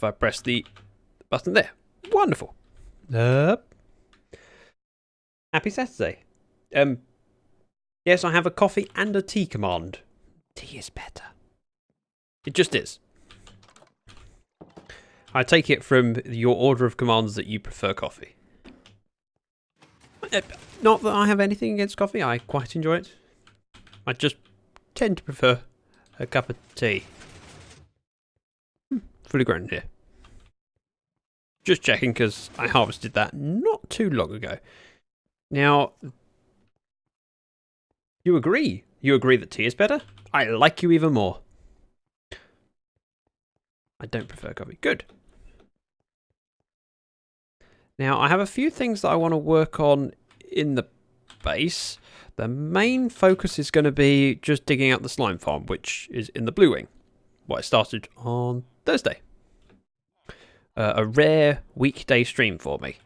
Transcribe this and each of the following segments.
if I press the button there. Wonderful. Happy Saturday. Yes, I have a coffee and a tea command. Tea is better. It just is. I take it from your order of commands that you prefer coffee. Not that I have anything against coffee. I quite enjoy it. I just tend to prefer a cup of tea. Fully grown here. Just checking because I harvested that not too long ago. Now, you agree? You agree that tea is better? I like you even more. I don't prefer coffee. Good. Now, I have a few things that I want to work on in the base. The main focus is going to be just digging out the slime farm, which is in the Blue Wing. What I started on Thursday. A rare weekday stream for me.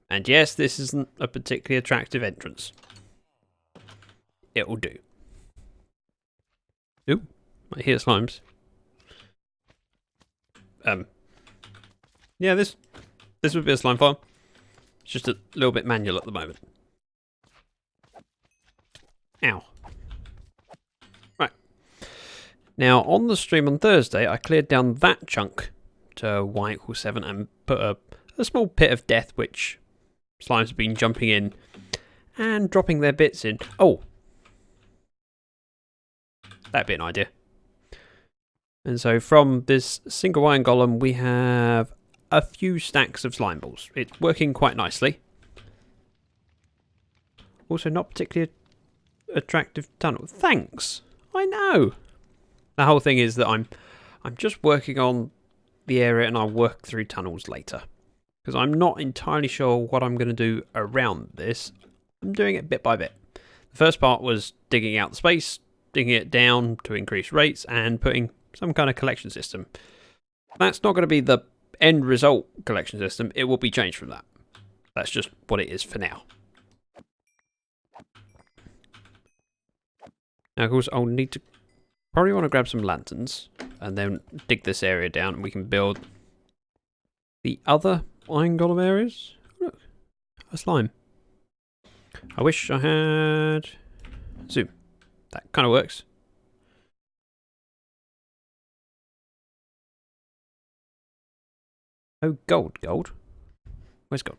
And yes, this isn't a particularly attractive entrance. It'll do. Ooh, I hear slimes. Yeah, this would be a slime farm. It's just a little bit manual at the moment. Ow. Right. Now, on the stream on Thursday, I cleared down that chunk to y=7 and put a small pit of death, which slimes have been jumping in and dropping their bits in. Oh. That'd be an idea. And so from this single iron golem, we have a few stacks of slime balls. It's working quite nicely. Also, not particularly attractive tunnel. Thanks. I know. The whole thing is that I'm just working on the area, and I'll work through tunnels later because I'm not entirely sure what I'm going to do around this. I'm doing it bit by bit. The first part was digging out the space, digging it down to increase rates, and putting some kind of collection system. That's not going to be the end result collection system. It will be changed from that. That's just what it is for now. Now, of course, I'll need to probably want to grab some lanterns and then dig this area down, and we can build the other iron golem areas. Look, a slime. I wish I had zoom. That kind of works. Oh, gold. Where's gold?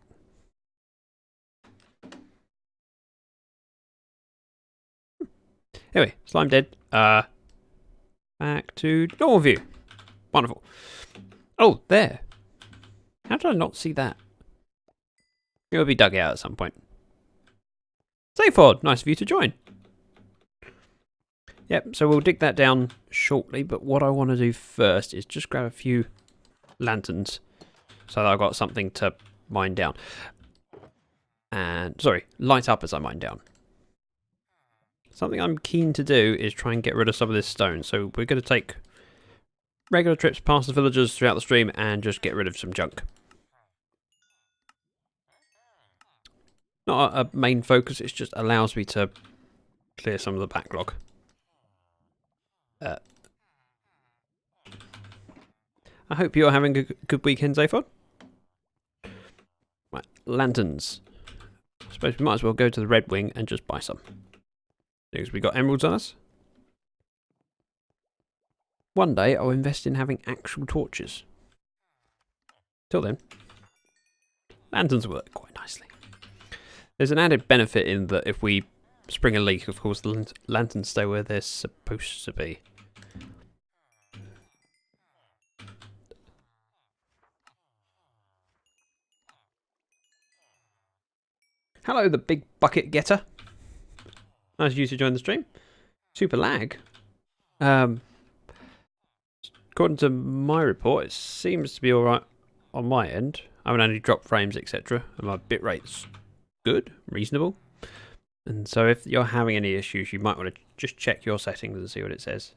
Anyway, slime dead. Back to normal view. Wonderful. Oh, there. How did I not see that? It'll be dug out at some point. Zacthedragon, nice of you to join. Yep, so we'll dig that down shortly, but what I want to do first is just grab a few lanterns so that I've got something to mine down. And, sorry, light up as I mine down. Something I'm keen to do is try and get rid of some of this stone. So we're going to take regular trips past the villagers throughout the stream and just get rid of some junk. Not a main focus, it just allows me to clear some of the backlog. I hope you're having a good weekend, Zacthedragon. Right, lanterns. I suppose we might as well go to the Red Wing and just buy some. Because we got emeralds on us. One day I'll invest in having actual torches. Till then, lanterns work quite nicely. There's an added benefit in that if we spring a leak, of course, the lanterns stay where they're supposed to be. Hello, the big bucket getter. Nice of you to join the stream. Super lag. According to my report, it seems to be alright on my end. I haven't only dropped frames, etc. And my bitrate's good, reasonable. And so if you're having any issues, you might want to just check your settings and see what it says.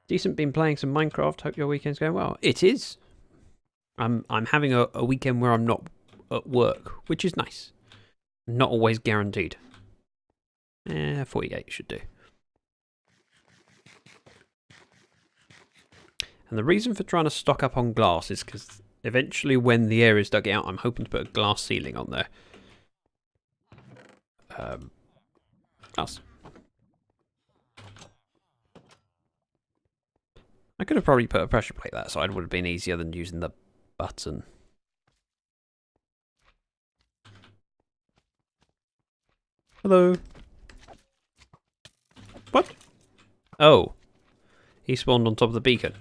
Decent, been playing some Minecraft. Hope your weekend's going well. It is. I'm having a weekend where I'm not at work, which is nice. Not always guaranteed. 48 should do. And the reason for trying to stock up on glass is because eventually when the area is dug out, I'm hoping to put a glass ceiling on there. Glass. I could have probably put a pressure plate that side, would have been easier than using the button. Hello. What? Oh. He spawned on top of the beacon.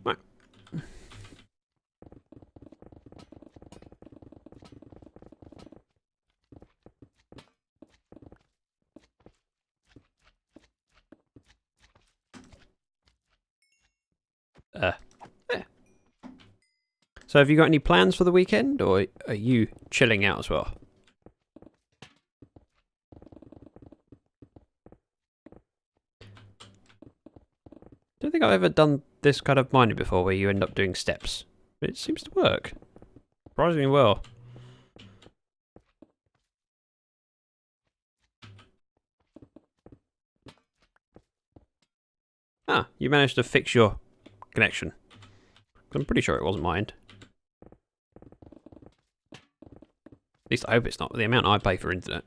Right. There. So have you got any plans for the weekend, or are you chilling out as well? I don't think I've ever done this kind of mining before where you end up doing steps. But it seems to work. Surprisingly well. Ah, you managed to fix your connection. I'm pretty sure it wasn't mined. At least I hope it's not. The amount I pay for internet.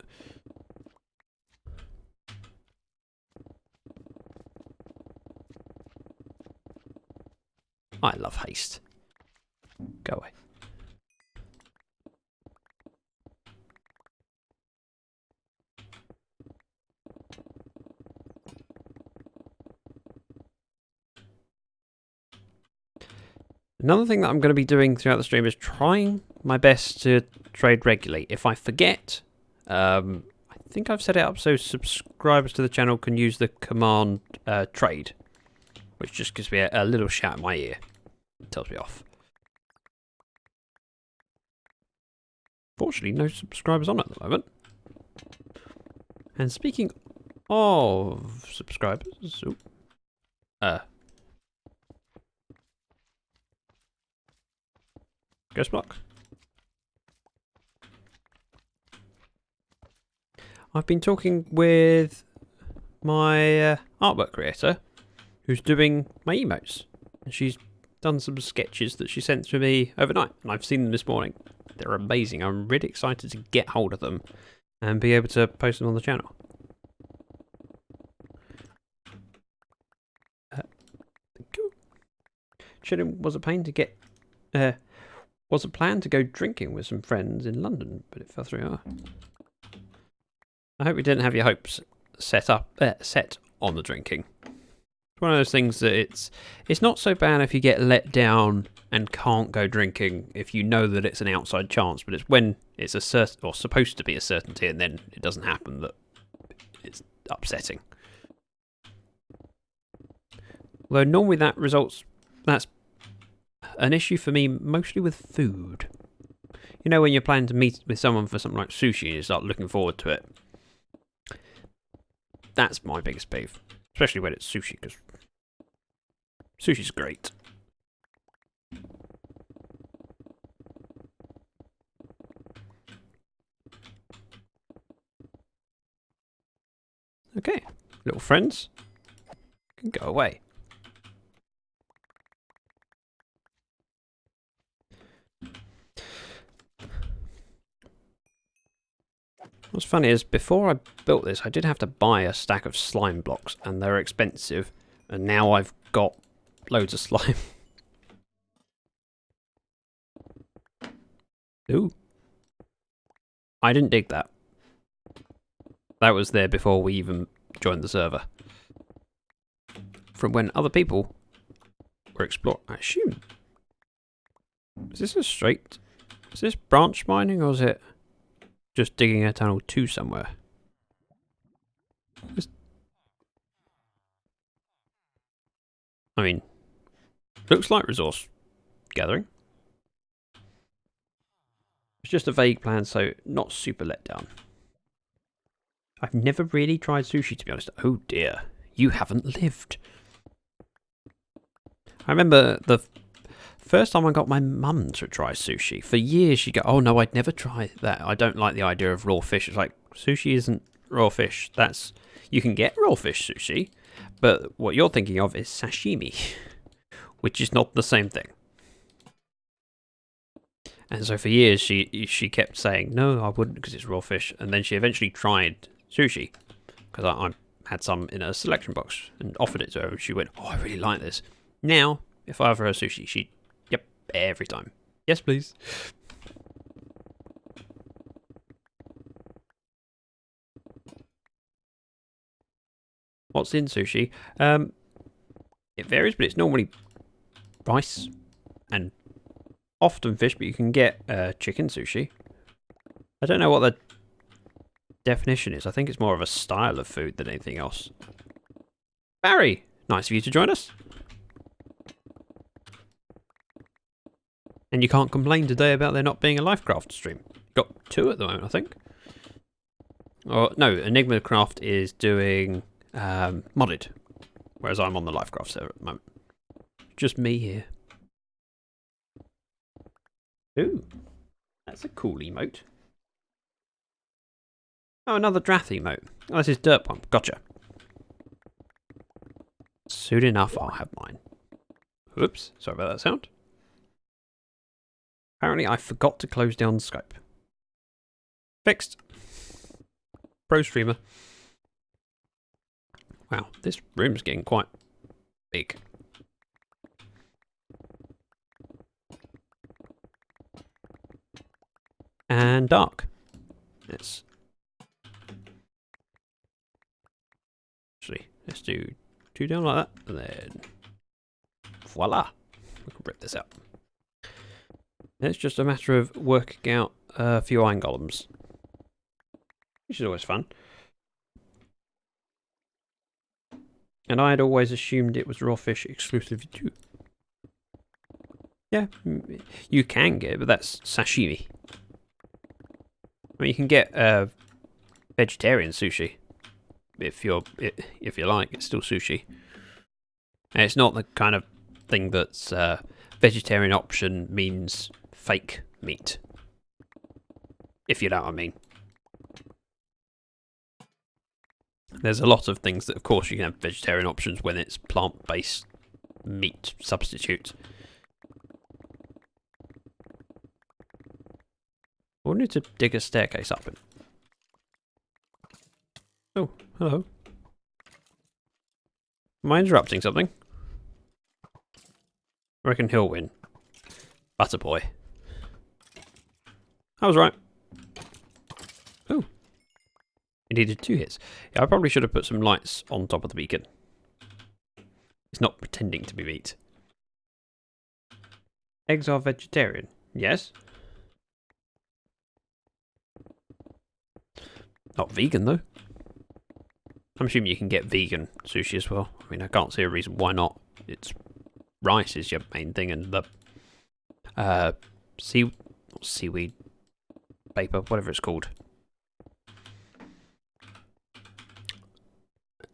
I love haste. Go away. Another thing that I'm going to be doing throughout the stream is trying my best to trade regularly. If I forget, I think I've set it up so subscribers to the channel can use the command trade, which just gives me a little shout in my ear. It tells me off. Fortunately, no subscribers on at the moment. And speaking of subscribers, Ghost block. I've been talking with my artwork creator who's doing my emotes. And she's done some sketches that she sent to me overnight, and I've seen them this morning. They're amazing. I'm really excited to get hold of them and be able to post them on the channel. Cool. Chilling was a pain to get... was a plan to go drinking with some friends in London, but it fell through. I hope you didn't have your hopes set on the drinking. It's one of those things that it's not so bad if you get let down and can't go drinking if you know that it's an outside chance, but it's when it's a certain, or supposed to be a certainty, and then it doesn't happen, that it's upsetting. Although normally that's an issue for me mostly with food. You know, when you're planning to meet with someone for something like sushi and you start looking forward to it. That's my biggest peeve. Especially when it's sushi, because sushi's great. Okay, little friends can go away. What's funny is, before I built this, I did have to buy a stack of slime blocks, and they're expensive, and now I've got loads of slime. Ooh. I didn't dig that. That was there before we even joined the server. From when other people were exploring. I assume. Is this a straight... Is this branch mining, or is it just digging a tunnel to somewhere? I mean, looks like resource gathering. It's just a vague plan, so not super let down. I've never really tried sushi, to be honest. Oh dear, you haven't lived. I remember the first time I got my mum to try sushi. For years she'd go, oh no, I'd never try that. I don't like the idea of raw fish. It's like, sushi isn't raw fish. You can get raw fish sushi, but what you're thinking of is sashimi, which is not the same thing. And so for years she kept saying, no, I wouldn't because it's raw fish. And then she eventually tried sushi because I had some in a selection box and offered it to her. And she went, oh, I really like this. Now, if I offer her sushi, yep, every time. Yes, please. What's in sushi? It varies, but it's normally rice and often fish, but you can get chicken sushi. I don't know what the definition is. I think it's more of a style of food than anything else. Barry, nice of you to join us. And you can't complain today about there not being a Lyfcraft stream. Got 2 at the moment, I think. Or no, Enigma Craft is doing modded, whereas I'm on the Lyfcraft server at the moment. Just me here. Ooh, that's a cool emote. Oh, another Drath emote. Oh, this is Dirt Bomb. Gotcha. Soon enough, I'll have mine. Whoops, sorry about that sound. Apparently, I forgot to close down Skype. Fixed. Pro streamer. Wow, this room's getting quite big. And dark. Actually, let's do 2 down like that, and then voila, we can rip this out. It's just a matter of working out a few iron golems, which is always fun. And I had always assumed it was raw fish exclusively too. Yeah, you can get it, but that's sashimi. I mean, you can get vegetarian sushi if you like. It's still sushi, and it's not the kind of thing that's vegetarian option means fake meat. If you know what I mean. There's a lot of things that, of course, you can have vegetarian options when it's plant-based meat substitute. We'll need to dig a staircase up it. Oh, hello. Am I interrupting something? I reckon he'll win. Butter boy. I was right. Oh. It needed 2 hits. Yeah, I probably should have put some lights on top of the beacon. It's not pretending to be meat. Eggs are vegetarian. Yes. Not vegan, though. I'm assuming you can get vegan sushi as well. I mean, I can't see a reason why not. It's rice is your main thing, and the seaweed paper, whatever it's called.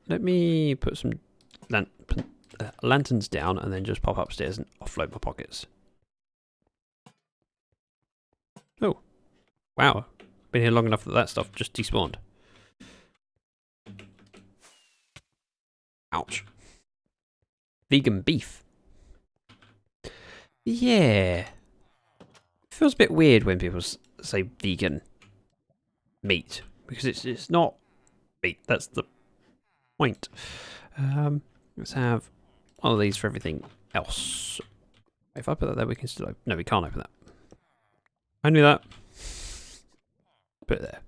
Let me put some lanterns down and then just pop upstairs and offload my pockets. Oh, wow. Been here long enough that stuff just despawned. Ouch. Vegan beef. Yeah. It feels a bit weird when people say vegan meat, because it's not meat. That's the point. Let's have one of these for everything else. If I put that there, we can still open. No, we can't open that. I knew that. Put it there.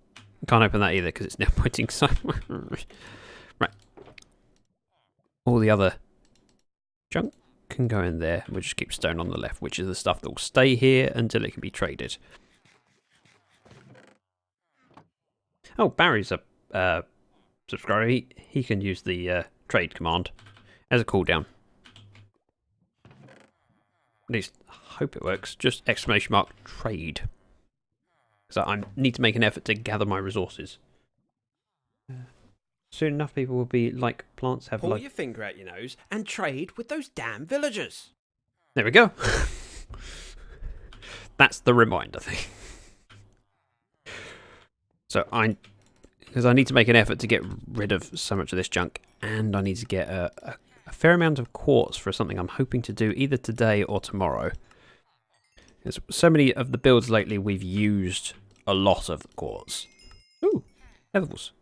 Can't open that either because it's now pointing somewhere. Right. All the other junk can go in there. We'll just keep stone on the left, which is the stuff that will stay here until it can be traded. Oh, Barry's a subscriber. He can use the trade command as a cooldown. At least I hope it works. Just !trade. So I need to make an effort to gather my resources. Soon enough people will be like plants have. Pull your finger out your nose and trade with those damn villagers. There we go. That's the reminder thing. So Because I need to make an effort to get rid of so much of this junk, and I need to get a fair amount of quartz for something I'm hoping to do either today or tomorrow. There's so many of the builds lately we've used a lot of the quartz. Ooh, levels.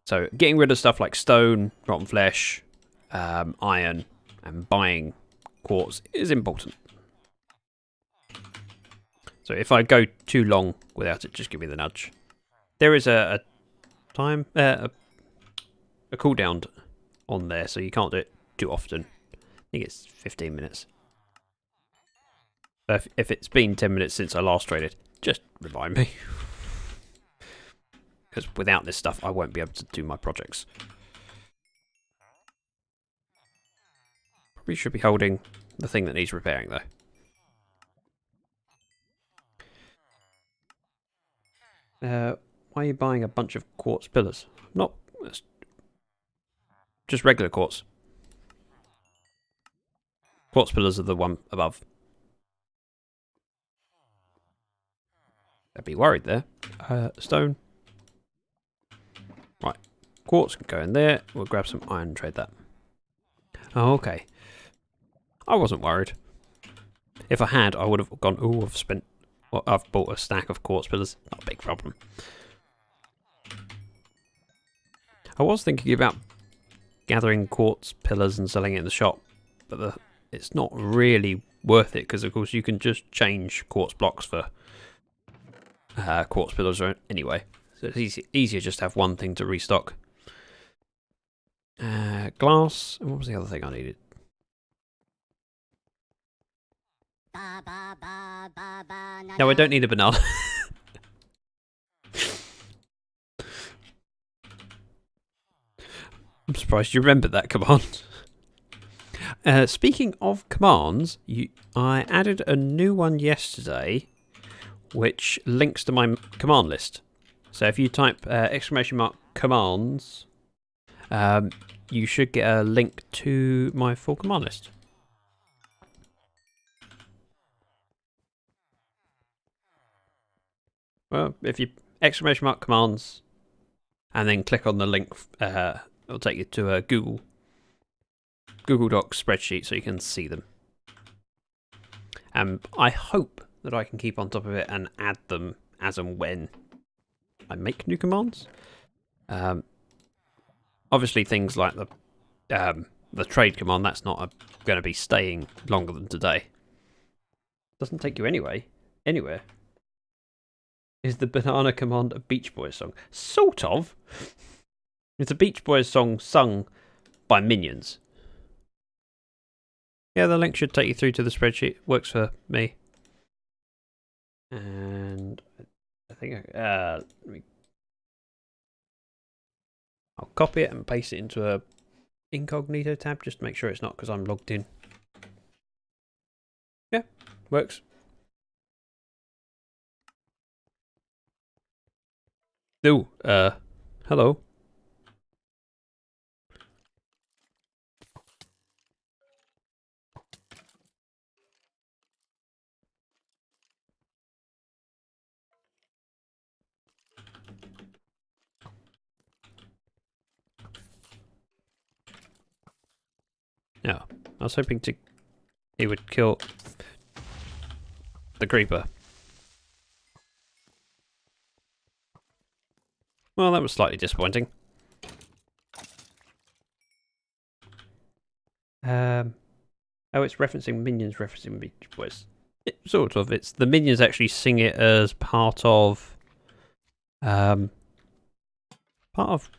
So getting rid of stuff like stone, rotten flesh, iron, and buying quartz is important. So if I go too long without it, just give me the nudge. There is a time, a cooldown on there, so you can't do it too often. I think it's 15 minutes. So if it's been 10 minutes since I last traded, just remind me. Because without this stuff, I won't be able to do my projects. Probably should be holding the thing that needs repairing, though. Why are you buying a bunch of quartz pillars? Not just regular quartz. Quartz pillars are the one above. I'd be worried there. Stone. Right. Quartz can go in there. We'll grab some iron and trade that. Oh, okay. I wasn't worried. If I had, I would have gone, ooh, I've bought a stack of quartz pillars. Not a big problem. I was thinking about gathering quartz pillars and selling it in the shop, but it's not really worth it because, of course, you can just change quartz blocks for quartz pillars anyway. So it's easier just to have one thing to restock. Glass. And what was the other thing I needed? No, I don't need a banana. I'm surprised you remembered that command. Speaking of commands, I added a new one yesterday, which links to my command list. So if you type !commands, you should get a link to my full command list. Well, if you !commands and then click on the link, it'll take you to a Google Docs spreadsheet so you can see them. I hope that I can keep on top of it and add them as and when I make new commands. Obviously, things like the trade command, that's not going to be staying longer than today. Doesn't take you anywhere. Is the banana command a Beach Boys song? Sort of. It's a Beach Boys song sung by Minions. Yeah, the link should take you through to the spreadsheet. Works for me. And I think I'll copy it and paste it into a incognito tab just to make sure it's not because I'm logged in. Yeah, works. Ooh, hello. Yeah, I was hoping he would kill the creeper. Well, that was slightly disappointing. Oh, it's referencing Minions, referencing Beach Boys. Sort of. It's the Minions actually sing it as part of one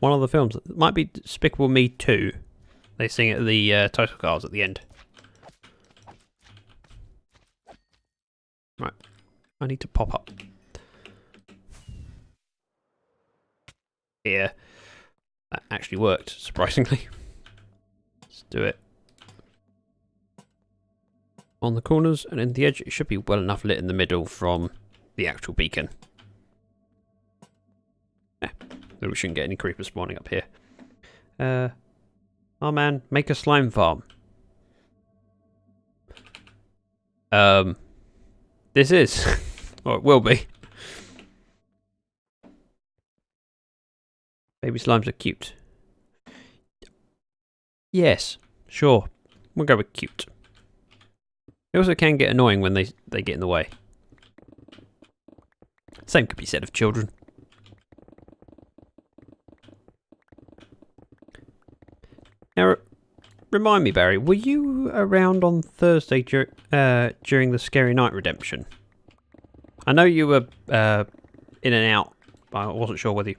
of the films. It might be Despicable Me 2. They sing it at the title cards at the end. Right. I need to pop up here. That actually worked, surprisingly. Let's do it. On the corners and in the edge, it should be well enough lit in the middle from the actual beacon. Yeah, we shouldn't get any creepers spawning up here. Oh man, make a slime farm. This is, or it will be. Baby slimes are cute. Yes, sure. We'll go with cute. They also can get annoying when they get in the way. Same could be said of children. Now, remind me, Barry, were you around on Thursday during the Scary Night redemption? I know you were in and out, but I wasn't sure whether you...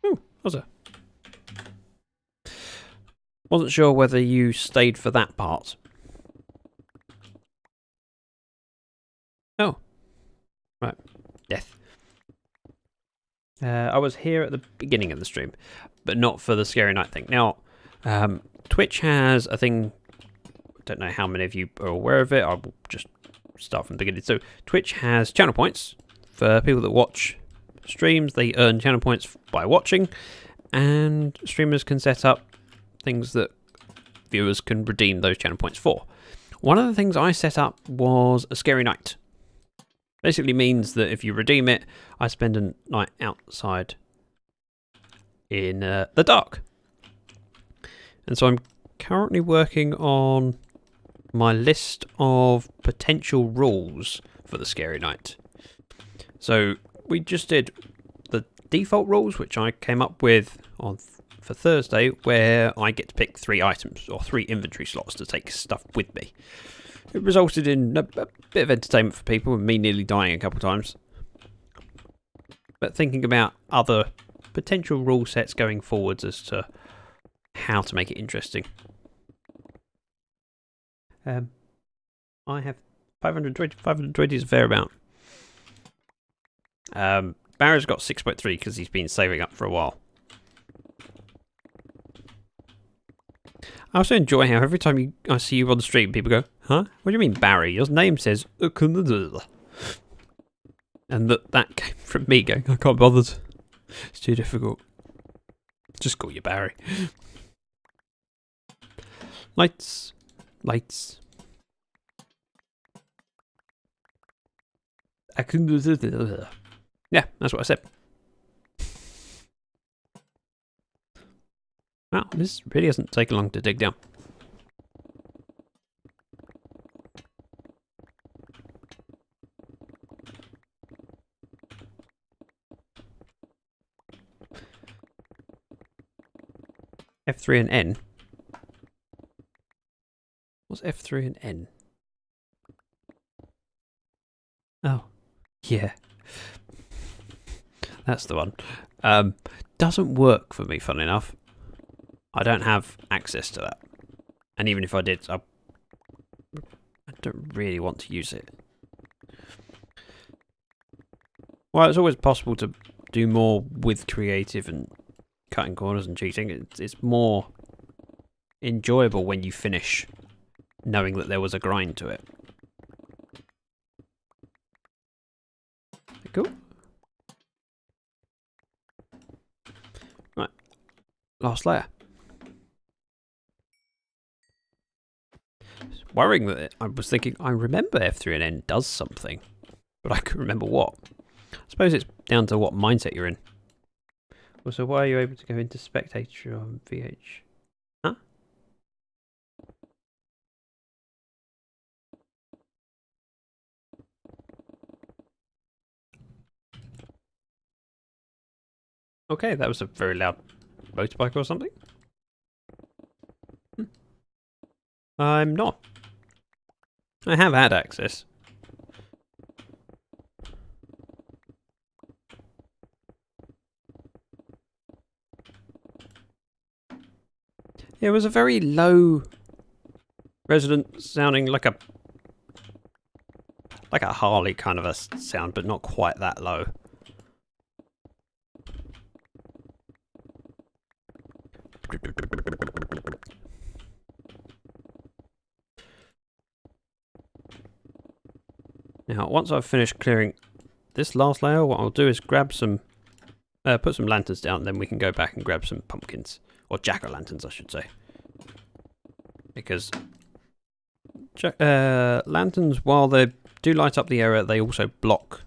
Oh, was there? Wasn't sure whether you stayed for that part. Oh. Right. Death. I was here at the beginning of the stream, but not for the Scary Night thing. Now, Twitch has a thing... I don't know how many of you are aware of it. I will just start from the beginning. So, Twitch has channel points. For people that watch streams, they earn channel points by watching, and streamers can set up things that viewers can redeem those channel points for. One of the things I set up was a Scary Night. Basically means that if you redeem it, I spend a night outside in the dark. And so I'm currently working on my list of potential rules for the Scary Night. So we just did the default rules, which I came up with for Thursday, where I get to pick 3 items or 3 inventory slots to take stuff with me. It resulted in a bit of entertainment for people and me nearly dying a couple of times. But thinking about other potential rule sets going forwards as to how to make it interesting. I have 520. 520 is a fair amount. Barry's got 6.3 because he's been saving up for a while. I also enjoy how every time I see you on the stream, people go, huh? What do you mean, Barry? Your name says... And that came from me going, I can't bother. It's too difficult. Just call you Barry. Lights. Lights. Yeah, that's what I said. Wow, this really hasn't taken long to dig down. F3 and N? What's F3 and N? Oh, yeah. That's the one. Doesn't work for me, fun enough. I don't have access to that. And even if I did, I don't really want to use it. Well, it's always possible to do more with creative and cutting corners and cheating. It's more enjoyable when you finish knowing that there was a grind to it. Cool. Right. Last layer. It's worrying that I was thinking, I remember F3 and N does something, but I couldn't remember what. I suppose it's down to what mindset you're in. Also, why are you able to go into spectator on VH? Huh? Okay, that was a very loud motorbike or something. I'm not. I have had access. It was a very low resonant sounding, like a Harley kind of a sound, but not quite that low. Now, once I've finished clearing this last layer, what I'll do is grab some, put some lanterns down, then we can go back and grab some pumpkins. Or jack-o'-lanterns, I should say. Because lanterns, while they do light up the area, they also block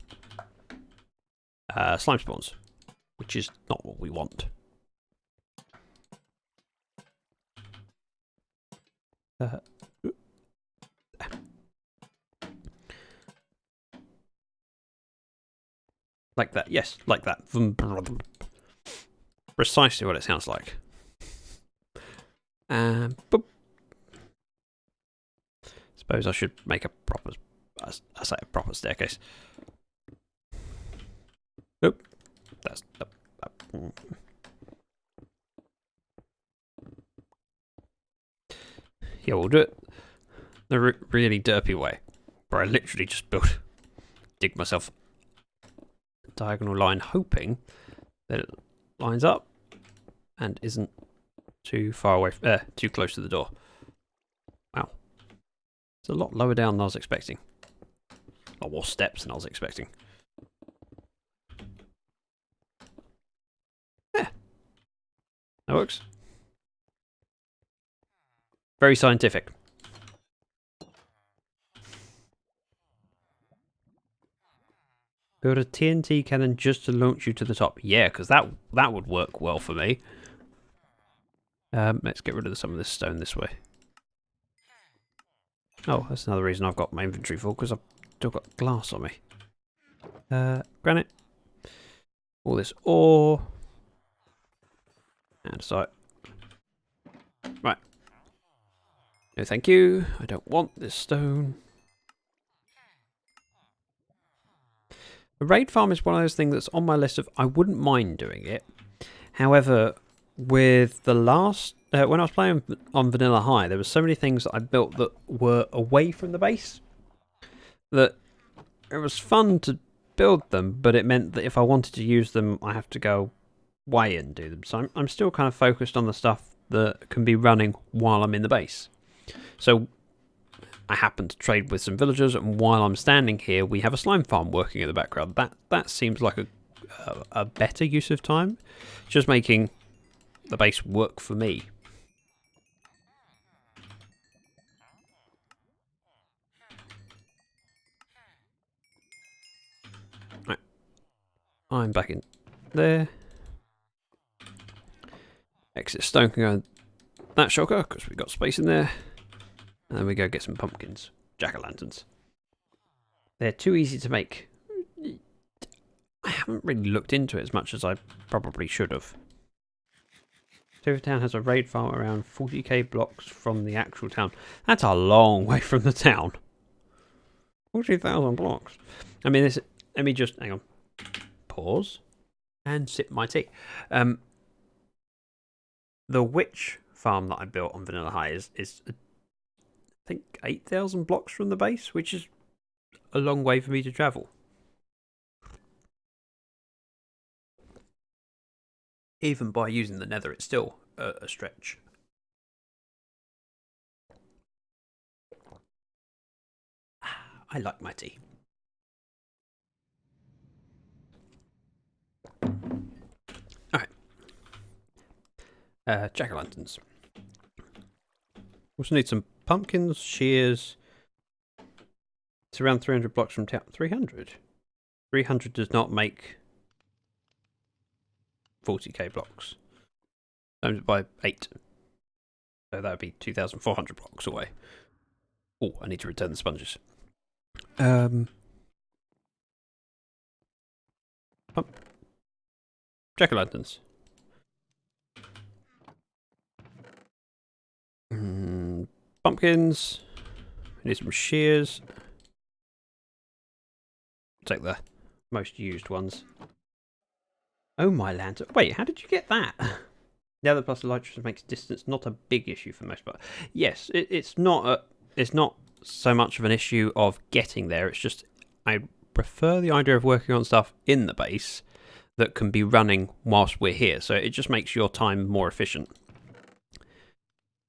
slime spawns, which is not what we want. Like that, yes, like that. Precisely what it sounds like. Boop. Suppose I should make a proper, I say a proper staircase. Oop, that's yeah, we'll do it the really derpy way, where I literally just dig myself a diagonal line, hoping that it lines up and isn't too far away, too close to the door. Wow, it's a lot lower down than I was expecting. A lot more steps than I was expecting. Yeah, that works. Very scientific. Build a TNT cannon just to launch you to the top. Yeah, because that would work well for me. Let's get rid of some of this stone this way. Oh, that's another reason I've got my inventory full, because I've still got glass on me. Granite. All this ore. And so. Right. No, thank you. I don't want this stone. A raid farm is one of those things that's on my list of I wouldn't mind doing it. However, with the last when I was playing on Vanilla High, there were so many things that I built that were away from the base that it was fun to build them, but it meant that if I wanted to use them, I have to go away and do them. So I'm still kind of focused on the stuff that can be running while I'm in the base. So I happen to trade with some villagers, and while I'm standing here, we have a slime farm working in the background. That seems like a better use of time, just making the base work for me. Right. I'm back in there. Exit stone can go in that shulker because we've got space in there. And then we go get some pumpkins, jack-o'-lanterns. They're too easy to make. I haven't really looked into it as much as I probably should have. Town has a raid farm around 40k blocks from the actual town. That's a long way from the town. 40,000 blocks. I mean, this. Let me just hang on. Pause and sip my tea. The witch farm that I built on Vanilla High is I think 8,000 blocks from the base, which is a long way for me to travel. Even by using the nether, it's still a stretch. I like my tea. Alright. Jack-o'-lanterns. Also need some pumpkins, shears. It's around 300 blocks from town. 300? 300 does not make 40k blocks. Times by 8. So that would be 2,400 blocks away. Oh, I need to return the sponges. Jack-o'-lanterns. Pumpkins. We need some shears. Take the most used ones. Oh my lantern. Wait, how did you get that? The other plus elytra makes distance not a big issue for most part. Yes, it's not so much of an issue of getting there. It's just I prefer the idea of working on stuff in the base that can be running whilst we're here. So it just makes your time more efficient.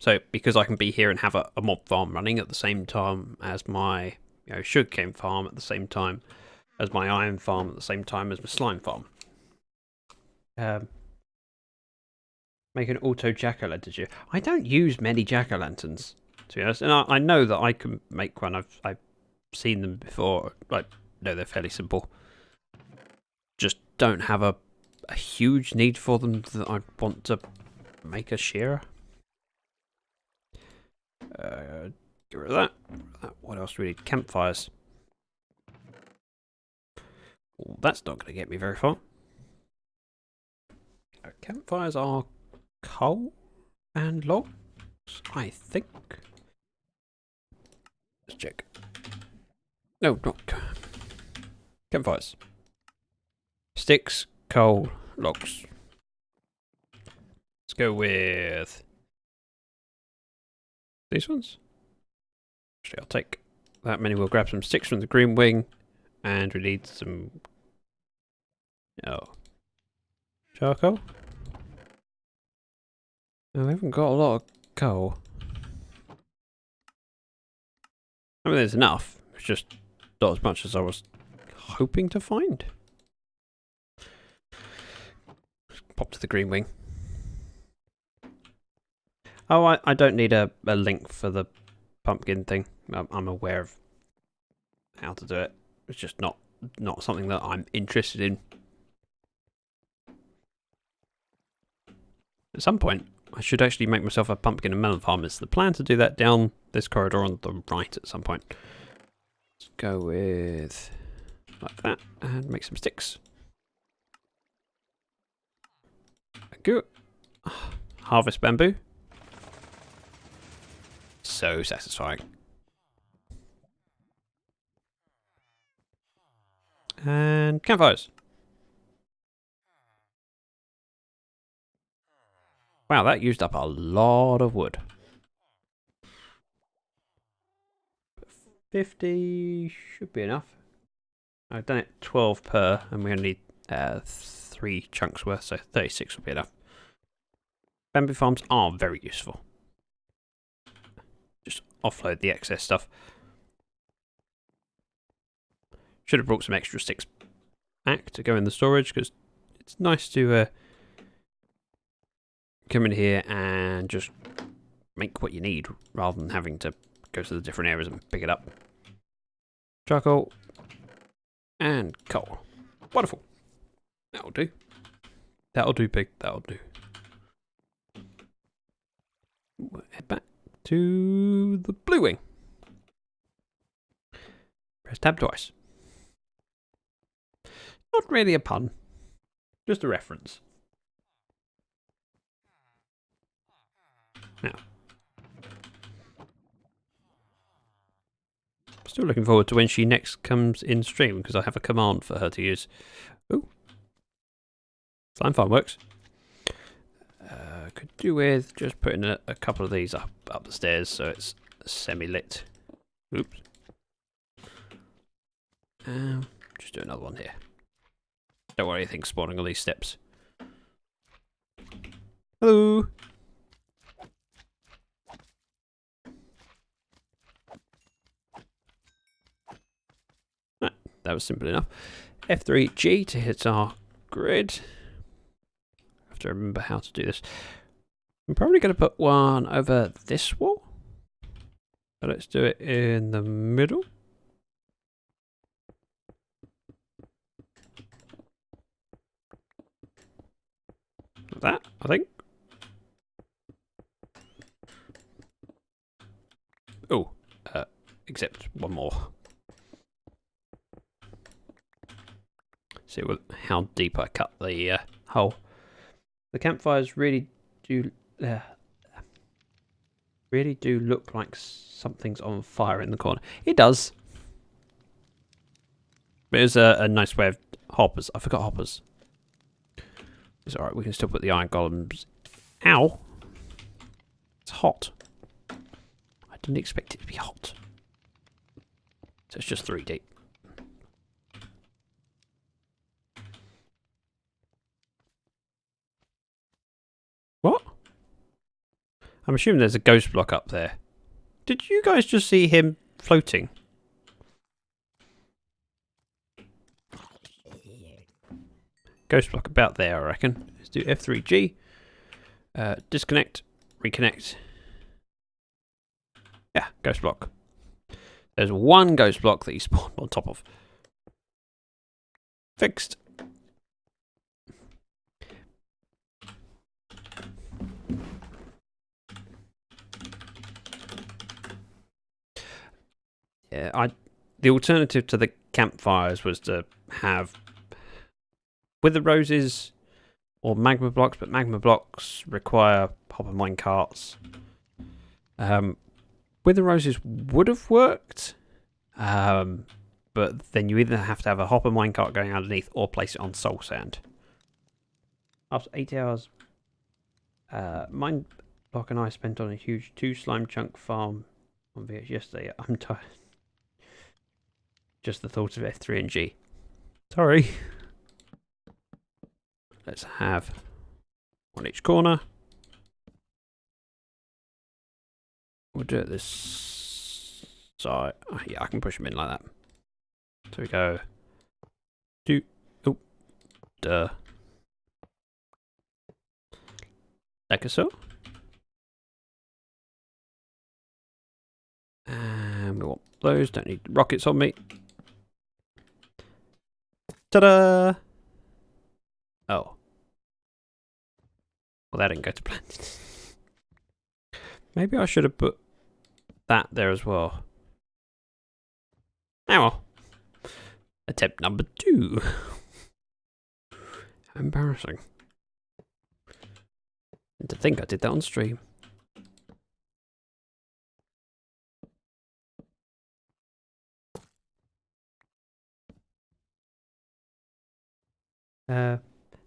So because I can be here and have a mob farm running at the same time as my sugarcane farm, at the same time as my iron farm, at the same time as my slime farm. Make an auto jack-o'-lantern. I don't use many jack-o'-lanterns, to be honest, and I know that I can make one. I've seen them before. I know they're fairly simple. Just don't have a huge need for them that I want to make a shearer. Get rid of that. What else do we need? Campfires. Well, that's not going to get me very far. Campfires are coal and logs, I think. Let's check. No, not campfires. Sticks, coal, logs. Let's go with these ones. Actually, I'll take that many. We'll grab some sticks from the green wing, and we need some charcoal. No, we haven't got a lot of coal. I mean, there's enough. It's just not as much as I was hoping to find. Pop to the green wing. Oh, I don't need a link for the pumpkin thing. I'm aware of how to do it. It's just not something that I'm interested in. At some point, I should actually make myself a pumpkin and melon farm. It's the plan to do that down this corridor on the right at some point. Let's go with like that and make some sticks. Thank you. Harvest bamboo. So satisfying. And campfires. Wow, that used up a lot of wood. 50 should be enough. I've done it 12 per, and we only need 3 chunks worth, so 36 will be enough. Bamboo farms are very useful. Just offload the excess stuff. Should have brought some extra sticks back to go in the storage, because it's nice to come in here and just make what you need rather than having to go to the different areas and pick it up. Charcoal and coal. Wonderful. That'll do. That'll do, pig. That'll do. We'll head back to the blue wing. Press tab twice. Not really a pun. Just a reference. Now, still looking forward to when she next comes in stream, because I have a command for her to use. Ooh. Slime farm works. Could do with just putting a couple of these up the stairs so it's semi-lit. Oops. Just do another one here. Don't worry, anything's spawning on these steps. Hello. Right, that was simple enough. F3G to hit our grid. I have to remember how to do this. I'm probably going to put one over this wall. So let's do it in the middle. Like that, I think. Oh, except one more. See how deep I cut the hole. The campfires really do look like something's on fire in the corner. It does. But it's a nice way of hoppers. I forgot hoppers. It's alright, we can still put the iron golems. Ow! It's hot. I didn't expect it to be hot. So it's just 3 deep. What? I'm assuming there's a ghost block up there. Did you guys just see him floating? Ghost block about there, I reckon. Let's do F3G. Disconnect. Reconnect. Yeah, ghost block. There's one ghost block that he spawned on top of. Fixed. the alternative to the campfires was to have wither roses or magma blocks, but magma blocks require hopper mine carts. Wither roses would have worked, but then you either have to have a hopper minecart going underneath or place it on soul sand. After 8 hours, mine block and I spent on a huge 2 slime chunk farm on VH yesterday. I'm tired. Just the thought of F3 and G. Sorry. Let's have one each corner. We'll do it this side. Oh, yeah, I can push them in like that. So we go. Duh. Like so. And we want those. Don't need rockets on me. Ta-da! Oh. Well, that didn't go to plan. Maybe I should have put that there as well. Oh well. Attempt number 2. How embarrassing. And to think I did that on stream.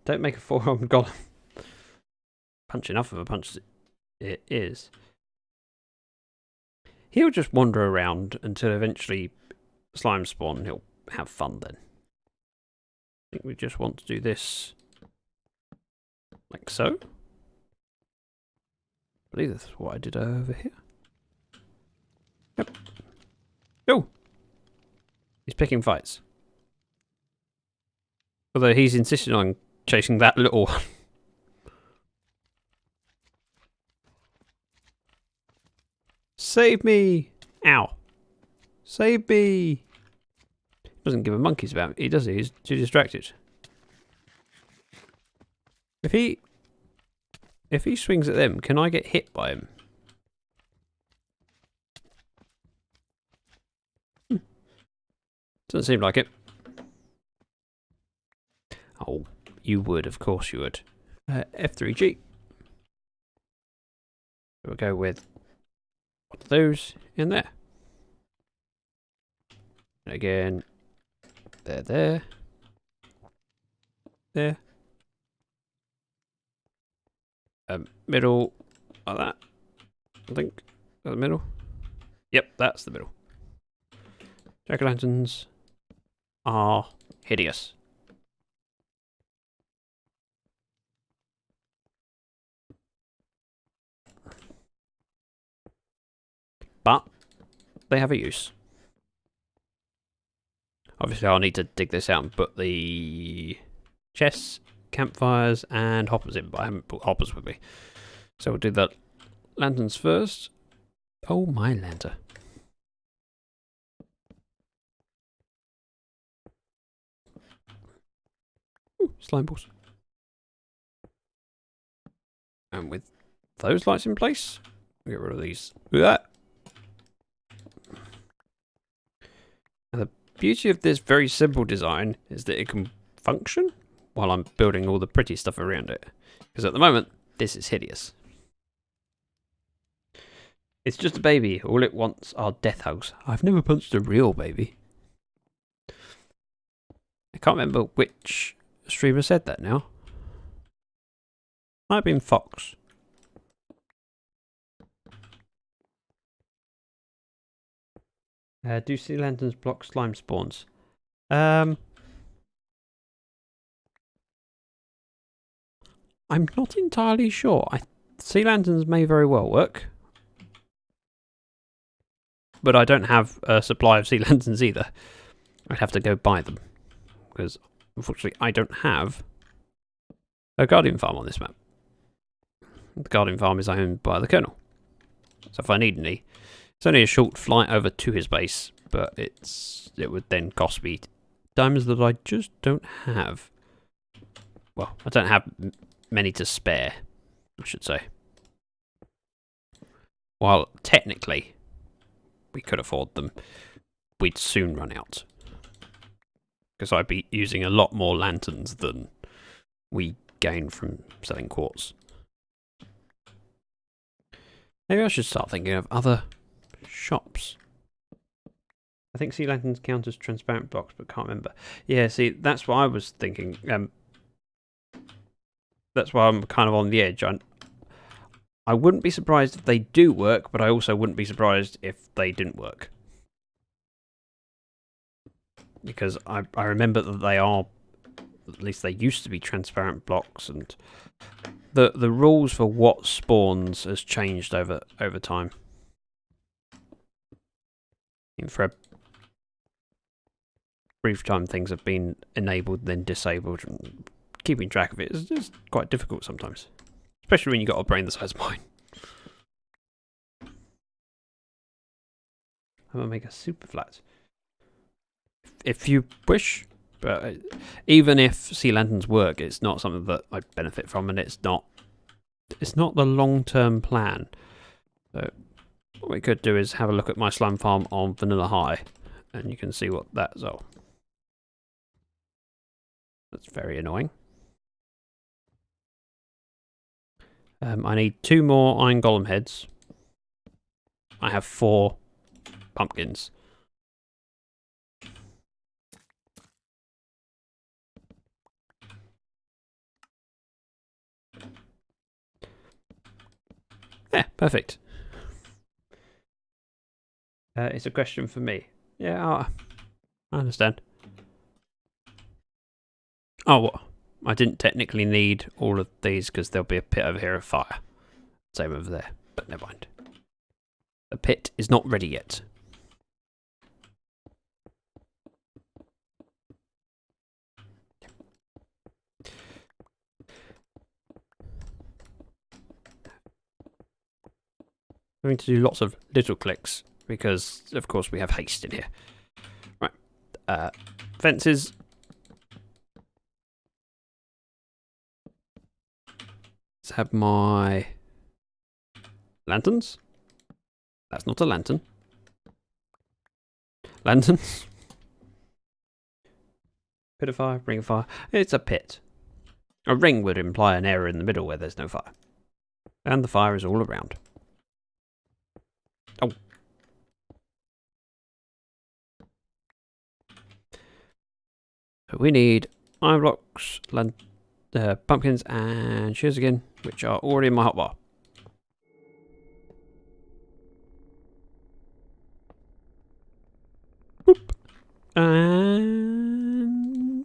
Don't make a 4-armed golem. Punch enough of a punch it is. He'll just wander around until eventually slime spawn and he'll have fun then. I think we just want to do this like so. I believe that's what I did over here. Yep. Oh! He's picking fights. Although he's insisting on chasing that little one. Save me! Ow. Save me! Doesn't give a monkey's about me, does he? He's too distracted. If he swings at them, can I get hit by him? Doesn't seem like it. Oh, you would, of course you would. F3G. We'll go with one of those in there. And again, there. Middle, like that. I think. The middle. Yep, that's the middle. Jack-o'-lanterns are hideous. But they have a use. Obviously, I'll need to dig this out and put the chests, campfires, and hoppers in, but I haven't put hoppers with me. So we'll do the lanterns first. Oh, my lantern. Ooh, slime balls. And with those lights in place, we'll get rid of these. Look at that. And the beauty of this very simple design is that it can function while I'm building all the pretty stuff around it. Because at the moment, this is hideous. It's just a baby. All it wants are death hugs. I've never punched a real baby. I can't remember which streamer said that now. Might have been Fox. Do sea lanterns block slime spawns? I'm not entirely sure. Sea lanterns may very well work. But I don't have a supply of sea lanterns either. I'd have to go buy them. Because, unfortunately, I don't have a guardian farm on this map. The guardian farm is owned by the Colonel. So if I need any, it's only a short flight over to his base, but it would then cost me diamonds that I just don't have. Well, I don't have many to spare, I should say. While technically we could afford them. we'd soon run out. Because I'd be using a lot more lanterns than we gain from selling quartz. Maybe I should start thinking of other shops. I think sea lanterns count as transparent blocks, but can't remember. Yeah, see, that's what I was thinking. That's why I'm kind of on the edge. I wouldn't be surprised if they do work, but I also wouldn't be surprised if they didn't work. Because I remember that they are, at least they used to be transparent blocks, and the rules for what spawns has changed over time. And for a brief time, things have been enabled, then disabled, and keeping track of it is just quite difficult sometimes. Especially when you've got a brain the size of mine. I'm going to make a super flat. If you wish, but even if sea lanterns work, it's not something that I benefit from, and it's not the long-term plan. So what we could do is have a look at my slime farm on Vanilla High, and you can see what that's all. That's very annoying. I need 2 more iron golem heads. I have 4 pumpkins. Yeah, perfect. It's a question for me. Yeah, I understand. Oh, what? I didn't technically need all of these because there'll be a pit over here of fire. Same over there, but never mind. The pit is not ready yet. I'm going to do lots of little clicks because, of course, we have haste in here. Right. Fences. Let's have my lanterns. That's not a lantern. Lanterns. Pit of fire, ring of fire. It's a pit. A ring would imply an area in the middle where there's no fire. And the fire is all around. Oh. So we need iron blocks, pumpkins, and shears again, which are already in my hotbar. Boop. And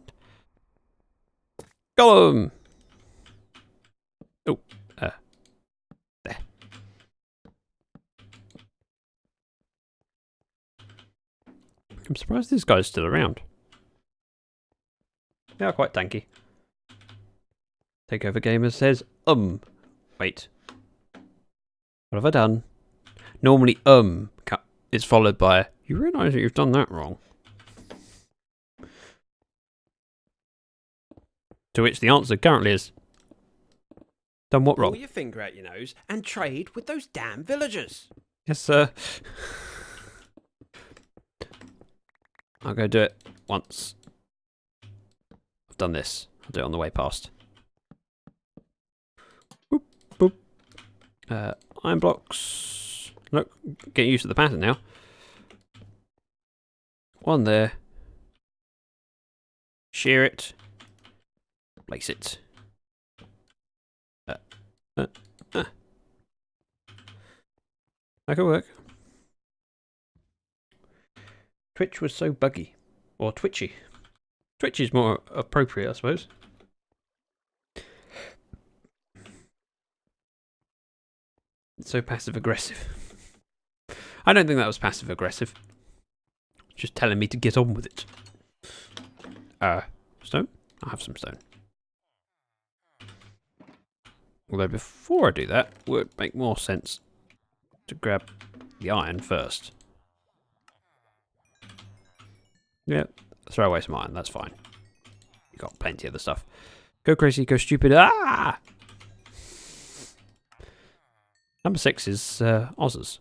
golem. Oh, there. I'm surprised this guy's still around. They are quite tanky. Takeover Gamer says, wait. What have I done? Normally, is followed by, you realise that you've done that wrong. To which the answer currently is, done what wrong? Pull your finger out your nose and trade with those damn villagers. Yes, sir. I'll go do it once. I've done this. I'll do it on the way past. Boop, boop. Iron blocks. Look, getting used to the pattern now. 1 there. Shear it. Place it. That could work. Twitch was so buggy. Or twitchy. Twitchy is more appropriate, I suppose. It's so passive-aggressive. I don't think that was passive-aggressive. Just telling me to get on with it. Stone? I have some stone. Although before I do that, it would make more sense to grab the iron first. Yeah, throw away some iron, that's fine. You got plenty of the stuff. Go crazy, go stupid. Ah! Number 6 is Oz's.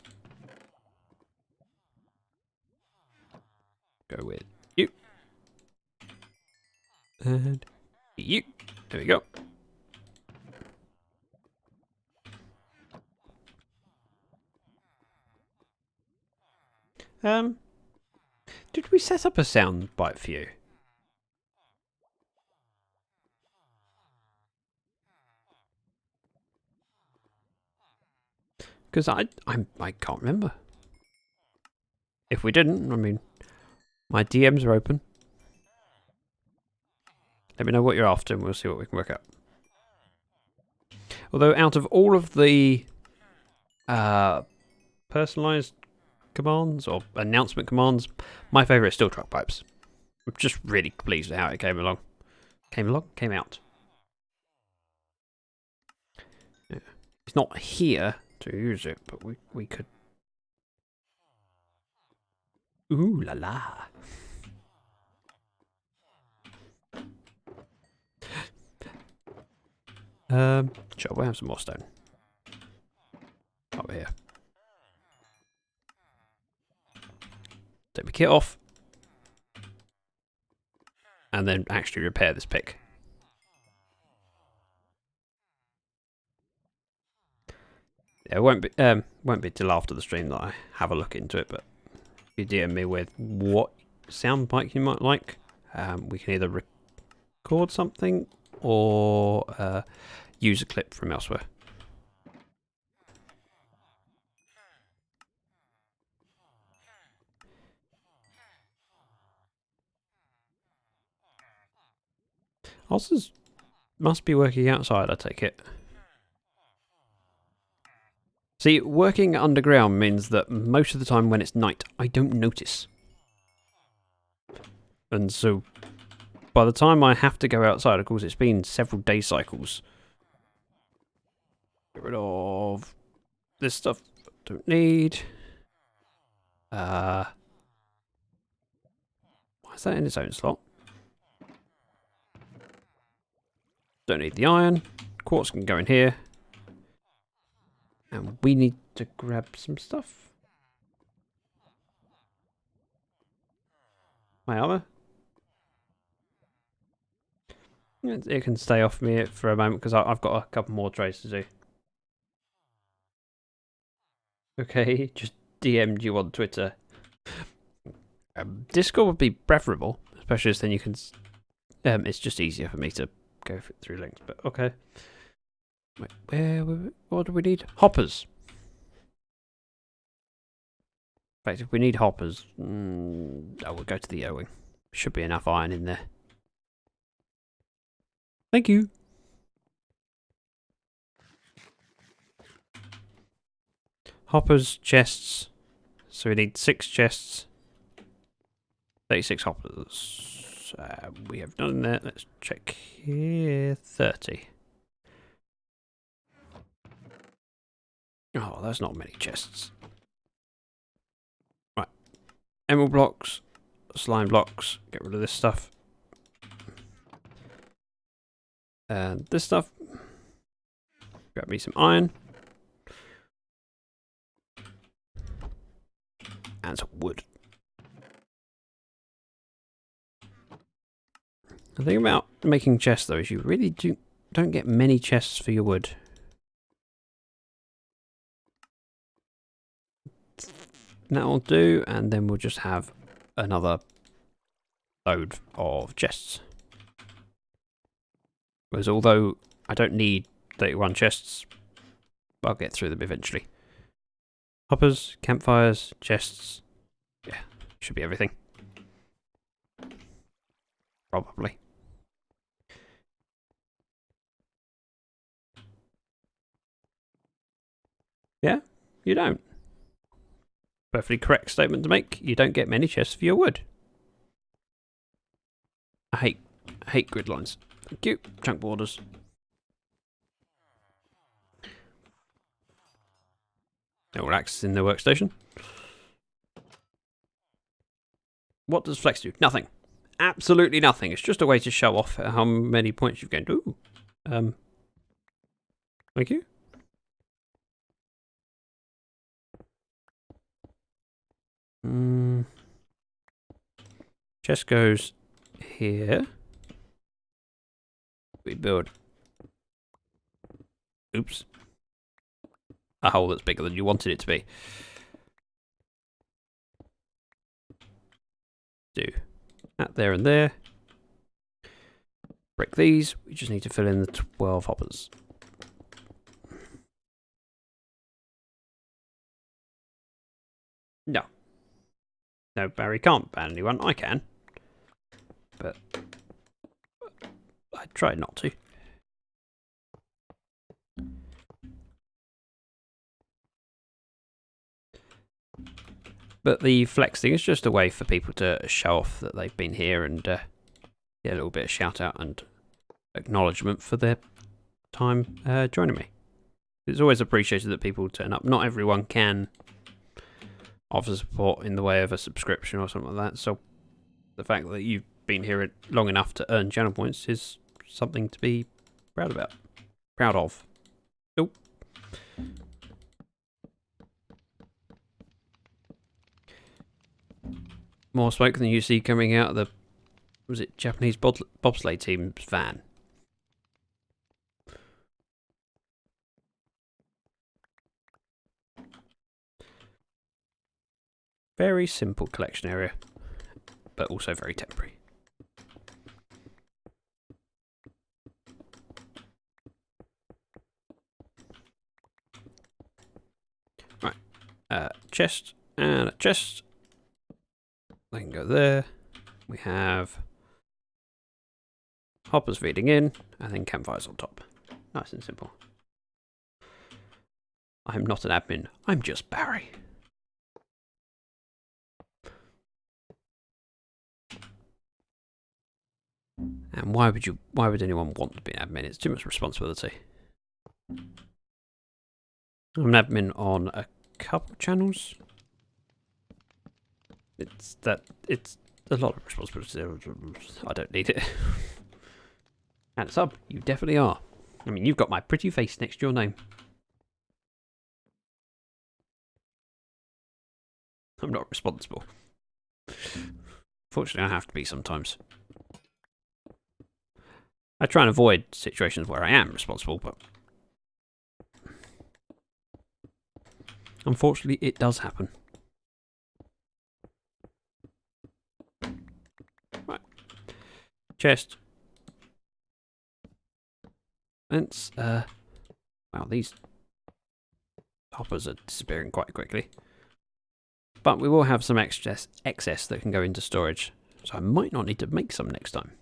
And you. There we go. Did we set up a sound bite for you? Because I can't remember. If we didn't, I mean, my DMs are open. Let me know what you're after and we'll see what we can work out. Although out of all of the personalized commands or announcement commands, my favourite is still truck pipes. I'm just really pleased with how it came along. Came out. Yeah. It's not here to use it, but we could. Ooh la la. Sure, we'll have some more stone. Over here. Take my kit off. And then actually repair this pick. Yeah, it won't be till after the stream that I have a look into it, but if you DM me with what sound bite you might like, we can either record something or use a clip from elsewhere. Ulcers must be working outside, I take it. See, working underground means that most of the time when it's night, I don't notice. And so, by the time I have to go outside, of course, it's been several day cycles. Get rid of this stuff I don't need. Why is that in its own slot? Don't need the iron. Quartz can go in here. And we need to grab some stuff. My armor. It can stay off me for a moment because I've got a couple more trays to do. Okay, just DM'd you on Twitter. Discord would be preferable, especially as then you can. It's just easier for me to go through links. But okay. Wait, what do we need? Hoppers. In fact, if we need hoppers, I will go to the O-wing. Should be enough iron in there. Thank you. Hoppers, chests. So we need 6 chests. 36 hoppers. We have none in there. Let's check here. 30. Oh, that's not many chests. Right. Emerald blocks. Slime blocks. Get rid of this stuff. And this stuff. Grab me some iron. And some wood. The thing about making chests, though, is you really don't get many chests for your wood. That'll do, and then we'll just have another load of chests. Whereas although I don't need 31 chests, I'll get through them eventually. Hoppers, campfires, chests. Yeah, should be everything. Probably. Yeah, you don't. Perfectly correct statement to make. You don't get many chests for your wood. I hate grid lines. Thank you. Chunk borders. All access in the workstation. What does flex do? Nothing. Absolutely nothing. It's just a way to show off how many points you've gained. Ooh. Thank you. Chest goes here. We build... Oops. A hole that's bigger than you wanted it to be. Do that there and there. Break these. We just need to fill in the 12 hoppers. No. No, Barry can't ban anyone. I can. But I try not to. But the flex thing is just a way for people to show off that they've been here and get a little bit of shout out and acknowledgement for their time joining me. It's always appreciated that people turn up. Not everyone can offer support in the way of a subscription or something like that. So the fact that you've been here long enough to earn channel points is something to be proud about. Proud of. Oh. More smoke than you see coming out of the, was it Japanese bobsleigh team's van? Very simple collection area, but also very temporary. Right, chest and a chest. They can go there. We have hoppers feeding in, and then campfires on top. Nice and simple. I'm not an admin, I'm just Barry. And why would anyone want to be an admin? It's too much responsibility. I'm an admin on a couple channels. It's a lot of responsibility. I don't need it. And sub, you definitely are. I mean, you've got my pretty face next to your name. I'm not responsible. Fortunately, I have to be sometimes. I try and avoid situations where I am responsible, but unfortunately, it does happen. Right. Chest. Let's, wow, these hoppers are disappearing quite quickly. But we will have some excess that can go into storage, so I might not need to make some next time.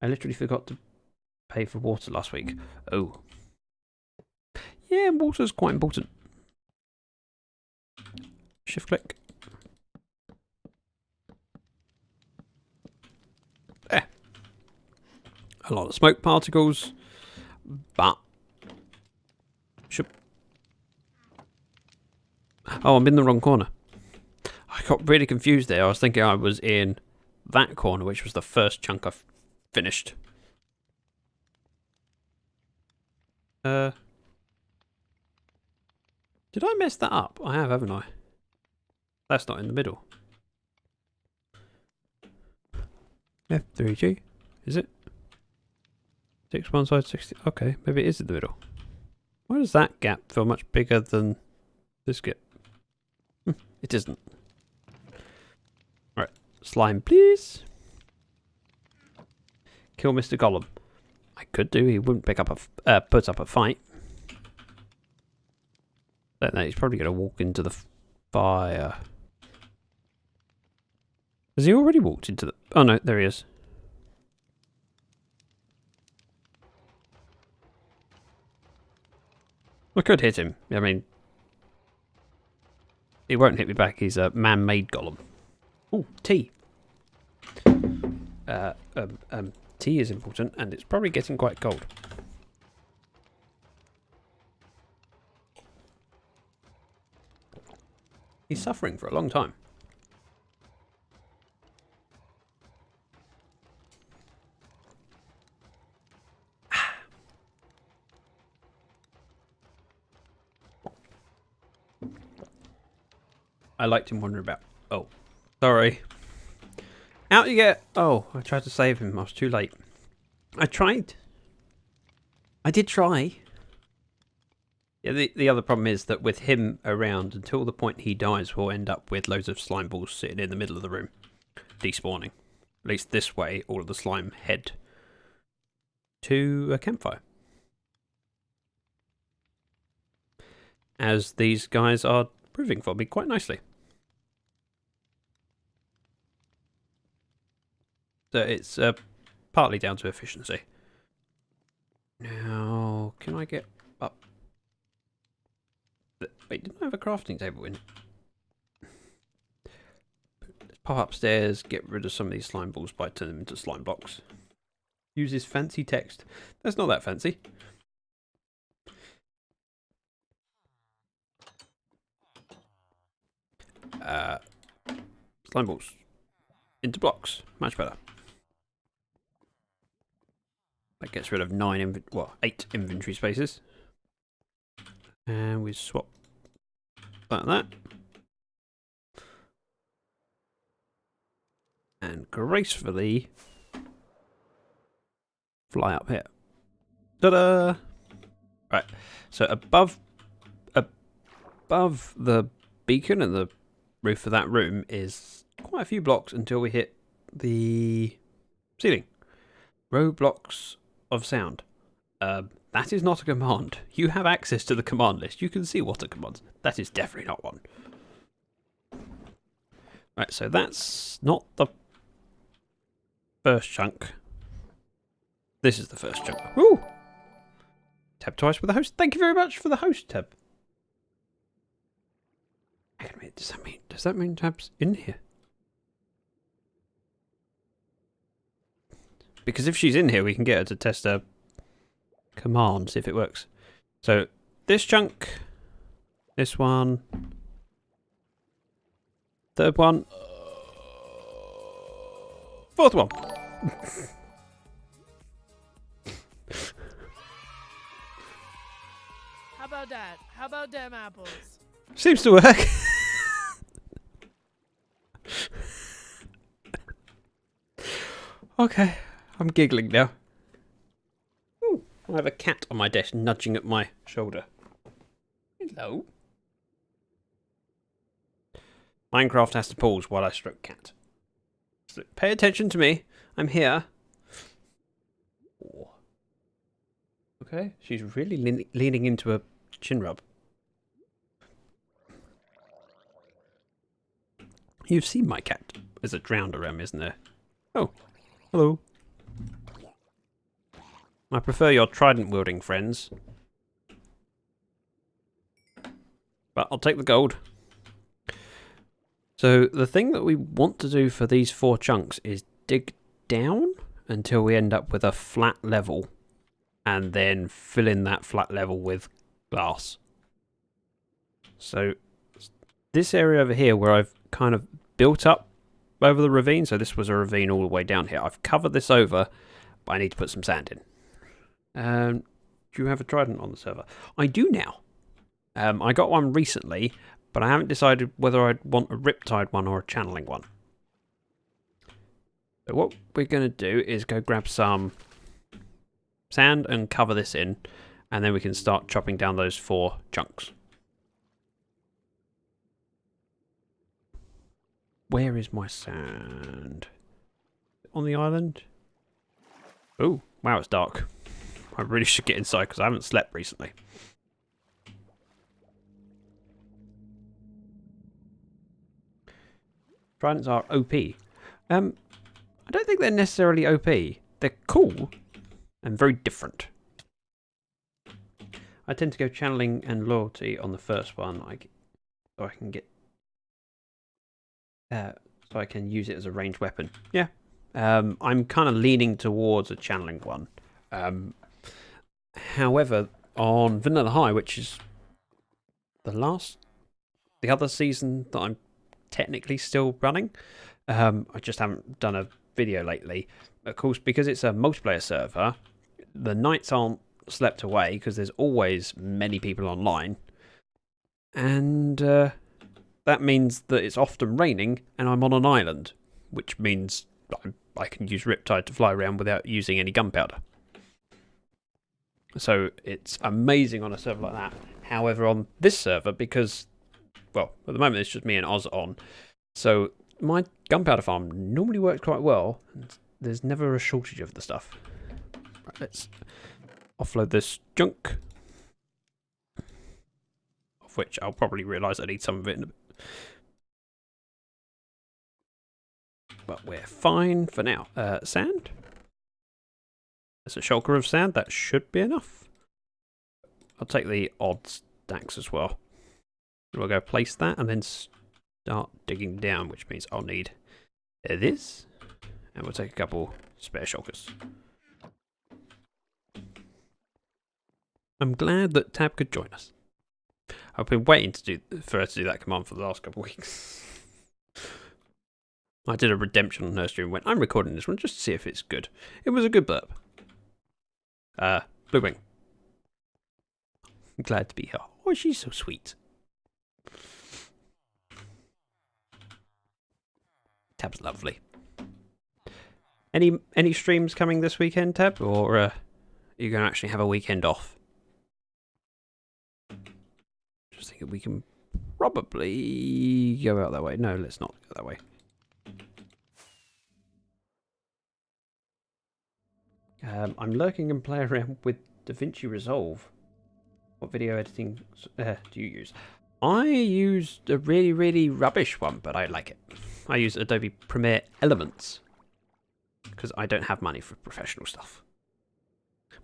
I literally forgot to pay for water last week. Oh. Yeah, water's quite important. Shift click. There. A lot of smoke particles, but oh, I'm in the wrong corner. I got really confused there. I was thinking I was in that corner, which was the first chunk I finished. Did I mess that up? I have, haven't I? That's not in the middle. F3G, is it? 6 one side, 60. Okay, maybe it is in the middle. Why does that gap feel much bigger than this gap? It isn't. Right, slime, please. Kill Mr. Gollum. I could do. He wouldn't pick up a put up a fight. Don't know. He's probably going to walk into the fire. Has he already walked into the? Oh no, there he is. I could hit him. I mean, he won't hit me back. He's a man-made golem. Ooh, tea. Tea is important, and it's probably getting quite cold. He's suffering for a long time. I liked him wandering about. Oh, sorry. Out you get. Oh, I tried to save him. I was too late. I tried. I did try. Yeah, the other problem is that with him around, until the point he dies, we'll end up with loads of slime balls sitting in the middle of the room, despawning. At least this way, all of the slime head to a campfire. As these guys are proving for me quite nicely. So it's partly down to efficiency. Now, can I get up? Wait, didn't I have a crafting table in? Let's pop upstairs, get rid of some of these slime balls by turning them into slime blocks. Uses fancy text. That's not that fancy. Slime balls into blocks. Much better. That gets rid of 8 inventory spaces. And we swap like that. And gracefully fly up here. Ta-da! Right, so above the beacon and the roof of that room is quite a few blocks until we hit the ceiling. Row-blocks of sound. That is not a command. You have access to the command list. You can see what a command is. That is definitely not one. Right, so that's not the first chunk. This is the first chunk. Woo! Tab twice with the host. Thank you very much for the host, Tab. Hang on a minute, does that mean Tab's in here? Because if she's in here, we can get her to test her command, see if it works. So, this chunk, this one, third one, fourth one. How about that? How about them apples? Seems to work. Okay, I'm giggling now. Ooh, I have a cat on my desk nudging at my shoulder. Hello. Minecraft has to pause while I stroke cat. So pay attention to me. I'm here. Okay, she's really leaning into a chin rub. You've seen my cat. There's a drowned around me, isn't there? Oh, hello. I prefer your trident-wielding friends. But I'll take the gold. So the thing that we want to do for these 4 chunks is dig down until we end up with a flat level. And then fill in that flat level with glass. So this area over here where I've kind of built up over the ravine, so this was a ravine all the way down here. I've covered this over, but I need to put some sand in. Do you have a trident on the server? I do now. I got one recently, but I haven't decided whether I'd want a riptide one or a channeling one. So what we're going to do is go grab some sand and cover this in, and then we can start chopping down those 4 chunks. Where is my sand? On the island? Oh, wow, it's dark. I really should get inside because I haven't slept recently. Tridents are OP. I don't think they're necessarily OP. They're cool and very different. I tend to go channeling and loyalty on the first one, so I can get, so I can use it as a ranged weapon. Yeah, I'm kind of leaning towards a channeling one. However, on Vanilla High, which is the other season that I'm technically still running, I just haven't done a video lately. Of course, because it's a multiplayer server, the nights aren't slept away because there's always many people online, and that means that it's often raining and I'm on an island, which means I'm I can use Riptide to fly around without using any gunpowder. So it's amazing on a server like that. However, on this server, because, well, at the moment it's just me and Oz on, so my gunpowder farm normally works quite well. And there's never a shortage of the stuff. Right, let's offload this junk, of which I'll probably realise I need some of it in a bit. But we're fine for now. Sand? There's a shulker of sand. That should be enough. I'll take the odd stacks as well. We'll go place that and then start digging down, which means I'll need this. And we'll take a couple spare shulkers. I'm glad that Tab could join us. I've been waiting for her to do that command for the last couple of weeks. I did a redemption on her stream and went, I'm recording this one just to see if it's good. It was a good burp. Blue Wing. I'm glad to be here. Oh, she's so sweet. Tab's lovely. Any streams coming this weekend, Tab? Or are you going to actually have a weekend off? Just thinking we can probably go out that way. No, let's not go that way. I'm lurking and playing around with DaVinci Resolve. What video editing do you use? I used a really, really rubbish one, but I like it. I use Adobe Premiere Elements because I don't have money for professional stuff.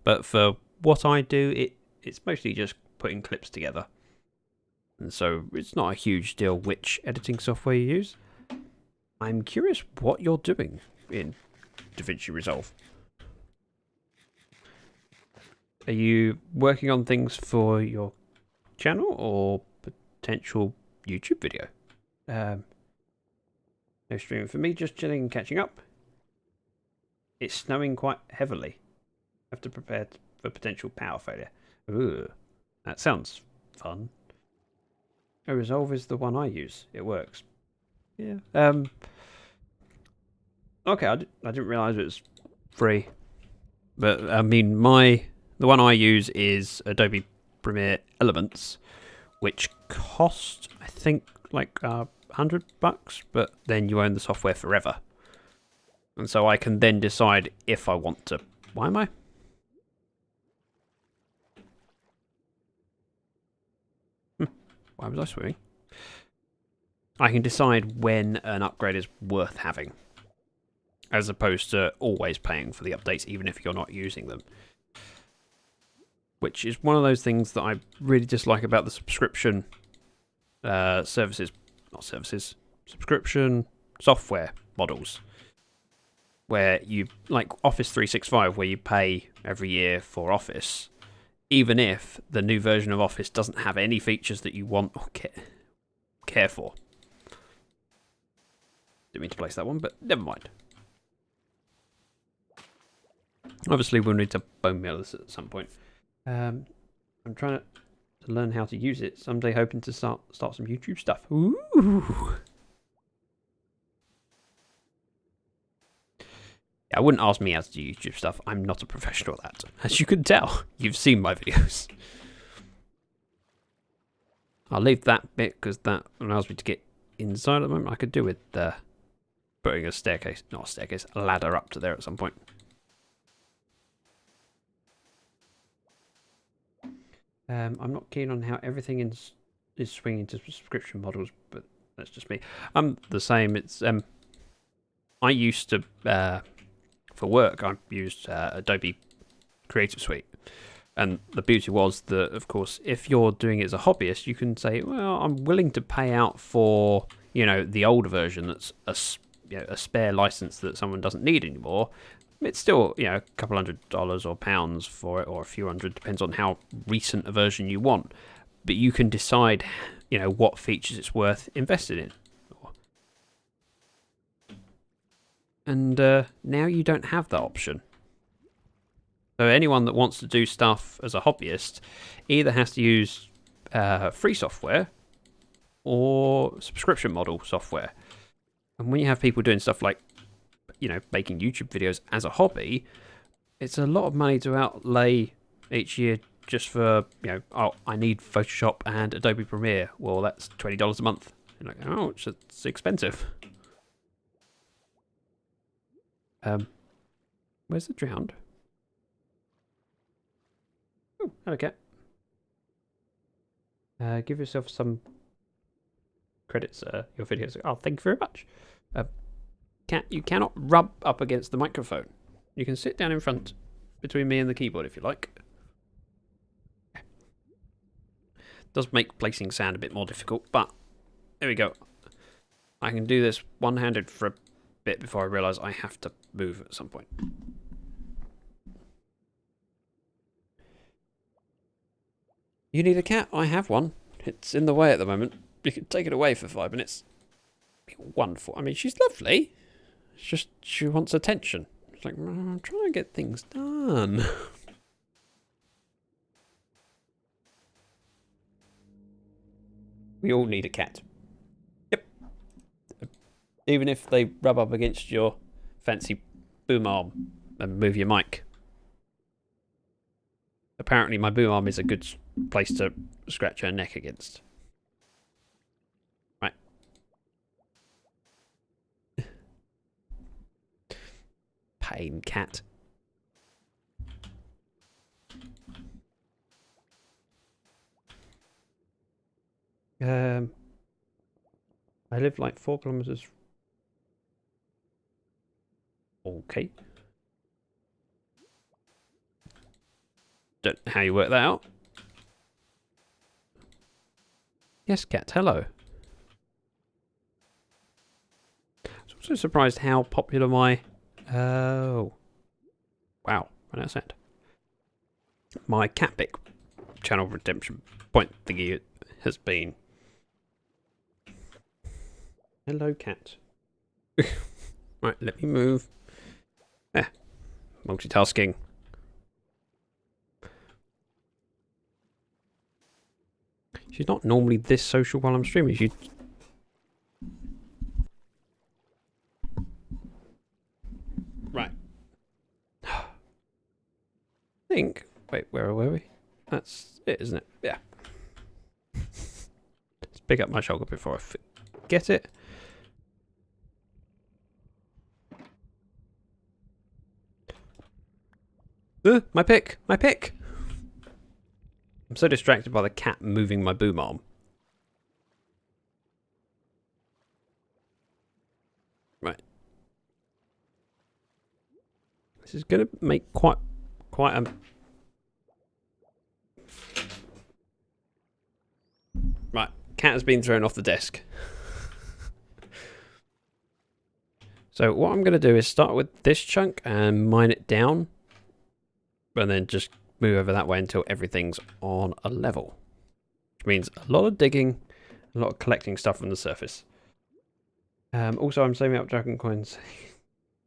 But for what I do, it's mostly just putting clips together. And so it's not a huge deal which editing software you use. I'm curious what you're doing in DaVinci Resolve. Are you working on things for your channel or potential YouTube video? No streaming for me, just chilling and catching up. It's snowing quite heavily. I have to prepare for potential power failure. Ooh, that sounds fun. Oh, Resolve is the one I use. It works. Yeah. Okay, I didn't realise it was free. But, I mean, the one I use is Adobe Premiere Elements, which cost, I think, like $100, but then you own the software forever. And so I can then decide if I want to. Why am I? Why was I swimming? I can decide when an upgrade is worth having, as opposed to always paying for the updates, even if you're not using them. Which is one of those things that I really dislike about the subscription subscription software models. Where you, like Office 365, where you pay every year for Office, even if the new version of Office doesn't have any features that you want or care for. Didn't mean to place that one, but never mind. Obviously, we'll need to bone meal this at some point. I'm trying to learn how to use it. Someday hoping to start some YouTube stuff. Ooh. I wouldn't ask me how to do YouTube stuff. I'm not a professional at that. As you can tell, you've seen my videos. I'll leave that bit because that allows me to get inside at the moment. I could do with putting a ladder up to there at some point. I'm not keen on how everything is swinging to subscription models, but that's just me. I'm the same. It's I used to for work. I used Adobe Creative Suite, and the beauty was that, of course, if you're doing it as a hobbyist, you can say, "Well, I'm willing to pay out for the older version that's a spare license that someone doesn't need anymore." It's still, a couple $100 or pounds for it, or a few hundred, depends on how recent a version you want. But you can decide, what features it's worth investing in. And now you don't have that option. So anyone that wants to do stuff as a hobbyist either has to use free software or subscription model software. And when you have people doing stuff like making YouTube videos as a hobby, it's a lot of money to outlay each year just for, oh, I need Photoshop and Adobe Premiere. Well, that's $20 a month. You're like, oh, it's expensive. Where's the drowned? Oh, hello, cat. Give yourself some credits, your videos. Oh, thank you very much. Cat, you cannot rub up against the microphone. You can sit down in front between me and the keyboard if you like. Does make placing sound a bit more difficult, but there we go. I can do this one-handed for a bit before I realise I have to move at some point. You need a cat? I have one. It's in the way at the moment. You can take it away for 5 minutes. It'd be wonderful. I mean, she's lovely. It's just she wants attention. It's like, I'm trying to get things done. We all need a cat. Yep. Even if they rub up against your fancy boom arm and move your mic. Apparently my boom arm is a good place to scratch her neck against. Right. Pain cat. I live like 4 kilometers. Okay. Don't know how you work that out. Yes, cat, hello. I was also surprised how popular my... Oh. Wow, what that sound? My Catpic channel redemption point thingy has been. Hello, cat. Right, let me move. Multitasking. She's not normally this social while I'm streaming. She... Right. I think... Wait, where were we? That's it, isn't it? Yeah. Let's pick up my shoulder before I forget it. My pick! My pick! I'm so distracted by the cat moving my boom arm. Right. This is going to make quite a... Right. Cat has been thrown off the desk. So what I'm going to do is start with this chunk and mine it down. And then just move over that way until everything's on a level. Which means a lot of digging, a lot of collecting stuff from the surface. Also, I'm saving up dragon coins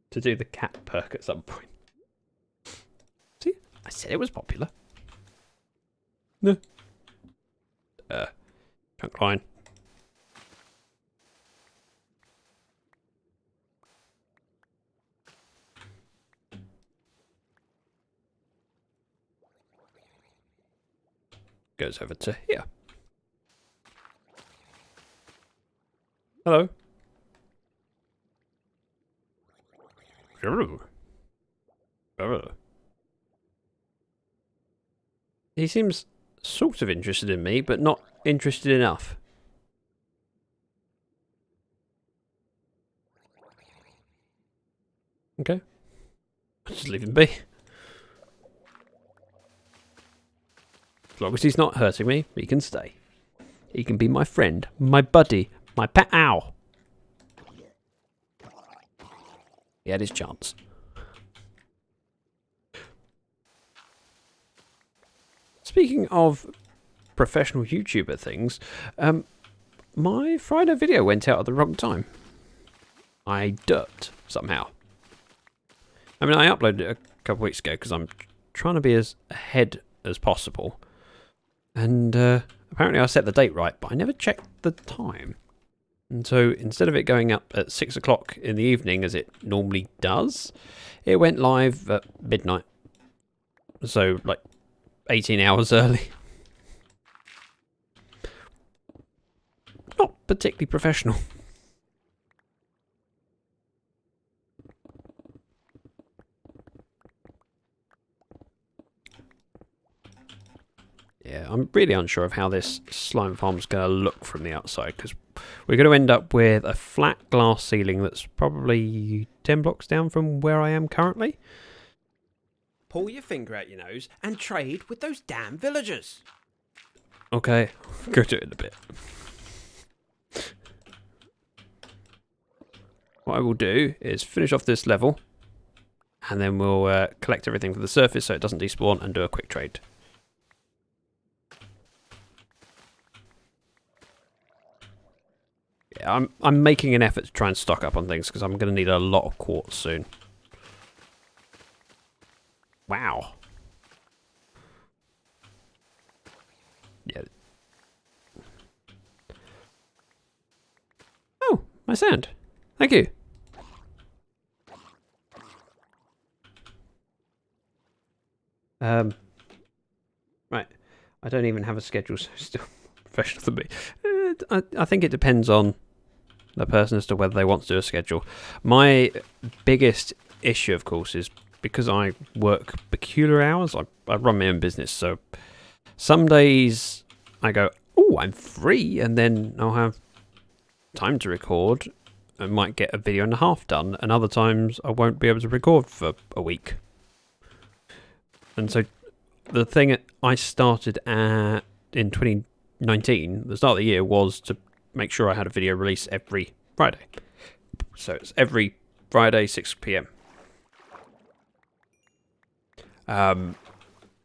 to do the cat perk at some point. See? I said it was popular. No. Trunk line. Goes over to here. Hello. He seems sort of interested in me, but not interested enough. Okay. I'll just leave him be. As long as he's not hurting me, he can stay. He can be my friend, my buddy, my pet owl. He had his chance. Speaking of professional YouTuber things, my Friday video went out at the wrong time. I derped somehow. I mean, I uploaded it a couple weeks ago because I'm trying to be as ahead as possible. And apparently I set the date right, but I never checked the time. And so instead of it going up at 6 o'clock in the evening as it normally does, it went live at midnight. So like 18 hours early. Not particularly professional. Yeah, I'm really unsure of how this slime farm's going to look from the outside, because we're going to end up with a flat glass ceiling that's probably 10 blocks down from where I am currently. Pull your finger out your nose and trade with those damn villagers. Okay, go to it in a bit. What I will do is finish off this level, and then we'll collect everything from the surface so it doesn't despawn and do a quick trade. Yeah, I'm making an effort to try and stock up on things because I'm going to need a lot of quartz soon. Wow. Yeah. Oh, my sand. Thank you. Right. I don't even have a schedule, so it's still professional to me. I think it depends on the person as to whether they want to do a schedule. My biggest issue, of course, is because I work peculiar hours. I run my own business, so some days I go, oh, I'm free, and then I'll have time to record. I might get a video and a half done, and other times I won't be able to record for a week. And so the thing I started at in 2019, the start of the year, was to make sure I had a video release every Friday. So it's every Friday, 6 p.m.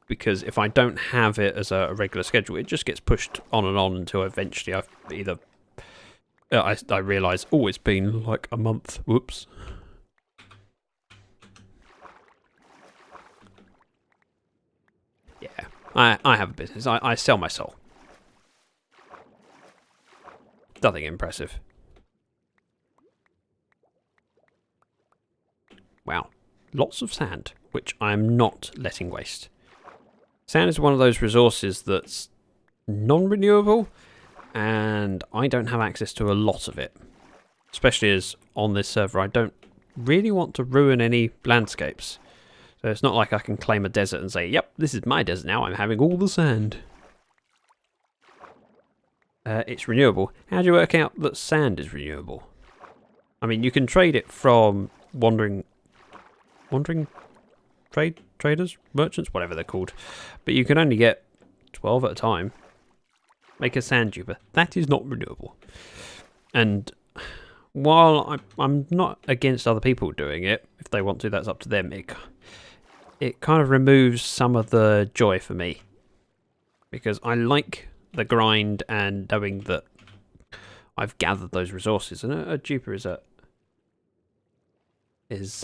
Because if I don't have it as a regular schedule, it just gets pushed on and on until eventually I've either... I realise, oh, it's been like a month. Whoops. Yeah, I have a business. I sell my soul. Nothing impressive. Wow. Lots of sand, which I'm not letting waste. Sand is one of those resources that's non-renewable, and I don't have access to a lot of it. Especially as on this server, I don't really want to ruin any landscapes. So it's not like I can claim a desert and say, yep, this is my desert now, I'm having all the sand. It's renewable. How do you work out that sand is renewable? I mean, you can trade it from wandering traders, merchants, whatever they're called. But you can only get 12 at a time. Make a sand duper. That is not renewable. And while I'm not against other people doing it, if they want to, that's up to them. It kind of removes some of the joy for me. Because I like the grind and knowing that I've gathered those resources. And a duper is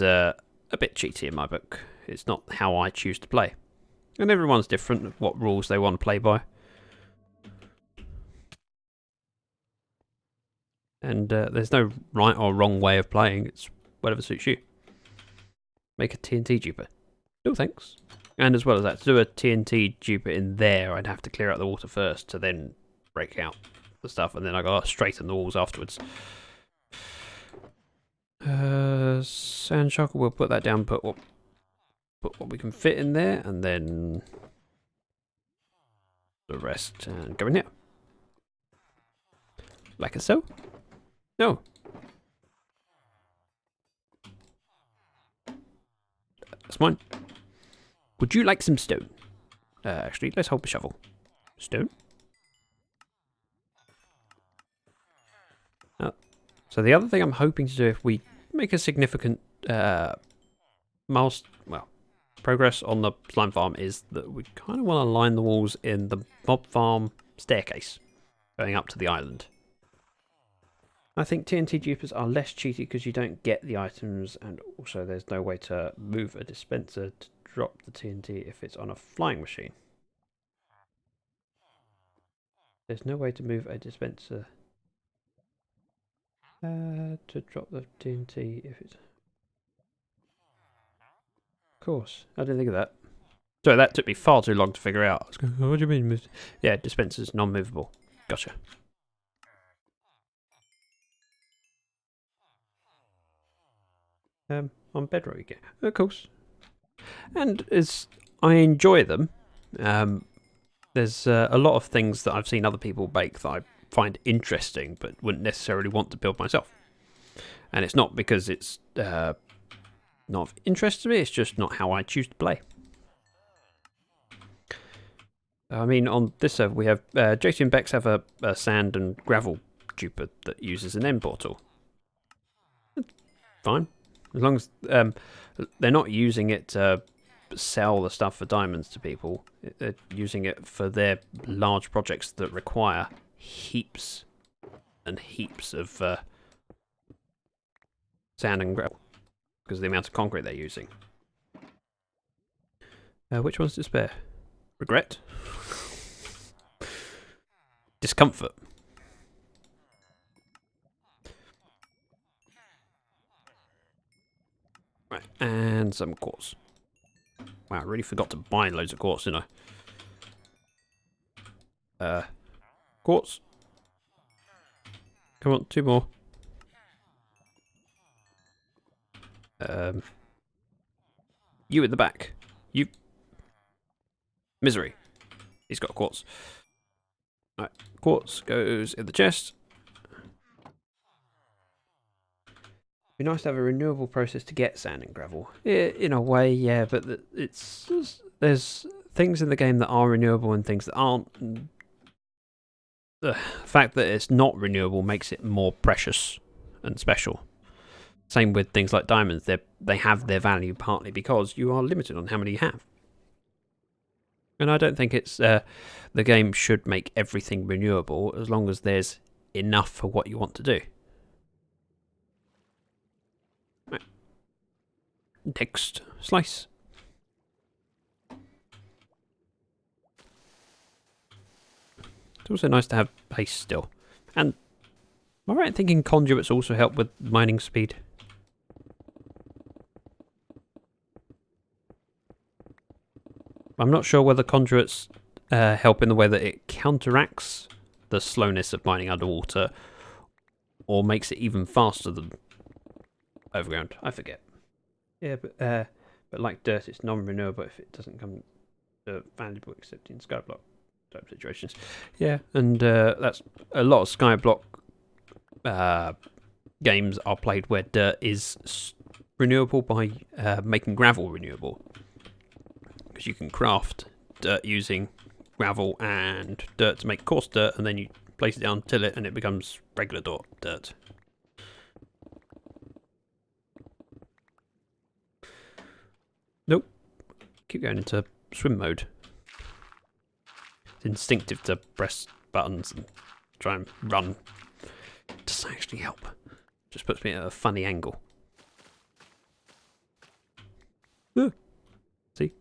a bit cheaty in my book. It's not how I choose to play. And everyone's different, what rules they want to play by. And there's no right or wrong way of playing. It's whatever suits you. Make a TNT duper. No thanks. And as well as that, to do a TNT duper in there, I'd have to clear out the water first to then break out the stuff. And then I got to straighten the walls afterwards. Sand shocker, we'll put that down, put what we can fit in there, and then the rest go in here. Like so. No. That's mine. Would you like some stone? Actually, let's hold the shovel. Stone. So the other thing I'm hoping to do, if we make a significant progress on the slime farm, is that we kind of want to line the walls in the mob farm staircase going up to the island. I think TNT dupers are less cheaty because you don't get the items, and also there's no way to move a dispenser to drop the TNT if it's on a flying machine. There's no way to move a dispenser To drop the TNT if it's... Of course, I didn't think of that. Sorry, that took me far too long to figure out. I was going, what do you mean? Yeah, dispenser's non-movable. Gotcha. On bedrock again. Of course. And as I enjoy them, there's a lot of things that I've seen other people bake that I find interesting, but wouldn't necessarily want to build myself. And it's not because it's not of interest to me, it's just not how I choose to play. I mean, on this server we have JC and Bex have a sand and gravel duper that uses an end portal. Fine. As long as they're not using it to sell the stuff for diamonds to people. They're using it for their large projects that require heaps and heaps of sand and gravel because of the amount of concrete they're using. Which one's despair? Regret? Discomfort. Right, and some quartz. Wow, I really forgot to buy loads of quartz, didn't I? Quartz. Come on, 2 more. You at the back. You. Misery. He's got quartz. Right, quartz goes in the chest. Be nice to have a renewable process to get sand and gravel. In a way, yeah, but there's things in the game that are renewable and things that aren't. And the fact that it's not renewable makes it more precious and special. Same with things like diamonds. They have their value partly because you are limited on how many you have. And I don't think it's the game should make everything renewable as long as there's enough for what you want to do. Right. Next slice. It's also nice to have pace still. And am I right in thinking conduits also help with mining speed? I'm not sure whether conduits help in the way that it counteracts the slowness of mining underwater or makes it even faster than overground. I forget. Yeah, but like dirt, it's non-renewable if it doesn't come valuable except in skyblock type situations. Yeah, and that's a lot of skyblock games are played where dirt is renewable by making gravel renewable. Because you can craft dirt using gravel and dirt to make coarse dirt, and then you place it down, till it, and it becomes regular dirt. Nope. Keep going into swim mode. It's instinctive to press buttons and try and run. It doesn't actually help. Just puts me at a funny angle. See?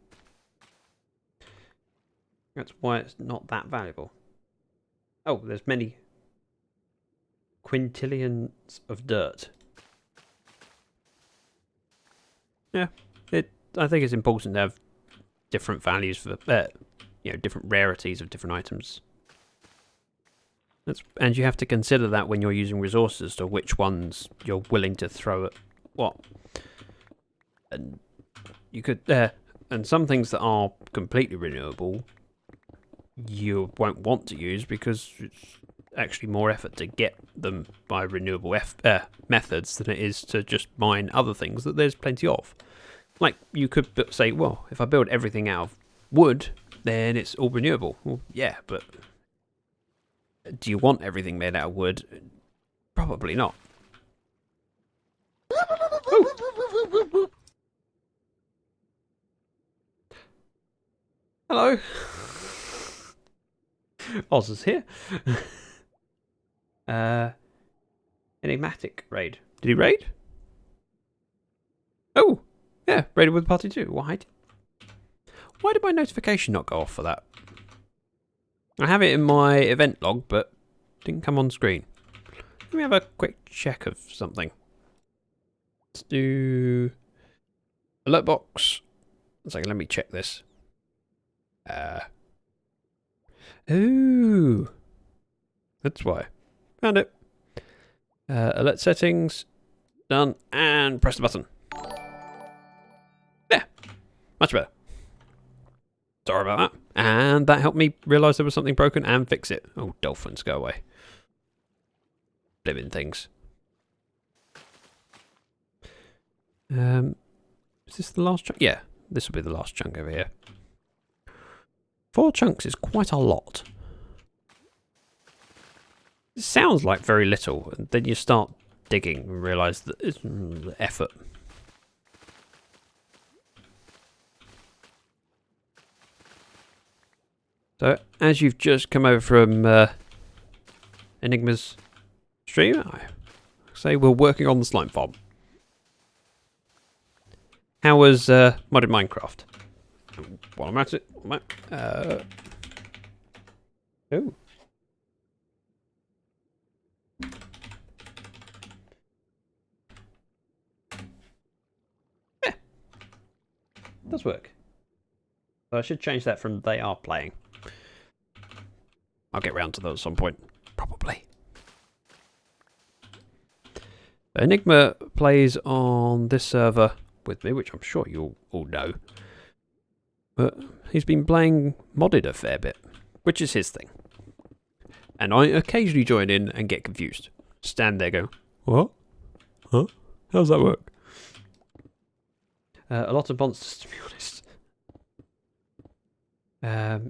That's why it's not that valuable. Oh, there's many quintillions of dirt. Yeah, I think it's important to have different values for different rarities of different items. And you have to consider that when you're using resources to which ones you're willing to throw at what. And you could and some things that are completely renewable you won't want to use because it's actually more effort to get them by renewable methods than it is to just mine other things that there's plenty of. Like, you could say, well, if I build everything out of wood, then it's all renewable. Well, yeah, but do you want everything made out of wood? Probably not. Ooh. Hello. Oz is here. Enigmatic raid. Did he raid? Oh, yeah, raided with party 2. Why did my notification not go off for that? I have it in my event log, but didn't come on screen. Let me have a quick check of something. Let's do alert box. One second, let me check this. Ooh. That's why. Found it. Alert settings. Done. And press the button. Yeah. Much better. Sorry about that. And that helped me realise there was something broken and fix it. Oh, dolphins, go away. Living things. Is this the last chunk? Yeah, this will be the last chunk over here. 4 chunks is quite a lot. It sounds like very little, and then you start digging and realise that it's effort. So, as you've just come over from Enigma's stream, I say we're working on the slime farm. How was modded Minecraft? While I'm at it, oh. Yeah, does work. So I should change that from they are playing. I'll get round to those at some point, probably. Enigma plays on this server with me, which I'm sure you'll all know. But he's been playing modded a fair bit, which is his thing. And I occasionally join in and get confused. Stand there go, what? Huh? How does that work? A lot of monsters, to be honest.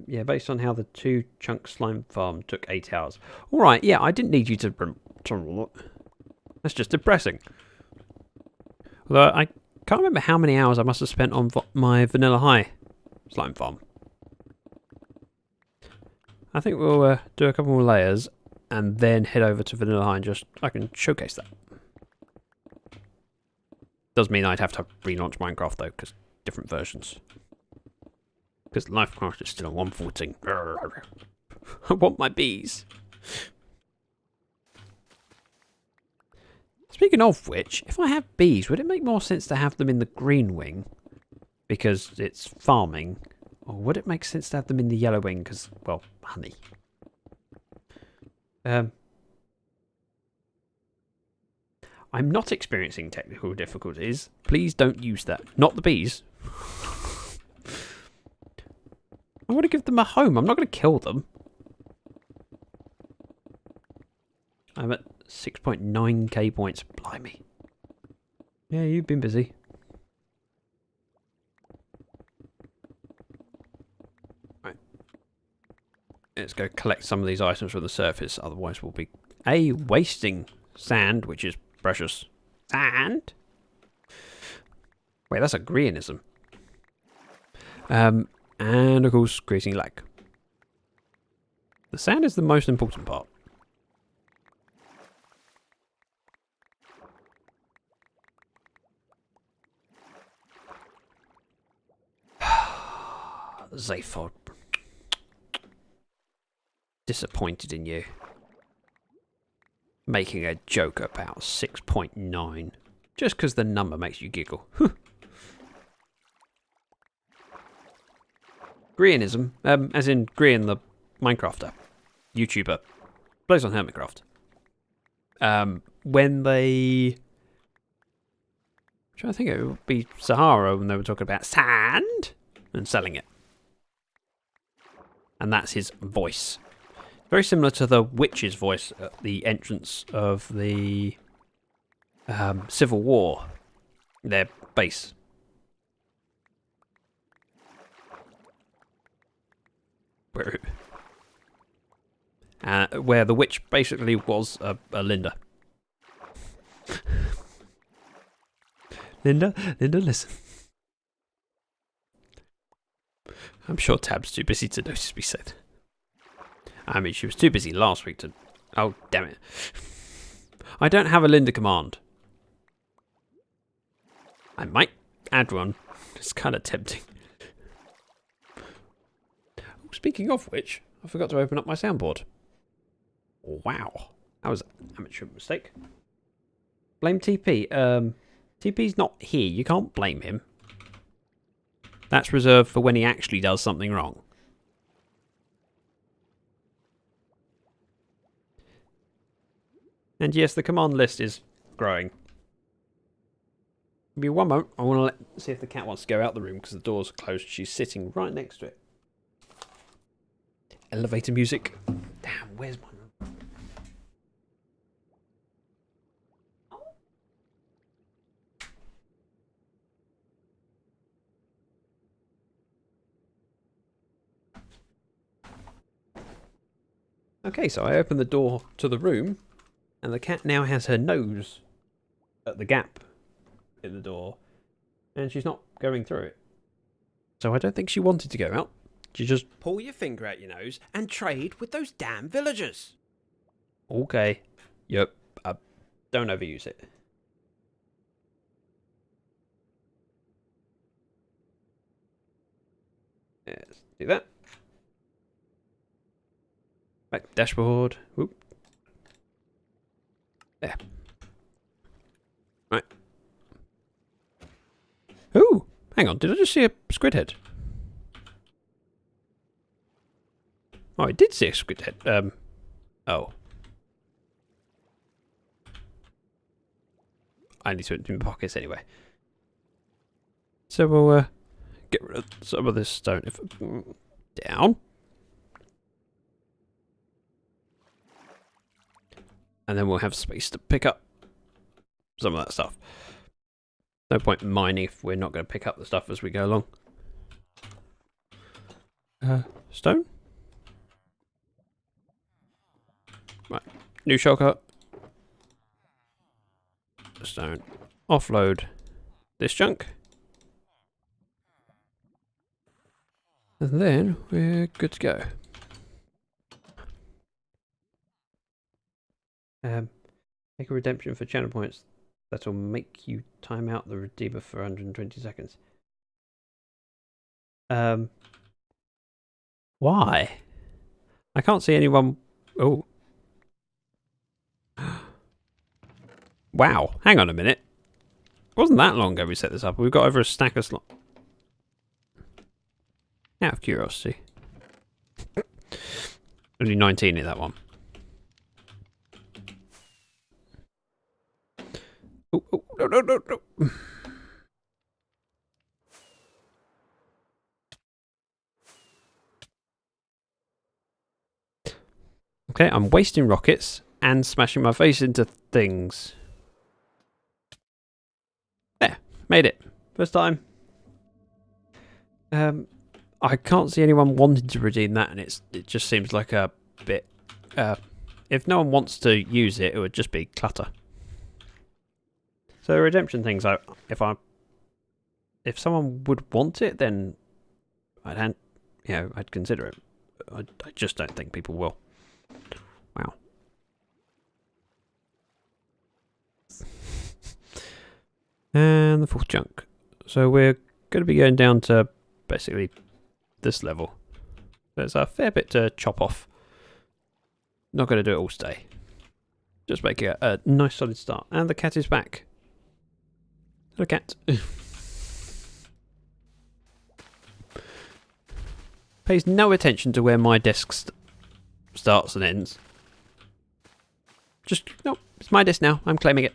Yeah, based on how the 2-chunk slime farm took 8 hours. Alright, yeah, I didn't need you to... That's just depressing. Although I can't remember how many hours I must have spent on my Vanilla High slime farm. I think we'll do a couple more layers and then head over to Vanilla High and just... I can showcase that. Does mean I'd have to relaunch Minecraft though, because different versions. Because Lyfcraft is still on 1.14. I want my bees. Speaking of which, if I have bees, would it make more sense to have them in the green wing because it's farming? Or would it make sense to have them in the yellow wing because, well, honey? I'm not experiencing technical difficulties. Please don't use that. Not the bees. I want to give them a home. I'm not going to kill them. I'm at 6.9k points. Blimey. Yeah, you've been busy. Right. Let's go collect some of these items from the surface. Otherwise we'll be wasting sand, which is precious. Sand? Wait, that's a greenism. And of course, creating lag. The sand is the most important part. Zacthedragon. Disappointed in you. Making a joke about 6.9. Just because the number makes you giggle. Greenism, as in Green the Minecrafter, YouTuber, plays on Hermitcraft. When they... I'm trying to think, it would be Sahara when they were talking about sand and selling it. And that's his voice. Very similar to the witch's voice at the entrance of the Civil War, their base. Where the witch basically was a Linda. Linda, listen. I'm sure Tab's too busy to notice me say that. I mean, she was too busy last week to... Oh, damn it. I don't have a Linda command. I might add one. It's kind of tempting. Speaking of which, I forgot to open up my soundboard. Wow. That was an amateur mistake. Blame TP. TP's not here. You can't blame him. That's reserved for when he actually does something wrong. And yes, the command list is growing. Give me one moment. I want to see if the cat wants to go out the room because the door's closed. She's sitting right next to it. Elevator music. Damn, where's my... Okay, so I open the door to the room, and the cat now has her nose at the gap in the door, and she's not going through it. So I don't think she wanted to go out. She just... Pull your finger out your nose and trade with those damn villagers. Okay. Yep. Don't overuse it. Let's do that. Back to dashboard. Whoop. There. Right. Ooh! Hang on, did I just see a squid head? Oh, I did see a squid head. Oh. I need to put it in my pockets anyway. So we'll get rid of some of this stone. If down. And then we'll have space to pick up some of that stuff. No point in mining if we're not going to pick up the stuff as we go along. Stone? Right, new shortcut. Stone. Offload this junk. And then we're good to go. Make a redemption for channel points. That'll make you time out the redeemer for 120 seconds. Why? I can't see anyone... Oh. Wow, hang on a minute. It wasn't that long ago we set this up. We've got over a stack of slot. Out of curiosity. Only 19 in that one. Oh, no. Okay, I'm wasting rockets and smashing my face into things. There, made it. First time. I can't see anyone wanting to redeem that, and it just seems like a bit... if no one wants to use it, it would just be clutter. So the redemption things, if someone would want it, then I'd consider it. I just don't think people will. Wow. And the fourth chunk. So we're going to be going down to basically this level. There's a fair bit to chop off. Not going to do it all today. Just make it a nice solid start. And the cat is back. Hello, cat. Pays no attention to where my desk starts and ends. Just, no, it's my desk now. I'm claiming it.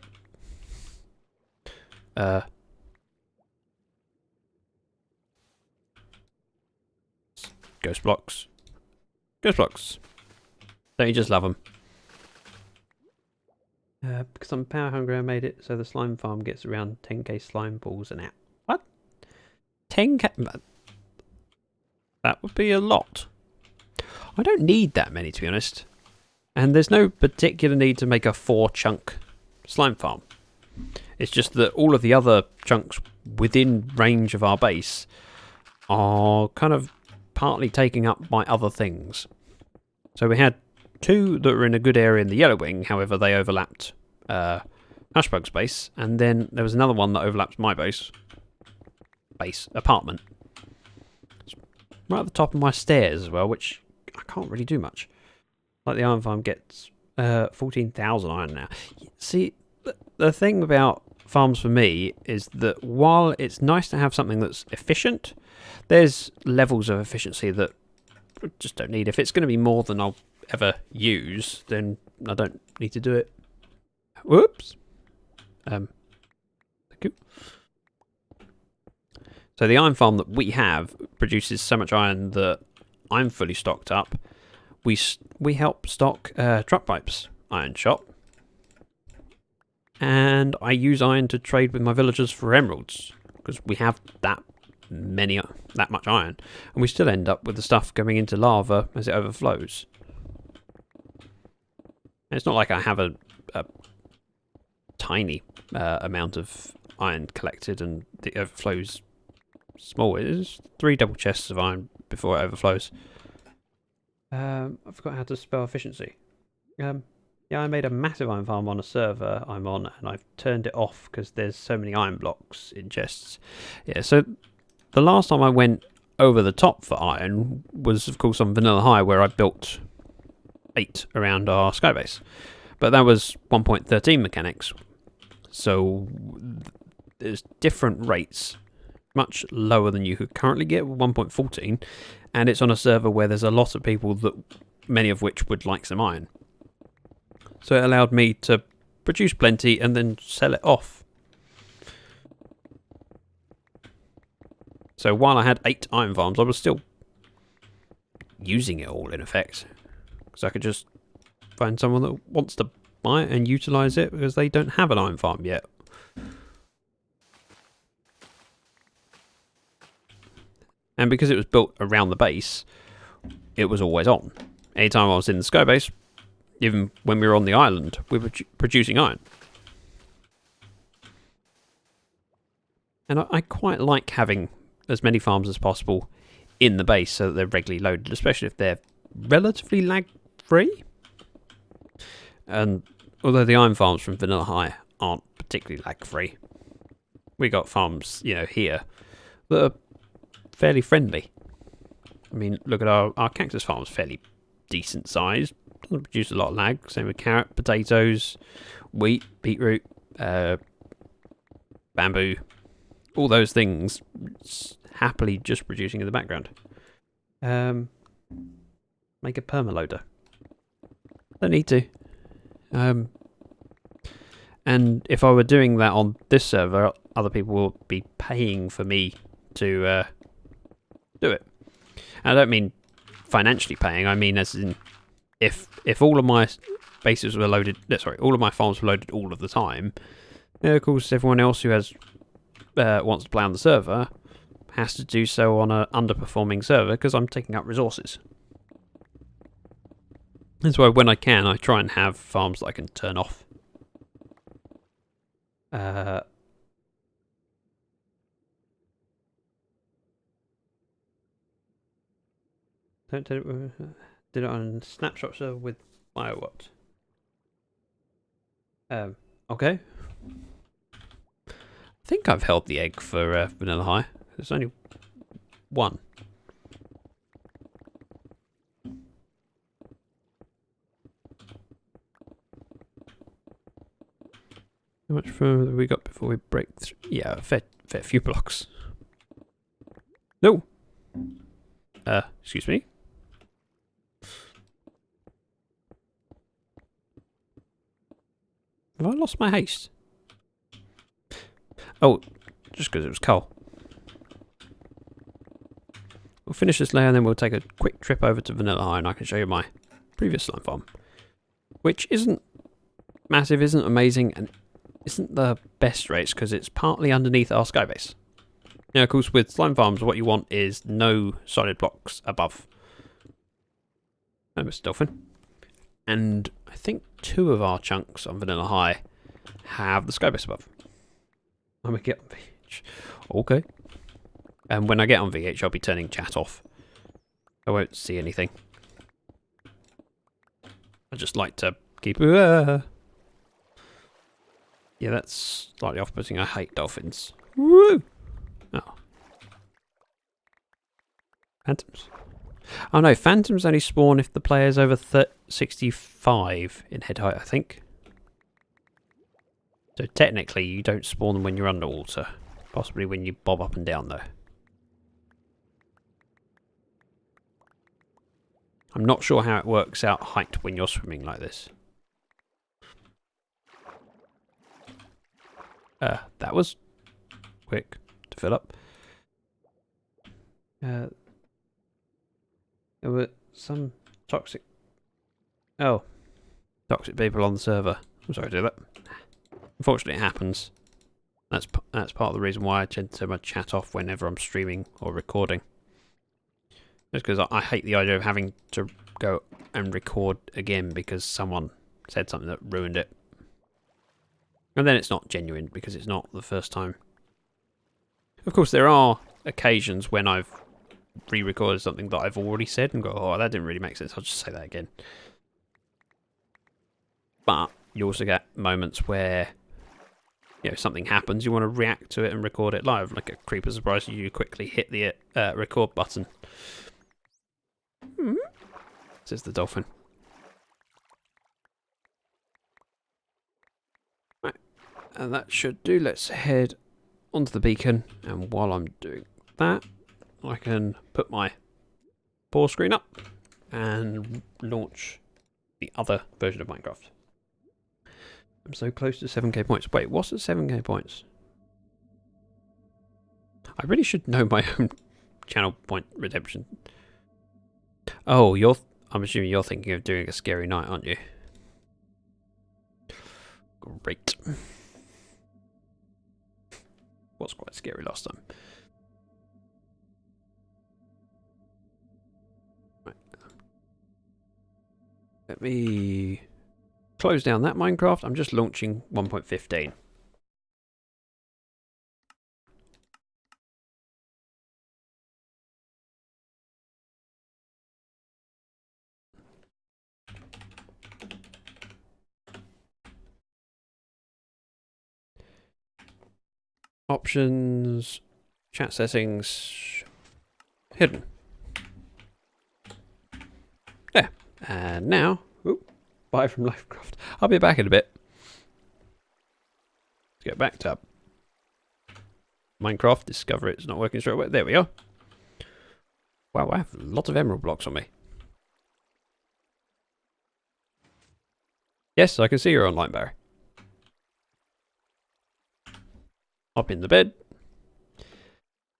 Ghost blocks. Ghost blocks. Don't you just love them? Because I'm power hungry, I made it so the slime farm gets around 10k slime balls an hour. What? 10k? That would be a lot. I don't need that many, to be honest. And there's no particular need to make a 4-chunk slime farm. It's just that all of the other chunks within range of our base are kind of partly taking up by other things. So we had 2 that were in a good area in the Yellow Wing, however they overlapped Hushbug's base, and then there was another one that overlaps my base apartment. It's right at the top of my stairs as well, which I can't really do much. Like the iron farm gets 14,000 iron now. See, the thing about farms for me is that while it's nice to have something that's efficient, there's levels of efficiency that I just don't need. If it's going to be more than I'll ever use, then I don't need to do it. Whoops. Thank you. So the iron farm that we have produces so much iron that I'm fully stocked up. We help stock Truck Pipe's iron shop. And I use iron to trade with my villagers for emeralds, because we have that much iron, and we still end up with the stuff going into lava as it overflows. And it's not like I have a tiny amount of iron collected and it overflows small. It is 3 double chests of iron before it overflows. I forgot how to spell efficiency. Yeah, I made a massive iron farm on a server I'm on, and I've turned it off because there's so many iron blocks in chests. Yeah, so the last time I went over the top for iron was, of course, on Vanilla High, where I built 8 around our skybase. But that was 1.13 mechanics, so there's different rates, much lower than you could currently get with 1.14, and it's on a server where there's a lot of people, that many of which would like some iron. So it allowed me to produce plenty and then sell it off. So while I had 8 iron farms, I was still using it all in effect. Because I could just find someone that wants to buy it and utilise it because they don't have an iron farm yet. And because it was built around the base, it was always on. Anytime I was in the skybase, even when we were on the island, we were producing iron. And I quite like having as many farms as possible in the base so that they're regularly loaded, especially if they're relatively lag-free. And although the iron farms from Vanilla High aren't particularly lag-free, we got farms, here that are fairly friendly. I mean, look at our cactus farm's fairly decent sized. Doesn't produce a lot of lag. Same with carrot, potatoes, wheat, beetroot, bamboo. All those things happily just producing in the background. Make a permaloader. Don't need to. And if I were doing that on this server, other people will be paying for me to do it. And I don't mean financially paying. I mean as in if all of my bases were loaded, all of my farms were loaded all of the time, of course everyone else who has wants to play on the server has to do so on an underperforming server because I'm taking up resources. That's why when I can, I try and have farms that I can turn off. Did it on snapshot server with BioWatt. Okay. I think I've held the egg for Vanilla High. There's only one. How much further have we got before we break through? Yeah, a fair few blocks. No! Excuse me? Have I lost my haste? Oh, just because it was coal. We'll finish this layer and then we'll take a quick trip over to Vanilla High and I can show you my previous slime farm. Which isn't massive, isn't amazing, and isn't the best rates because it's partly underneath our skybase. Now, of course, with slime farms, what you want is no solid blocks above. Mr. Dolphin. And I think 2 of our chunks on Vanilla High have the skybase above. I'm going to get on VH. Okay. And when I get on VH, I'll be turning chat off. I won't see anything. I just like to keep... Yeah, that's slightly off-putting. I hate dolphins. Woo! Oh. Phantoms. Oh no, phantoms only spawn if the player's over 65 in head height, I think. So technically you don't spawn them when you're underwater. Possibly when you bob up and down though. I'm not sure how it works out height when you're swimming like this. That was quick to fill up. There were some toxic people on the server. I'm sorry to do that. Unfortunately it happens. That's part of the reason why I tend to turn my chat off whenever I'm streaming or recording. Just because I hate the idea of having to go and record again because someone said something that ruined it. And then it's not genuine because it's not the first time. Of course, there are occasions when I've re-recorded something that I've already said and go, oh, that didn't really make sense, I'll just say that again. But you also get moments where, you know, something happens, you want to react to it and record it live. Like a creeper surprise, you quickly hit the record button. Says the dolphin. Right, and that should do. Let's head onto the beacon, and while I'm doing that, I can put my pause screen up and launch the other version of Minecraft. I'm so close to 7k points. Wait, what's at 7k points? I really should know my own channel point redemption. Oh, I'm assuming you're thinking of doing a scary night, aren't you? Great. Was quite scary last time. Right. Let me close down that Minecraft. I'm just launching 1.15. Options, chat settings, hidden. There. And now, bye from Lyfcraft. I'll be back in a bit. Let's get back to Minecraft, discover it's not working straight away. There we are. Wow, I have lots of emerald blocks on me. Yes, I can see you're online, Barry. Up in the bed.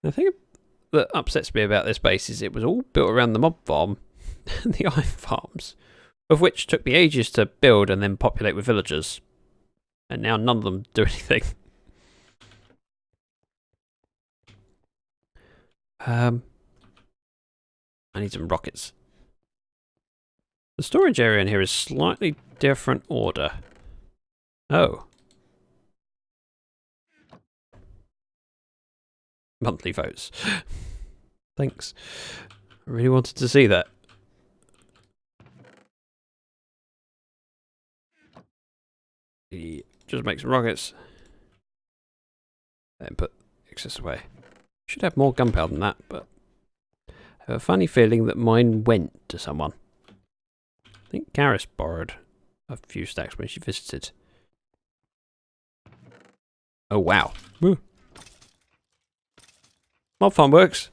The thing that upsets me about this base is it was all built around the mob farm and the iron farms, of which took me ages to build and then populate with villagers. And now none of them do anything. I need some rockets. The storage area in here is slightly different order. Oh. Monthly votes. Thanks. I really wanted to see that. Just make some rockets. Then put excess away. Should have more gunpowder than that, but I have a funny feeling that mine went to someone. I think Garrus borrowed a few stacks when she visited. Oh wow. Woo. Mob farm works.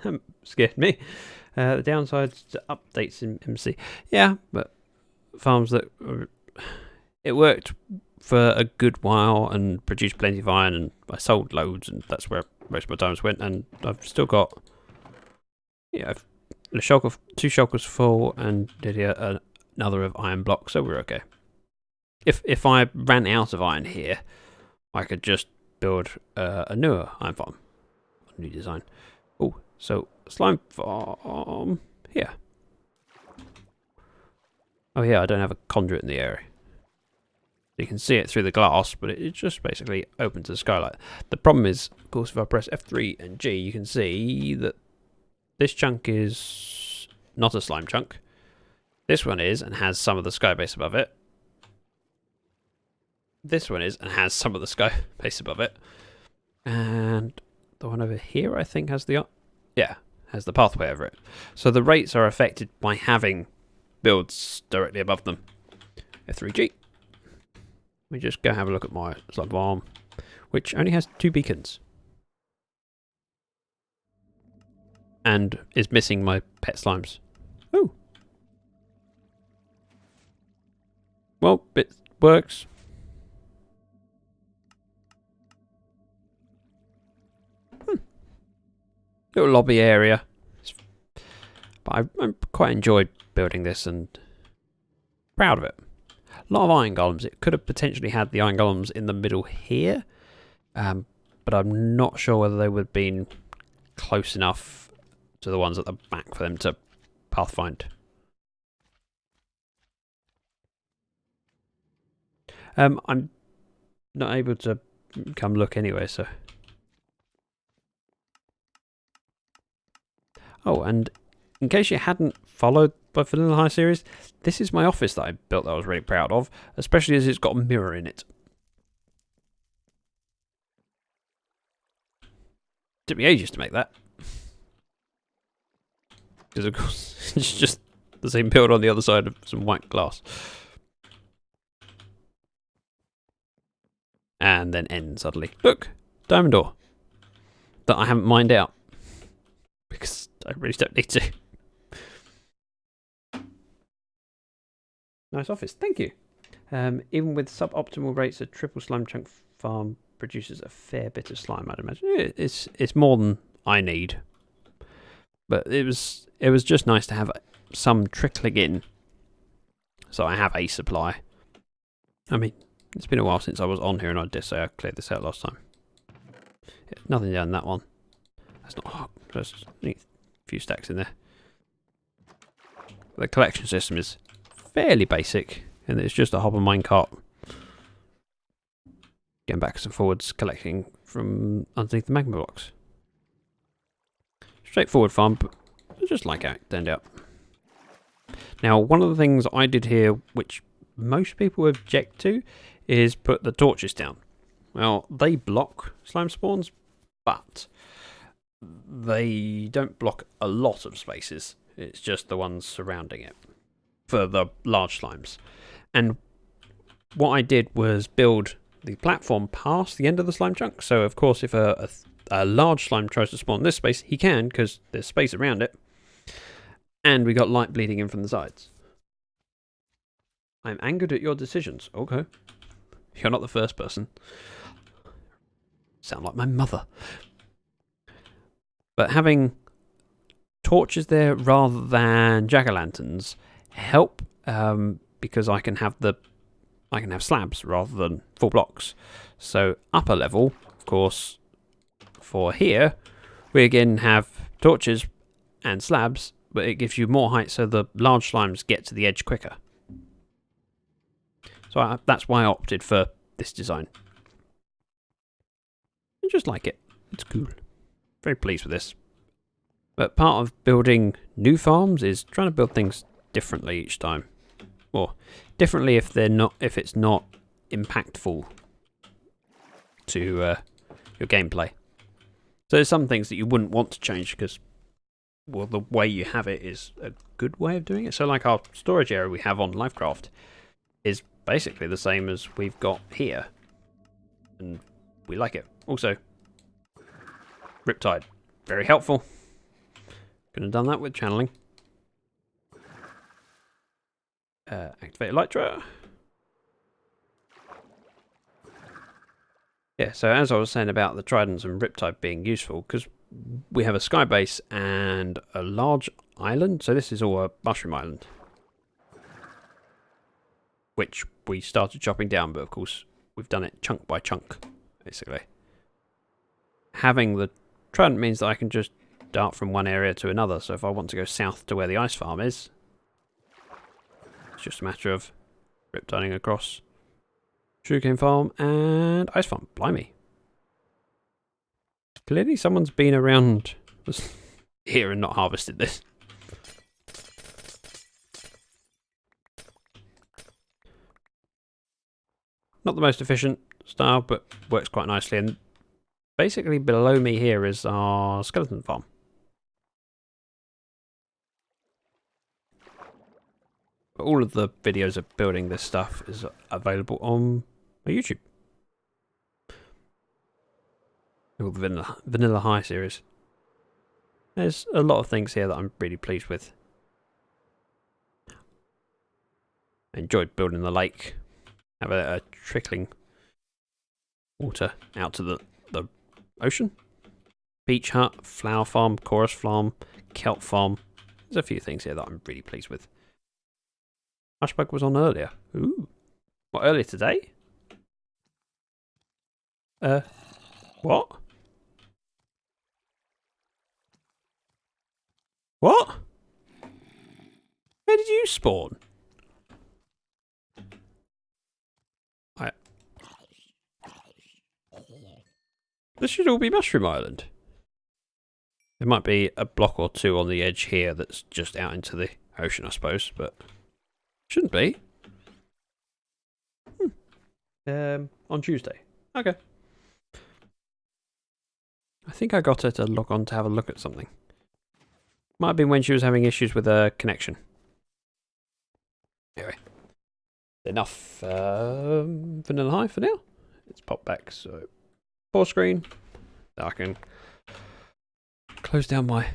That scared me. The downsides to updates in MC. Yeah, but farms that it worked for a good while and produced plenty of iron, and I sold loads, and that's where most of my times went. And I've still got, yeah, two shulkers full and another of iron blocks, so we're okay. If I ran out of iron here, I could just build a newer iron farm, a new design. Oh, so slime farm here. Oh yeah, I don't have a conduit in the area. You can see it through the glass, but it just basically opens the skylight. The problem is, of course, if I press F3 and G, you can see that this chunk is not a slime chunk. This one is and has some of the sky base above it. This one is and has some of the sky base above it. And the one over here, I think, has the... Yeah, has the pathway over it. So the rates are affected by having builds directly above them. F3G. Let me just go have a look at my slime farm, which only has 2 beacons. And is missing my pet slimes. Oh. Well, it works. Little lobby area. But I quite enjoyed building this and proud of it. A lot of iron golems. It could have potentially had the iron golems in the middle here. But I'm not sure whether they would have been close enough to the ones at the back for them to pathfind. I'm not able to come look anyway, so. Oh, and in case you hadn't followed my Vanilla High series, this is my office that I built that I was really proud of, especially as it's got a mirror in it. Took me ages to make that. Because of course, it's just the same build on the other side of some white glass. And then end suddenly. Look! Diamond ore. That I haven't mined out. Because I really don't need to. Nice office, thank you. Even with suboptimal rates, a triple slime chunk farm produces a fair bit of slime, I'd imagine. It's more than I need. But it was just nice to have some trickling in. So I have a supply. I mean, it's been a while since I was on here, and I did say I cleared this out last time. Yeah, nothing down that one. That's not hot. Just a few stacks in there. The collection system is fairly basic, and it's just a hopper minecart. Going backwards and forwards, collecting from underneath the magma blocks. Straightforward farm, but I just like how it turned out. Now, one of the things I did here, which most people object to, is put the torches down. Well, they block slime spawns, but they don't block a lot of spaces. It's just the ones surrounding it for the large slimes. And what I did was build the platform past the end of the slime chunk. So, of course, if a large slime tries to spawn this space, he can, because there's space around it. And we got light bleeding in from the sides. I'm angered at your decisions. Okay. You're not the first person. Sound like my mother. But having torches there rather than jack-o'-lanterns help, because I can have slabs rather than full blocks. So upper level, of course, for here, we again have torches and slabs, but it gives you more height so the large slimes get to the edge quicker. So that's why I opted for this design. I just like it. It's cool. Very pleased with this. But part of building new farms is trying to build things differently each time. Or differently if it's not impactful to your gameplay. So there's some things that you wouldn't want to change because, well, the way you have it is a good way of doing it. So like our storage area we have on Lyfcraft is basically the same as we've got here. And we like it. Also, Riptide. Very helpful. Could have done that with channeling. Activate Elytra. Yeah, so as I was saying about the Tridents and Riptide being useful, because we have a sky base and a large island. So this is all a mushroom island, which we started chopping down, but of course we've done it chunk by chunk, basically. Having the Trident means that I can just dart from one area to another. So if I want to go south to where the ice farm is, it's just a matter of riptiding across sugarcane farm and ice farm. Blimey. Clearly someone's been around here and not harvested this. Not the most efficient style, but works quite nicely. And basically below me here is our skeleton farm. All of the videos of building this stuff is available on my YouTube. All the Vanilla High series. There's a lot of things here that I'm really pleased with. I enjoyed building the lake. Have a trickling water out to the ocean. Beach hut, flower farm, chorus farm, kelp farm. There's a few things here that I'm really pleased with. Hushbug was on earlier. Ooh. What, earlier today? What? What? Where did you spawn? This should all be Mushroom Island. There might be a block or two on the edge here that's just out into the ocean, I suppose, but shouldn't be. On Tuesday. Okay. I think I got her to log on to have a look at something. Might have been when she was having issues with her connection. Anyway. Enough Vanilla High for now. Let's pop back, so pause screen. I can close down my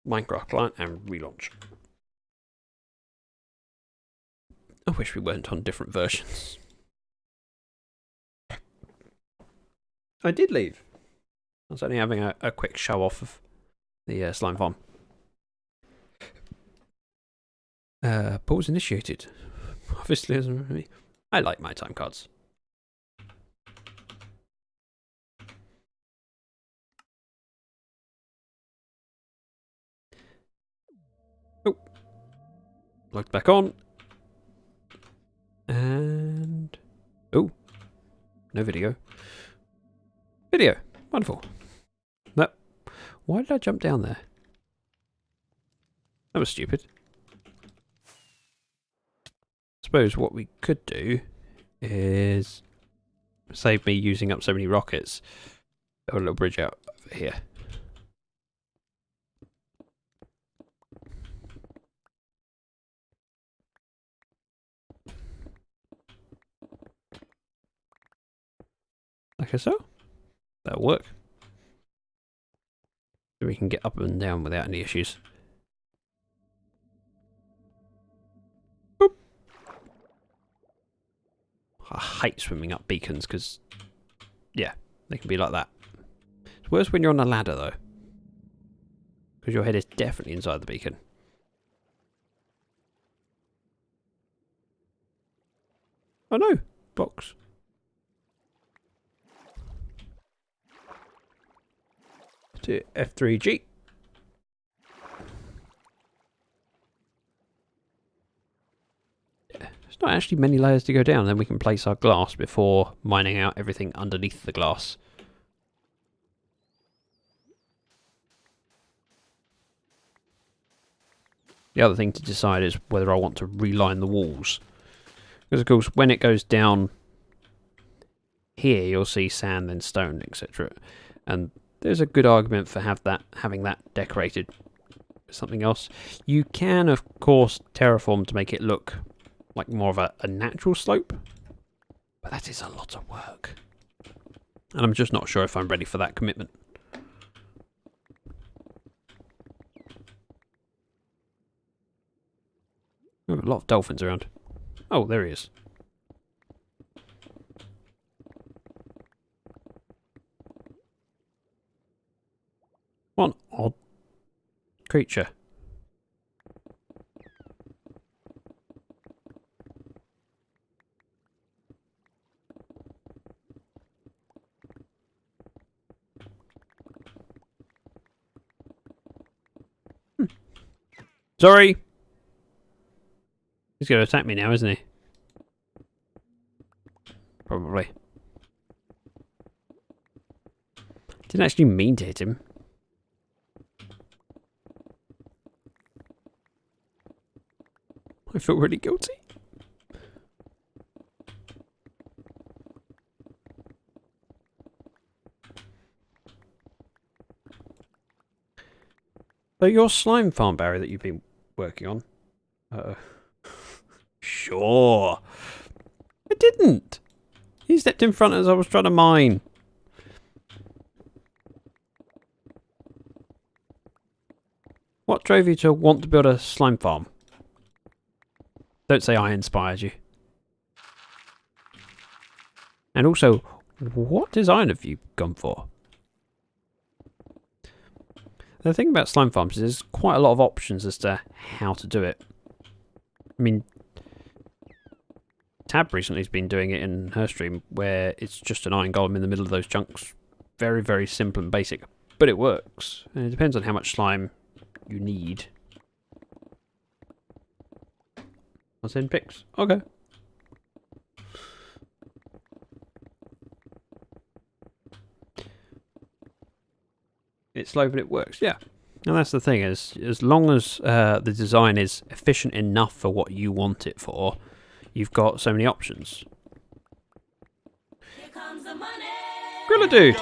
Minecraft client and relaunch. I wish we weren't on different versions. I did leave. I was only having a quick show off of the slime farm. Pause initiated. Obviously, isn't me. I like my time cards. Oh, logged back on, and oh, no video. Video, wonderful. No, why did I jump down there? That was stupid. Suppose what we could do is save me using up so many rockets. Have a little bridge out over here. Like so. That'll work. So we can get up and down without any issues. Boop. I hate swimming up beacons because, yeah, they can be like that. It's worse when you're on a ladder though, because your head is definitely inside the beacon. Oh no, box. To F3G. There's not actually many layers to go down, then we can place our glass before mining out everything underneath the glass. The other thing to decide is whether I want to reline the walls. Because of course when it goes down here you'll see sand then stone, etc. And there's a good argument for having that decorated with something else. You can of course terraform to make it look like more of a natural slope. But that is a lot of work. And I'm just not sure if I'm ready for that commitment. Oh, a lot of dolphins around. Oh, there he is. What an odd creature. Sorry. He's going to attack me now, isn't he? Probably. Didn't actually mean to hit him. I feel really guilty. So your slime farm, Barry, that you've been working on. sure. I didn't. He stepped in front as I was trying to mine. What drove you to want to build a slime farm? Don't say I inspired you. And also, what design have you gone for? The thing about slime farms is there's quite a lot of options as to how to do it. I mean, Tab recently has been doing it in her stream where it's just an iron golem in the middle of those chunks. Very, very simple and basic. But it works. And it depends on how much slime you need. I'll send pics. Okay. It's slow, but it works. Yeah. And that's the thing, is as long as the design is efficient enough for what you want it for, you've got so many options. Here comes the money. Grilla dude!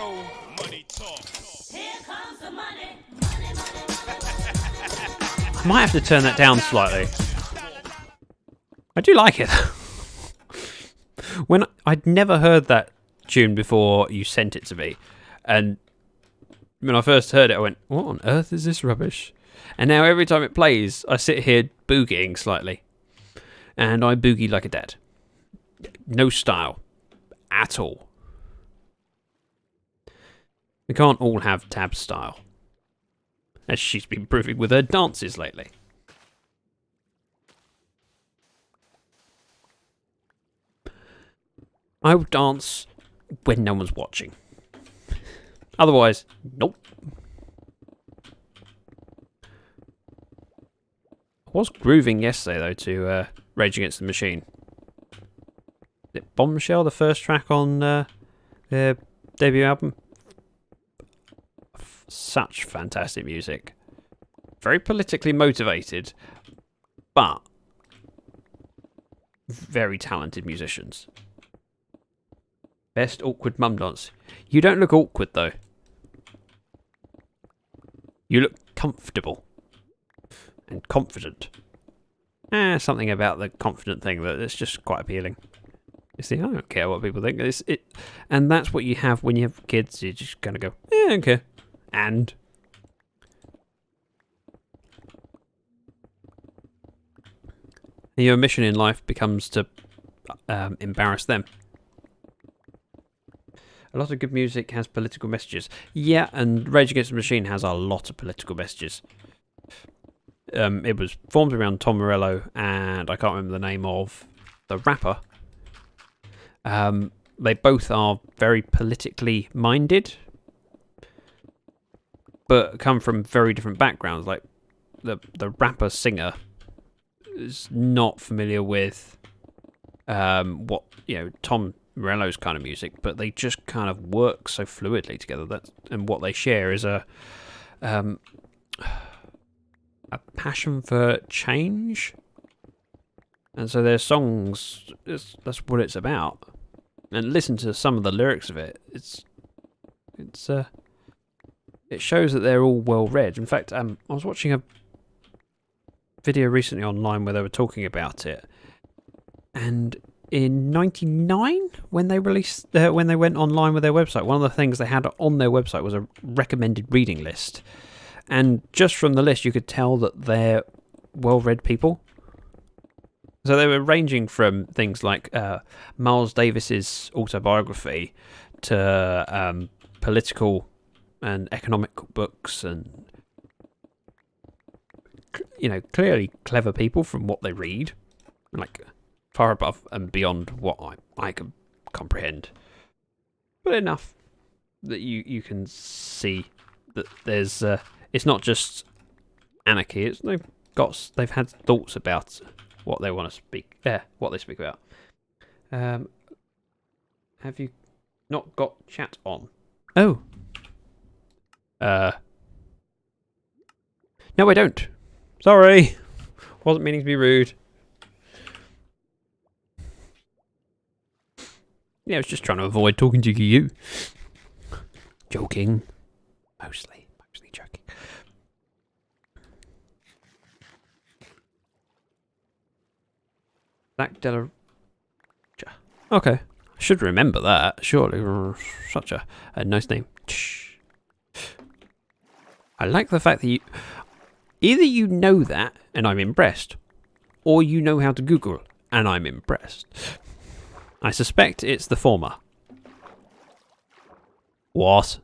Money talks. Here comes the money. I might have to turn that down slightly. I do like it. When I'd never heard that tune before you sent it to me, and when I first heard it, I went, "What on earth is this rubbish?" And now every time it plays, I sit here boogieing slightly, and I boogie like a dad. No style at all. We can't all have Tab style, as she's been proving with her dances lately. I would dance when no one's watching. Otherwise, nope. I was grooving yesterday, though, to Rage Against the Machine. Is it Bombshell, the first track on their debut album? Such fantastic music. Very politically motivated, but very talented musicians. Best awkward mum dance. You don't look awkward, though. You look comfortable. And confident. Something about the confident thing that's just quite appealing. You see, I don't care what people think. And that's what you have when you have kids. You're just going to go, I don't care. And your mission in life becomes to embarrass them. A lot of good music has political messages. Yeah, and Rage Against the Machine has a lot of political messages. It was formed around Tom Morello, and I can't remember the name of the rapper. They both are very politically minded, but come from very different backgrounds. Like the rapper singer is not familiar with what Tom Morello's kind of music, but they just kind of work so fluidly together. And what they share is a passion for change, and so their songs, that's what it's about. And listen to some of the lyrics of it. It shows that they're all well read. In fact, I was watching a video recently online where they were talking about it, and in '99, when they went online with their website, one of the things they had on their website was a recommended reading list. And just from the list, you could tell that they're well-read people. So they were ranging from things like Miles Davis's autobiography to political and economic books, and clearly clever people from what they read, like far above and beyond what I can comprehend, but enough that you can see that there's it's not just anarchy. They've had thoughts about what they want to speak. What they speak about. Have you not got chat on? Oh. No, I don't. Sorry. Wasn't meaning to be rude. Yeah, I was just trying to avoid talking to you. Joking. Mostly joking. Zacthedragon. Okay. I should remember that, surely. Such a nice name. I like the fact that you... Either you know that, and I'm impressed, or you know how to Google, and I'm impressed. I suspect it's the former. What?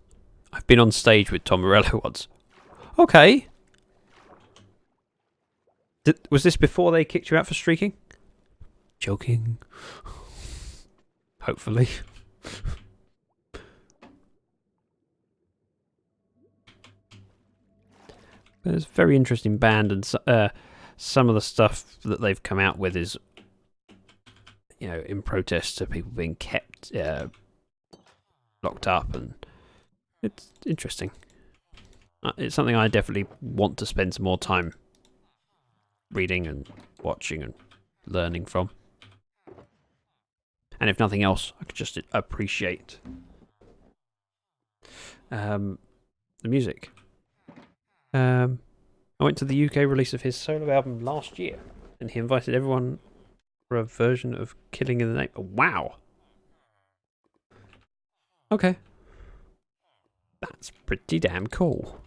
I've been on stage with Tom Morello once. Okay. Was this before they kicked you out for streaking? Joking. Hopefully. It's a very interesting band, and some of the stuff that they've come out with is, you know, in protest to people being kept locked up, and it's interesting. It's something I definitely want to spend some more time reading and watching and learning from. And if nothing else, I could just appreciate the music. I went to the UK release of his solo album last year, and he invited everyone for a version of Killing in the Name. Wow! Okay. That's pretty damn cool.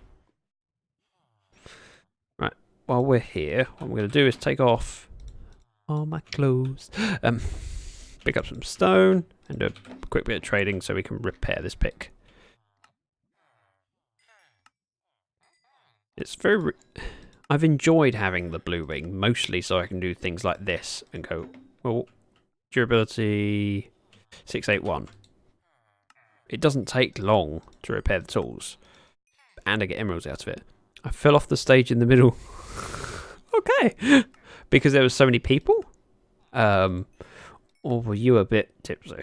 Right, while we're here, what I'm going to do is take off all my clothes, pick up some stone, and do a quick bit of trading so we can repair this pick. It's very... I've enjoyed having the blue wing, mostly so I can do things like this and go, well, durability 681. It doesn't take long to repair the tools, and I get emeralds out of it. I fell off the stage in the middle. Okay. Because there were so many people? Or were you a bit tipsy?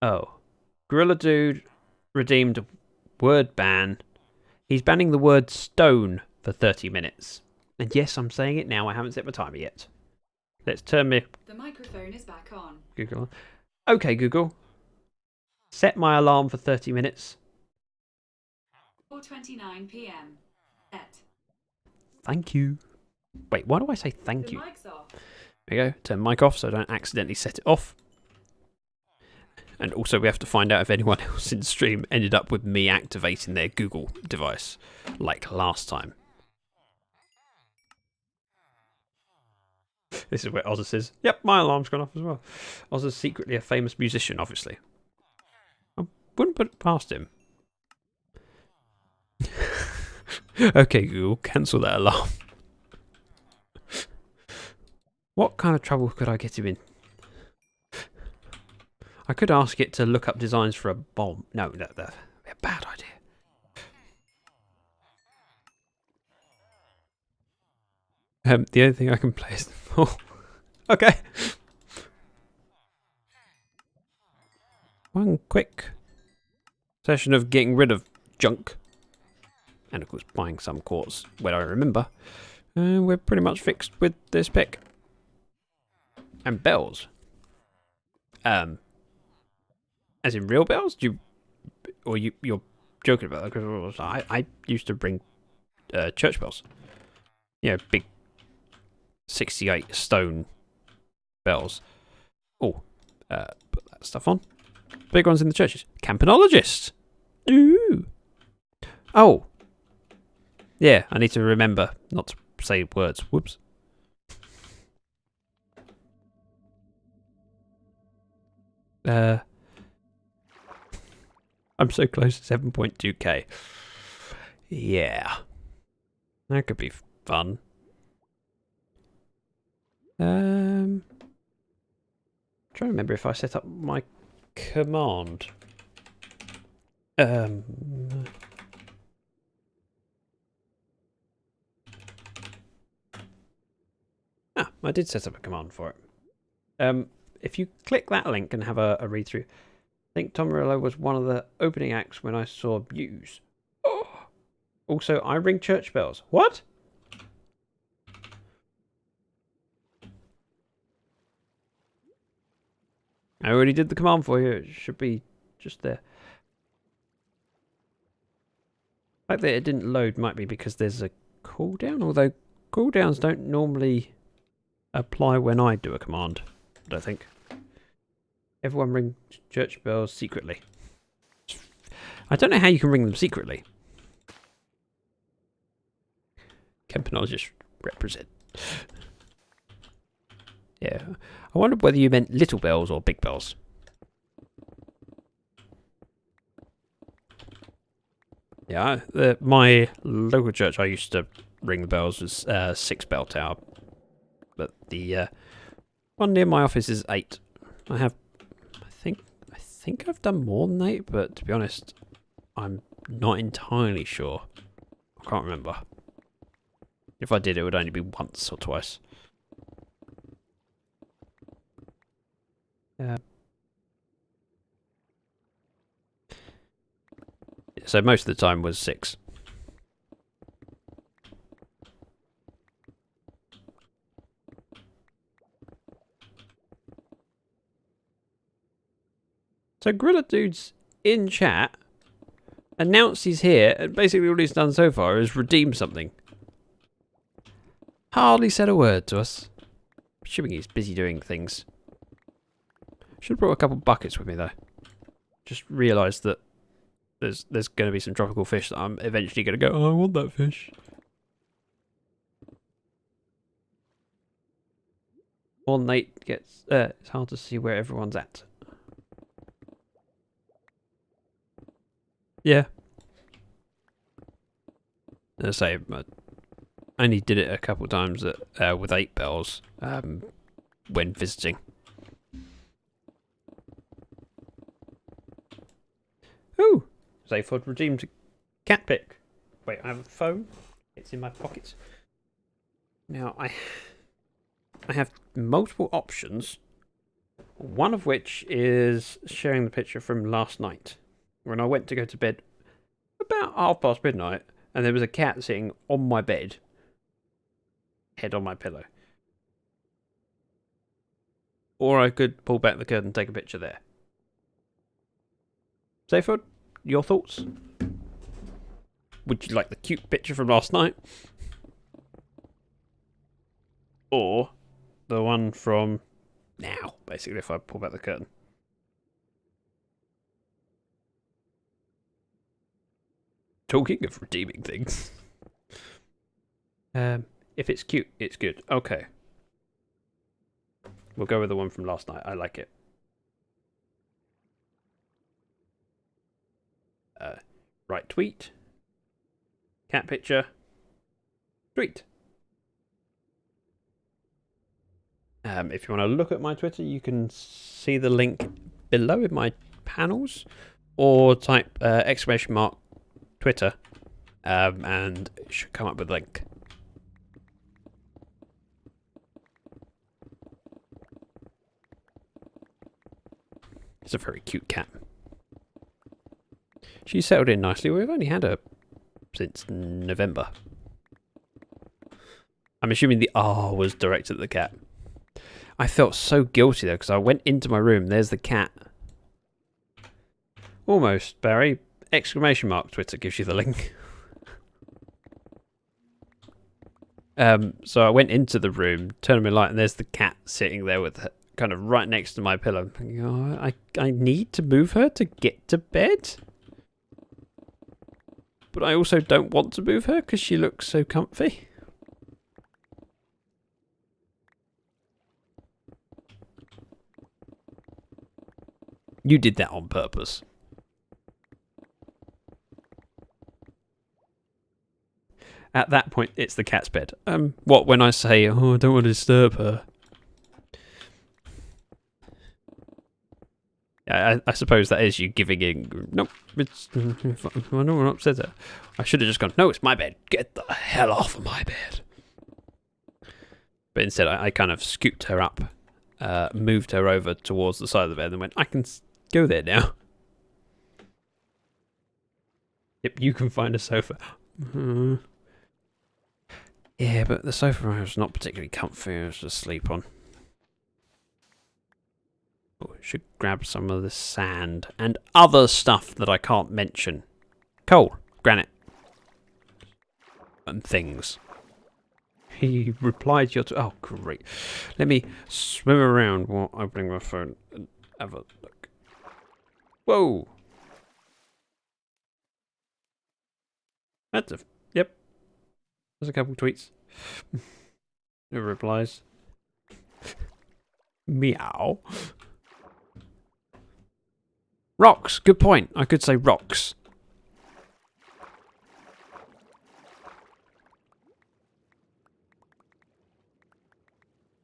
Oh. Gorilla Dude redeemed word ban. He's banning the word stone for 30 minutes. And yes, I'm saying it now. I haven't set my timer yet. Let's turn the microphone is back on. Google. Okay, Google. Set my alarm for 30 minutes. 4:29 p.m. Set. Thank you. Wait, why do I say thank The you? mic's off. There you go. Turn mic off so I don't accidentally set it off. And also we have to find out if anyone else in stream ended up with me activating their Google device, like last time. This is where Ozza says, yep, my alarm's gone off as well. Ozza's secretly a famous musician, obviously. I wouldn't put it past him. Okay, Google, cancel that alarm. What kind of trouble could I get him in? I could ask it to look up designs for a bomb. No, that'd be a bad idea. The only thing I can play is... Oh, okay. One quick session of getting rid of junk. And of course buying some quartz when I remember. And we're pretty much fixed with this pick. And bells. As in real bells? You're joking about that? Because I used to bring church bells. You know, big 68 stone bells. Oh, put that stuff on. Big ones in the churches. Campanologist. Ooh. Oh. Yeah, I need to remember not to say words. Whoops. I'm so close to 7.2k. Yeah. That could be fun. Trying to remember if I set up my command. I did set up a command for it. If you click that link and have a read through, I think Tom Morello was one of the opening acts when I saw Muse. Oh. Also, I ring church bells. What? I already did the command for you. It should be just there. The fact that it didn't load might be because there's a cooldown, although cooldowns don't normally apply when I do a command, I don't think. Everyone ring church bells secretly. I don't know how you can ring them secretly. Campanologist represent. Yeah. I wondered whether you meant little bells or big bells. Yeah, my local church I used to ring the bells was 6 bell tower. But the one near my office is 8. I think I've done more than 8, but to be honest, I'm not entirely sure. I can't remember. If I did, it would only be once or twice. So most of the time was 6. So Gorilla Dude's in chat, announced he's here, and basically all he's done so far is redeem something. Hardly said a word to us. Assuming he's busy doing things. Should have brought a couple buckets with me though. Just realised that there's going to be some tropical fish that I'm eventually going to go, oh, I want that fish. Or Nate gets, it's hard to see where everyone's at. Yeah. As I say, I only did it a couple of times with 8 bells when visiting. Ooh! Zayford redeemed cat pick. Wait, I have a phone. It's in my pocket. Now, I have multiple options. One of which is sharing the picture from last night. When I went to go to bed about midnight, and there was a cat sitting on my bed, head on my pillow. Or I could pull back the curtain and take a picture there. Zayford, your thoughts? Would you like the cute picture from last night? Or the one from now, basically, if I pull back the curtain. Talking of redeeming things. If it's cute, it's good. Okay. We'll go with the one from last night. I like it. Right tweet. Cat picture. Tweet. If you want to look at my Twitter, you can see the link below in my panels. Or type exclamation mark Twitter, and it should come up with a link. It's a very cute cat. She's settled in nicely. We've only had her since November. I'm assuming the R was directed at the cat. I felt so guilty though, because I went into my room, there's the cat. Almost, Barry. Exclamation mark Twitter gives you the link. So I went into the room, turned on my light, and there's the cat sitting there with her, kind of right next to my pillow. I'm thinking, oh, I need to move her to get to bed. But I also don't want to move her because she looks so comfy. You did that on purpose. At that point, it's the cat's bed. What, when I say, oh, I don't want to disturb her? I suppose that is you giving in. Nope, it's, I don't want to upset her. I should have just gone, no, it's my bed. Get the hell off of my bed. But instead, I kind of scooped her up, moved her over towards the side of the bed and went, I can go there now. Yep, you can find a sofa. Yeah, but the sofa was not particularly comfy. It was to sleep on. Oh, I should grab some of the sand and other stuff that I can't mention. Coal, granite, and things. He replied to your... Oh, great. Let me swim around while opening my phone and have a look. Whoa. That's a... Yep. There's a couple tweets. No replies. Meow. Rocks. Good point. I could say rocks.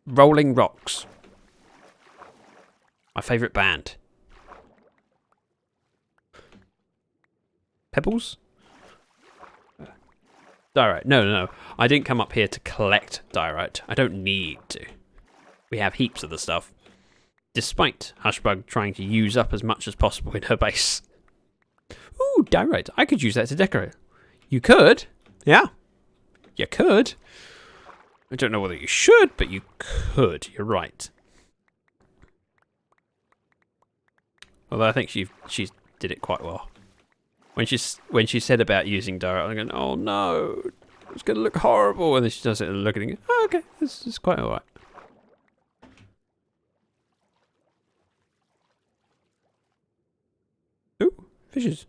Rolling Rocks. My favourite band. Pebbles? Diorite. No. I didn't come up here to collect diorite. I don't need to. We have heaps of the stuff. Despite Hushbug trying to use up as much as possible in her base. Ooh, diorite. I could use that to decorate. You could? Yeah. You could. I don't know whether you should, but you could. You're right. Although I think she did it quite well. When she said about using diorite, I'm going, oh no, it's going to look horrible. And then she does it and look at it and go, oh, okay, this is quite alright. Ooh, fishes.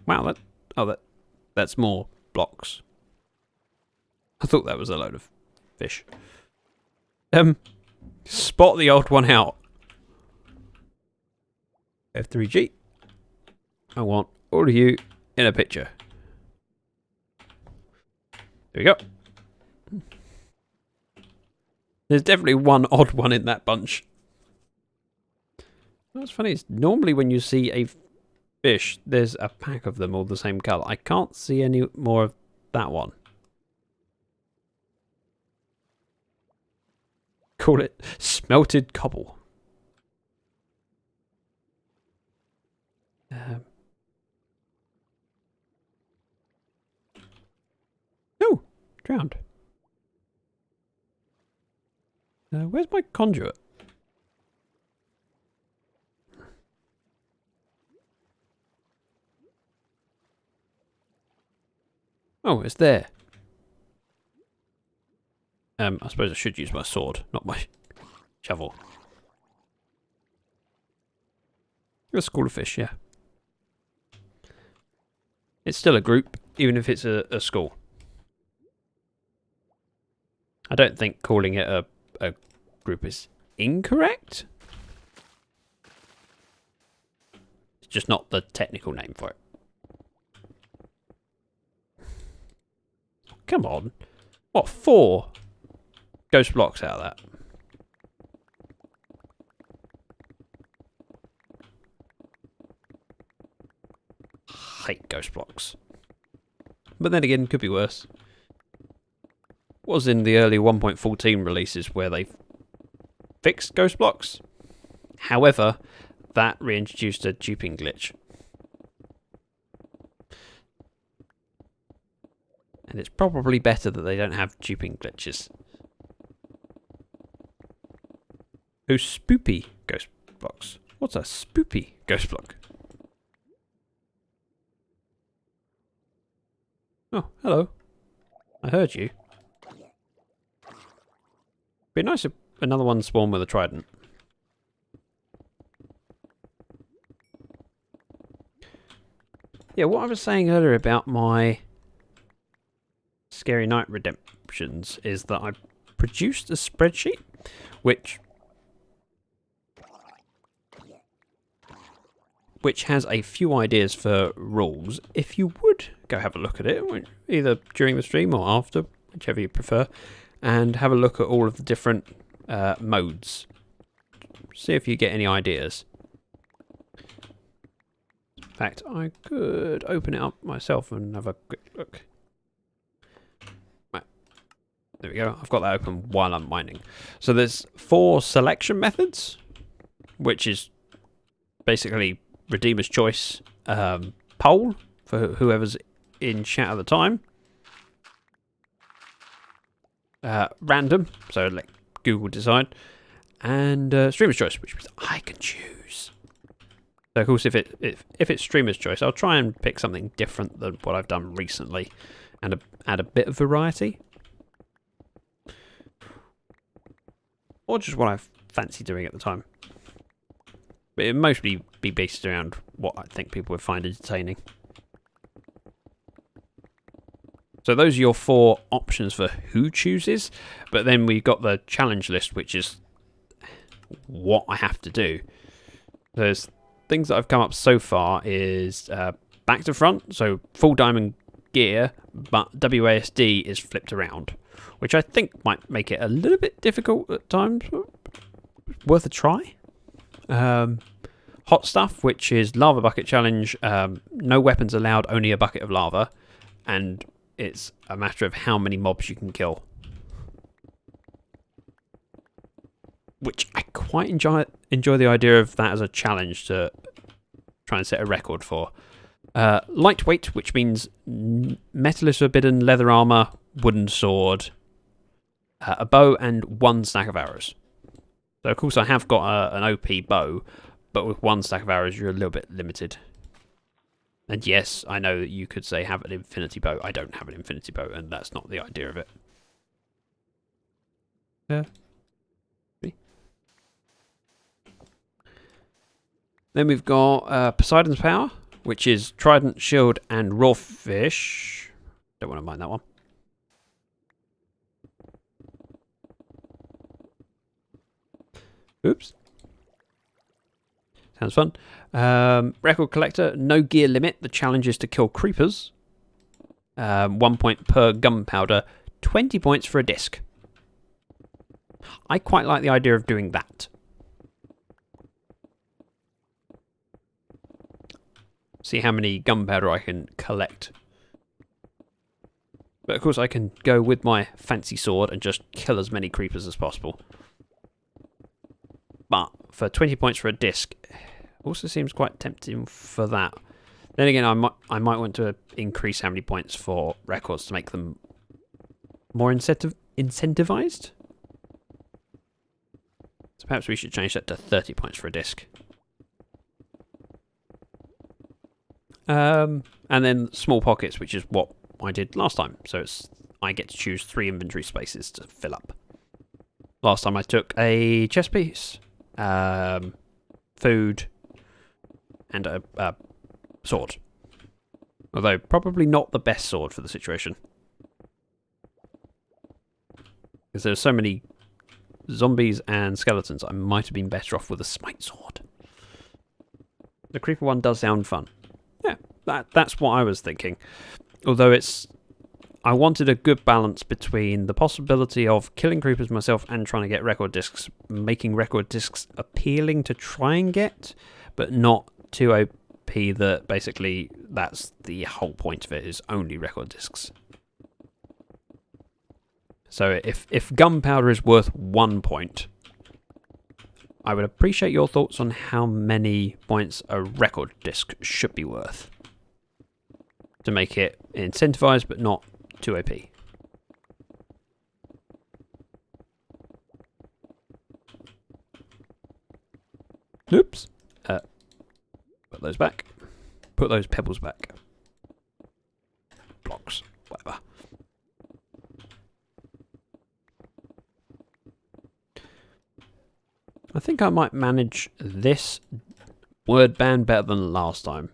Wow, that's more blocks. I thought that was a load of fish. Spot the odd one out. F3G. I want all of you in a picture. There we go. There's definitely one odd one in that bunch. What's funny is normally when you see a fish, there's a pack of them all the same colour. I can't see any more of that one. Call it smelted cobble. Oh, drowned. Where's my conduit? Oh, it's there. I suppose I should use my sword, not my shovel. A school of fish, yeah. It's still a group, even if it's a school. I don't think calling it a group is incorrect. It's just not the technical name for it. Come on. What, 4 ghost blocks out of that? Hate ghost blocks. But then again, could be worse. Was in the early 1.14 releases where they fixed ghost blocks. However, that reintroduced a duping glitch. And it's probably better that they don't have duping glitches. Oh, spoopy ghost blocks. What's a spoopy ghost block? Oh, hello. I heard you. Be nice if another one spawned with a trident. Yeah, what I was saying earlier about my Scary Night redemptions is that I produced a spreadsheet which has a few ideas for rules. If you would go have a look at it, either during the stream or after, whichever you prefer, and have a look at all of the different modes. See if you get any ideas. In fact, I could open it up myself and have a quick look. Right. There we go. I've got that open while I'm mining. So there's 4 selection methods, which is basically Redeemer's Choice, poll for whoever's in chat at the time. Random, so let Google decide, and Streamer's Choice, which means I can choose. So of course, if it's Streamer's Choice, I'll try and pick something different than what I've done recently, and add a bit of variety. Or just what I fancy doing at the time. But it'd mostly be based around what I think people would find entertaining. So those are your 4 options for who chooses. But then we've got the challenge list, which is what I have to do. There's things that I've come up so far is back to front, so full diamond gear, but WASD is flipped around, which I think might make it a little bit difficult at times. Worth a try. Hot stuff, which is lava bucket challenge. No weapons allowed, only a bucket of lava, and it's a matter of how many mobs you can kill, which I quite enjoy the idea of that as a challenge to try and set a record for. Lightweight, which means metal is forbidden, leather armor, wooden sword, a bow, and 1 stack of arrows. So of course I have got an OP bow, but with 1 stack of arrows you're a little bit limited. And yes, I know that you could say have an infinity bow. I don't have an infinity bow, and that's not the idea of it. Then we've got Poseidon's Power, which is Trident, Shield, and Raw Fish. Don't want to mind that one. Oops. Sounds fun. Record Collector, no gear limit. The challenge is to kill creepers. 1 point per gunpowder, 20 points for a disc. I quite like the idea of doing that. See how many gunpowder I can collect. But of course I can go with my fancy sword and just kill as many creepers as possible. But for 20 points for a disc, also seems quite tempting for that. Then again, I might want to increase how many points for records to make them more incentivized. So perhaps we should change that to 30 points for a disc. And then small pockets, which is what I did last time. So I get to choose 3 inventory spaces to fill up. Last time I took a chest piece, food, and a sword. Although probably not the best sword for the situation. Because there's so many zombies and skeletons, I might have been better off with a smite sword. The creeper one does sound fun. Yeah, that's what I was thinking. Although I wanted a good balance between the possibility of killing creepers myself and trying to get record discs, making record discs appealing to try and get, but not too OP that basically that's the whole point of it, is only record discs. So if gunpowder is worth 1 point, I would appreciate your thoughts on how many points a record disc should be worth to make it incentivized but not too OP. Oops. Put those back. Put those pebbles back. Blocks. Whatever. I think I might manage this word ban better than last time.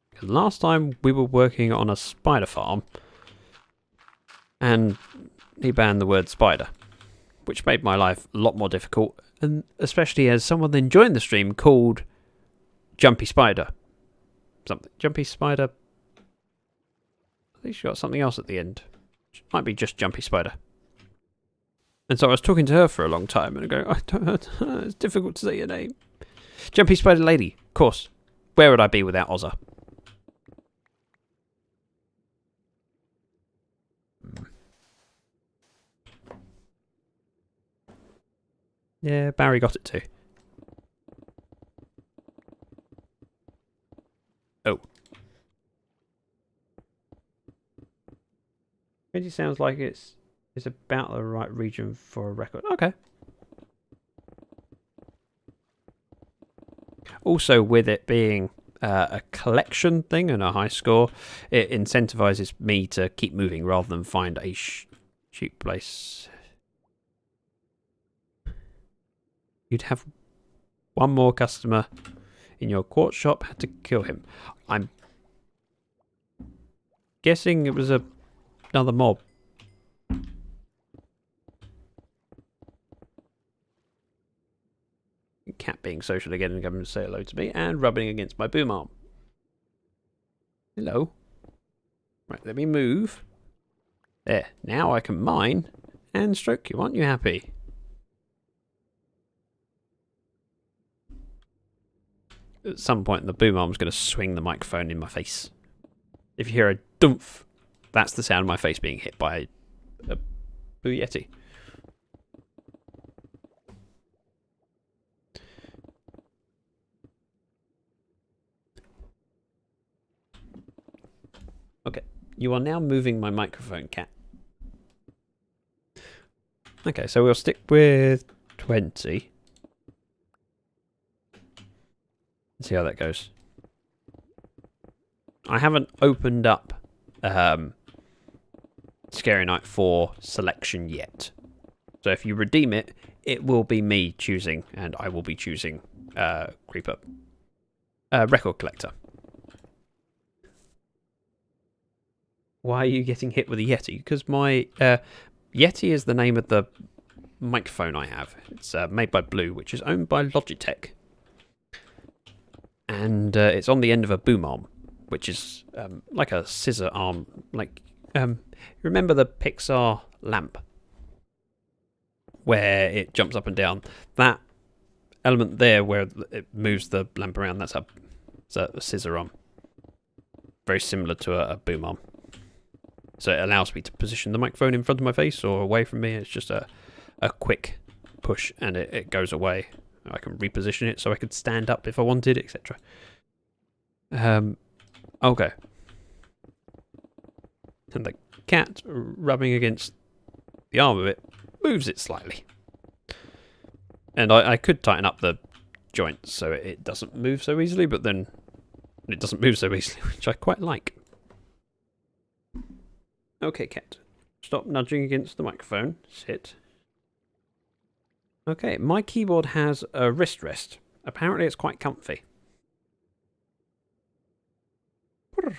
Because last time we were working on a spider farm and he banned the word spider, which made my life a lot more difficult, and especially as someone then joined the stream called Jumpy Spider. Something. Jumpy Spider. I think she got something else at the end. It might be just Jumpy Spider. And so I was talking to her for a long time and I go, it's difficult to say your name. Jumpy Spider Lady, of course. Where would I be without Ozza? Yeah, Barry got it too. Oh. It sounds like it's about the right region for a record. Okay. Also, with it being a collection thing and a high score, it incentivizes me to keep moving rather than find a cheap place. You'd have one more customer in your quartz shop, had to kill him. I'm guessing it was another mob. Cat being social again and coming to say hello to me and rubbing against my boom arm. Hello. Right, let me move. There, now I can mine and stroke you. Aren't you happy? At some point, the boom arm's going to swing the microphone in my face. If you hear a dumph, that's the sound of my face being hit by a Blue Yeti. Okay, you are now moving my microphone, cat. Okay, so we'll stick with 20. See how that goes. I haven't opened up Scary Night 4 selection yet. So if you redeem it, it will be me choosing, and I will be choosing Creeper. Record Collector. Why are you getting hit with a Yeti? Because my Yeti is the name of the microphone I have. It's made by Blue, which is owned by Logitech. And it's on the end of a boom arm, which is like a scissor arm. Like, remember the Pixar lamp? Where it jumps up and down. That element there where it moves the lamp around, that's a scissor arm. Very similar to a boom arm. So it allows me to position the microphone in front of my face or away from me. It's just a quick push and it goes away. I can reposition it so I could stand up if I wanted, etc. Okay. And the cat rubbing against the arm of it moves it slightly. And I could tighten up the joint so it doesn't move so easily, but then it doesn't move so easily, which I quite like. Okay, cat. Stop nudging against the microphone. Sit. Okay, my keyboard has a wrist rest. Apparently it's quite comfy. See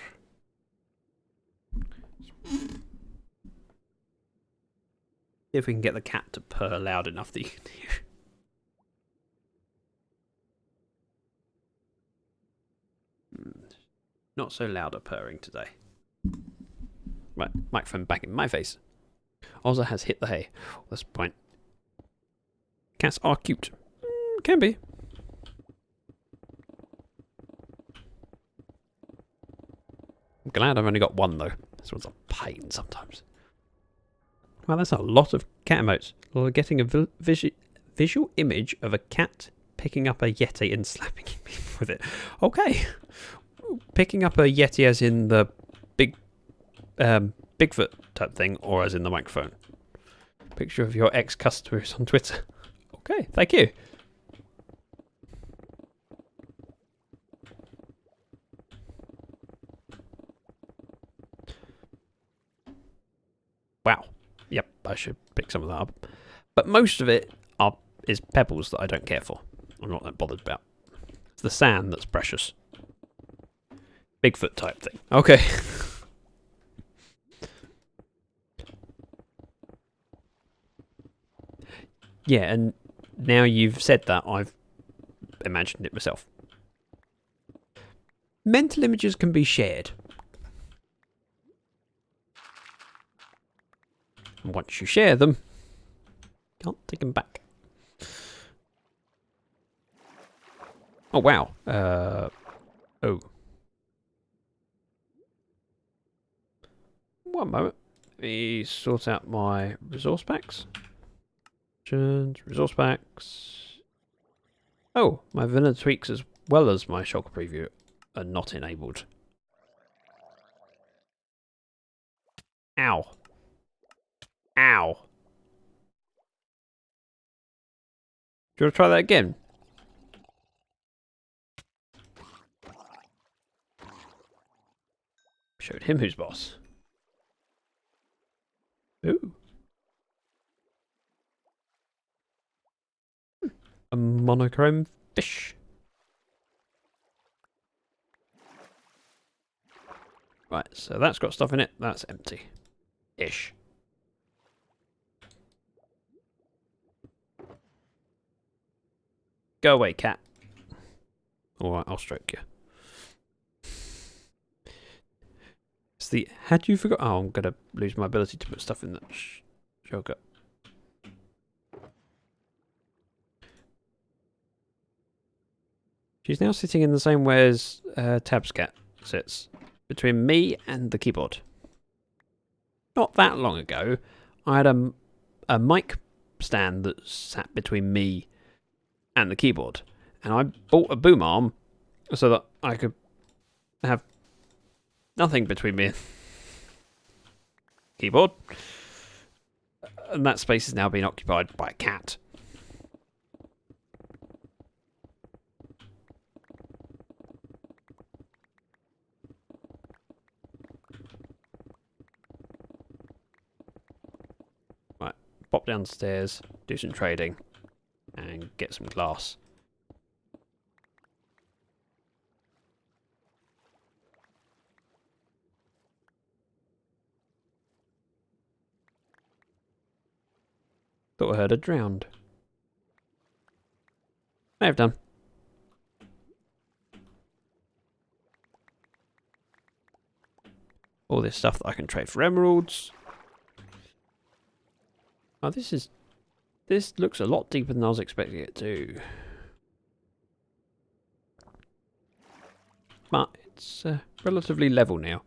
if we can get the cat to purr loud enough that you can hear. Not so loud a purring today. Right, microphone back in my face. Ozza has hit the hay. That's the point. Cats are cute. Can be. I'm glad I've only got one though. This one's a pain sometimes. Well, that's a lot of cat emotes. Well, getting a visual image of a cat picking up a Yeti and slapping him with it. Okay. Picking up a Yeti as in the big Bigfoot type thing, or as in the microphone. Picture of your ex-customers on Twitter. Okay, thank you. Wow. Yep, I should pick some of that up. But most of it is pebbles that I don't care for. I'm not that bothered about. It's the sand that's precious. Bigfoot type thing. Okay. Yeah, and now you've said that, I've imagined it myself. Mental images can be shared. And once you share them, you can't take them back. Oh, wow. Oh. One moment. Let me sort out my resource packs. Resource packs. Oh, my vanilla tweaks as well as my shulker preview are not enabled. Ow. Ow. Do you want to try that again? Showed him who's boss. Ooh. A monochrome fish. Right, so that's got stuff in it. That's empty. Ish. Go away, cat. Alright, I'll stroke you. It's the... Had you forgot... Oh, I'm going to lose my ability to put stuff in that sugar. She's now sitting in the same way as Tab's cat sits. Between me and the keyboard. Not that long ago, I had a mic stand that sat between me and the keyboard. And I bought a boom arm so that I could have nothing between me and keyboard. And that space has now been occupied by a cat. Right, pop downstairs, do some trading, and get some glass. Thought I heard a drowned. May have done. All this stuff that I can trade for emeralds. Oh, this looks a lot deeper than I was expecting it to. But it's relatively level now.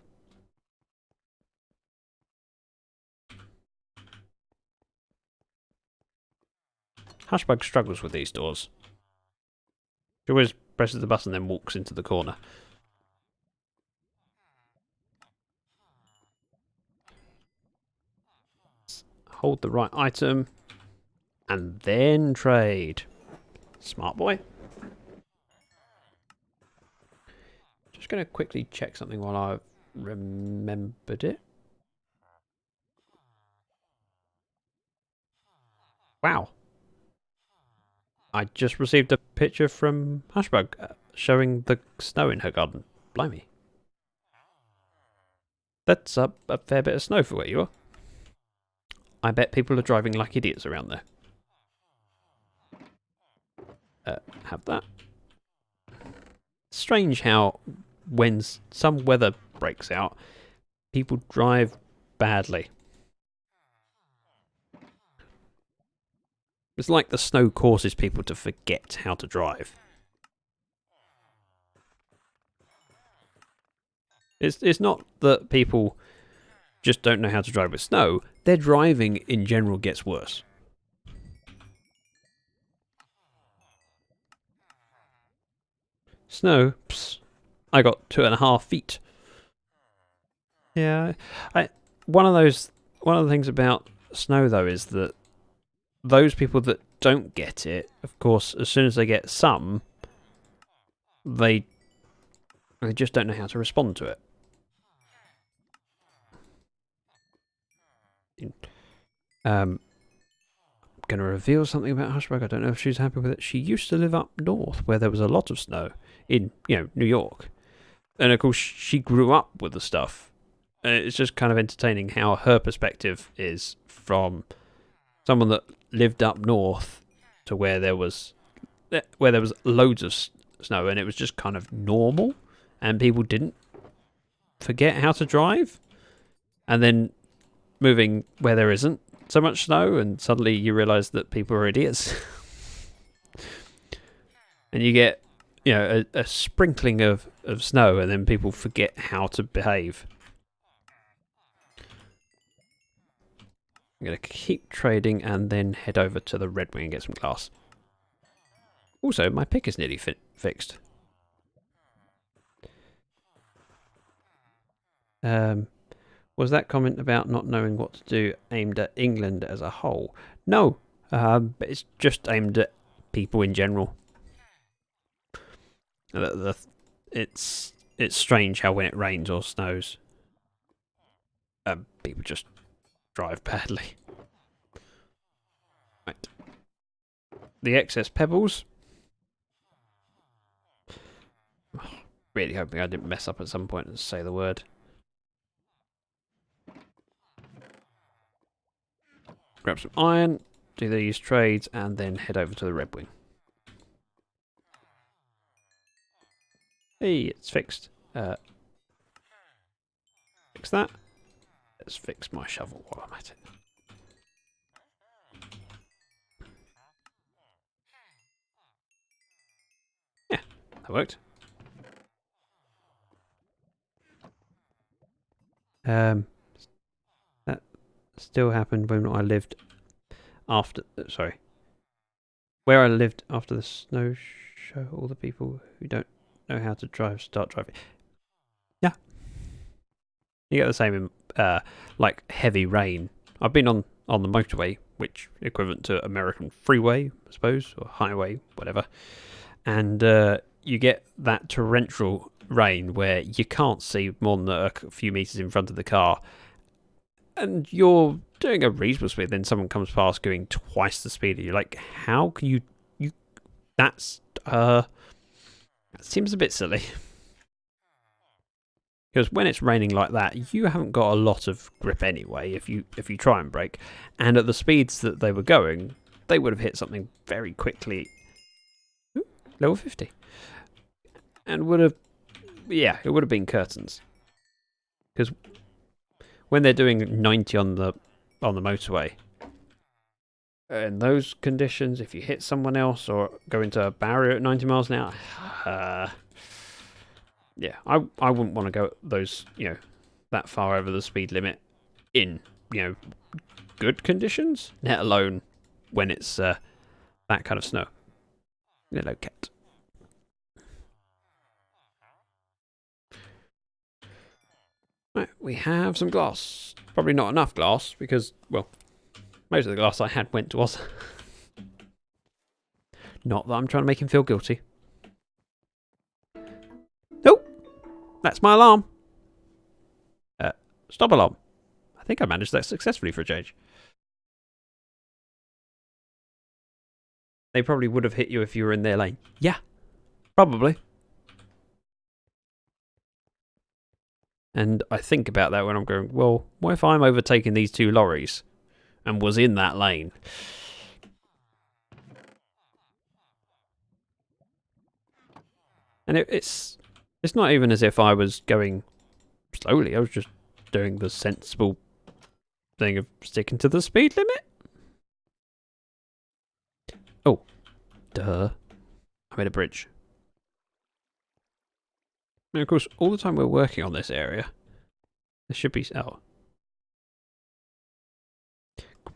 Hushbug struggles with these doors. She always presses the button and then walks into the corner. Hold the right item. And then trade. Smart boy. Just going to quickly check something while I've remembered it. Wow. I just received a picture from Hushbug showing the snow in her garden. Blimey. That's a fair bit of snow for where you are. I bet people are driving like idiots around there. Have that. Strange how when some weather breaks out, people drive badly. It's like the snow causes people to forget how to drive. It's not that people just don't know how to drive with snow. Their driving in general gets worse. Snow, psst, I got 2.5 feet. Yeah, one of the things about snow though is that those people that don't get it, of course, as soon as they get some, they just don't know how to respond to it. I'm going to reveal something about Hushbug. I don't know if she's happy with it. She used to live up north where there was a lot of snow in, New York. And of course, she grew up with the stuff. And it's just kind of entertaining how her perspective is from someone that lived up north to where there was loads of snow and it was just kind of normal and people didn't forget how to drive. And then moving where there isn't so much snow and suddenly you realise that people are idiots. And you get, a sprinkling of snow and then people forget how to behave. I'm going to keep trading and then head over to the Red Wing and get some glass. Also, my pick is nearly fixed. Was that comment about not knowing what to do aimed at England as a whole? No, but it's just aimed at people in general. It's strange how when it rains or snows, People just drive badly. Right. The excess pebbles. Really hoping I didn't mess up at some point and say the word. Grab some iron, do these trades, and then head over to the Red Wing. Hey, it's fixed. Fix that. Let's fix my shovel while I'm at it. Yeah, that worked. That still happened when I lived after. Sorry. Where I lived after the snow show, all the people who don't know how to drive start driving. Yeah. You get the same in like heavy rain. I've been on the motorway, which equivalent to American freeway, I suppose, or highway, whatever. And you get that torrential rain where you can't see more than a few meters in front of the car. And you're doing a reasonable speed, then someone comes past going twice the speed. And you're like, how can you that seems a bit silly. Because when it's raining like that, you haven't got a lot of grip anyway if you try and brake. And at the speeds that they were going, they would have hit something very quickly. Ooh, level 50. And would have, yeah, it would have been curtains. Because when they're doing 90 on the motorway, in those conditions, if you hit someone else or go into a barrier at 90 miles an hour, yeah, I wouldn't want to go those, that far over the speed limit in, good conditions, let alone when it's that kind of snow. Hello, cat. Right, we have some glass. Probably not enough glass because, well, most of the glass I had went to us. Not that I'm trying to make him feel guilty. Nope. That's my alarm. Stop alarm. I think I managed that successfully for a change. They probably would have hit you if you were in their lane. Yeah, probably. And I think about that when I'm going, well, what if I'm overtaking these two lorries and was in that lane? And it's not even as if I was going slowly. I was just doing the sensible thing of sticking to the speed limit. Oh, duh. I made a bridge. And of course, all the time we're working on this area, there should be... Oh.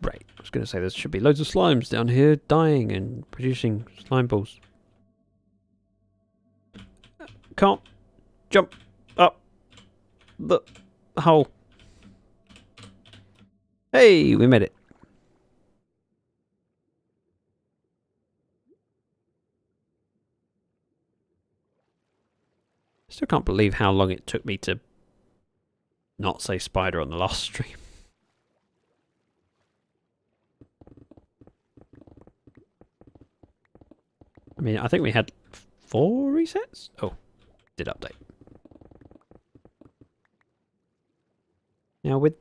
Great. I was going to say there should be loads of slimes down here dying and producing slime balls. Can't jump up the hole. Hey, we made it. Still can't believe how long it took me to not say spider on the last stream. I mean, I think we had 4 resets? Oh, did update. Now with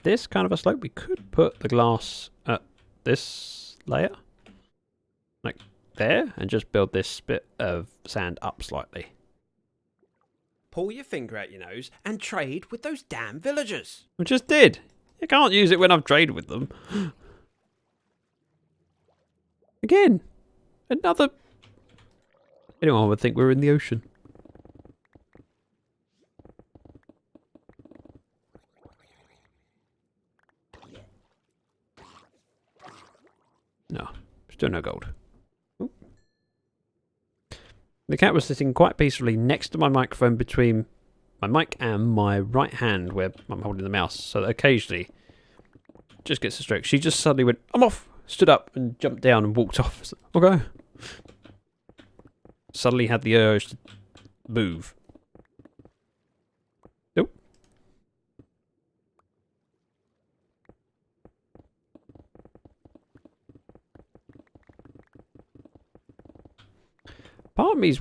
this kind of a slope, we could put the glass at this layer. Like there, and just build this bit of sand up slightly. Pull your finger out your nose and trade with those damn villagers. I just did. You can't use it when I've traded with them. Again, another... Anyone would think we're in the ocean. No, still no gold. Ooh. The cat was sitting quite peacefully next to my microphone between my mic and my right hand where I'm holding the mouse, so that occasionally just gets a stroke. She just suddenly went, I'm off, stood up and jumped down and walked off. Okay. Suddenly had the urge to move. Nope. Part of me's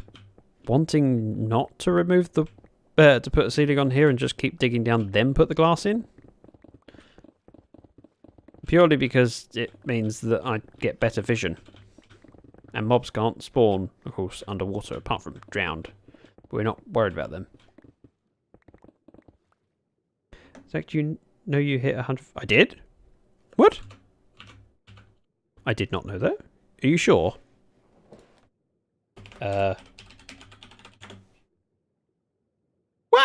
wanting not to remove the to put a ceiling on here and just keep digging down, then put the glass in. Purely because it means that I get better vision. And mobs can't spawn, of course, underwater, apart from drowned. But we're not worried about them. Zach, do you know you hit 100? I did? What? I did not know that. Are you sure?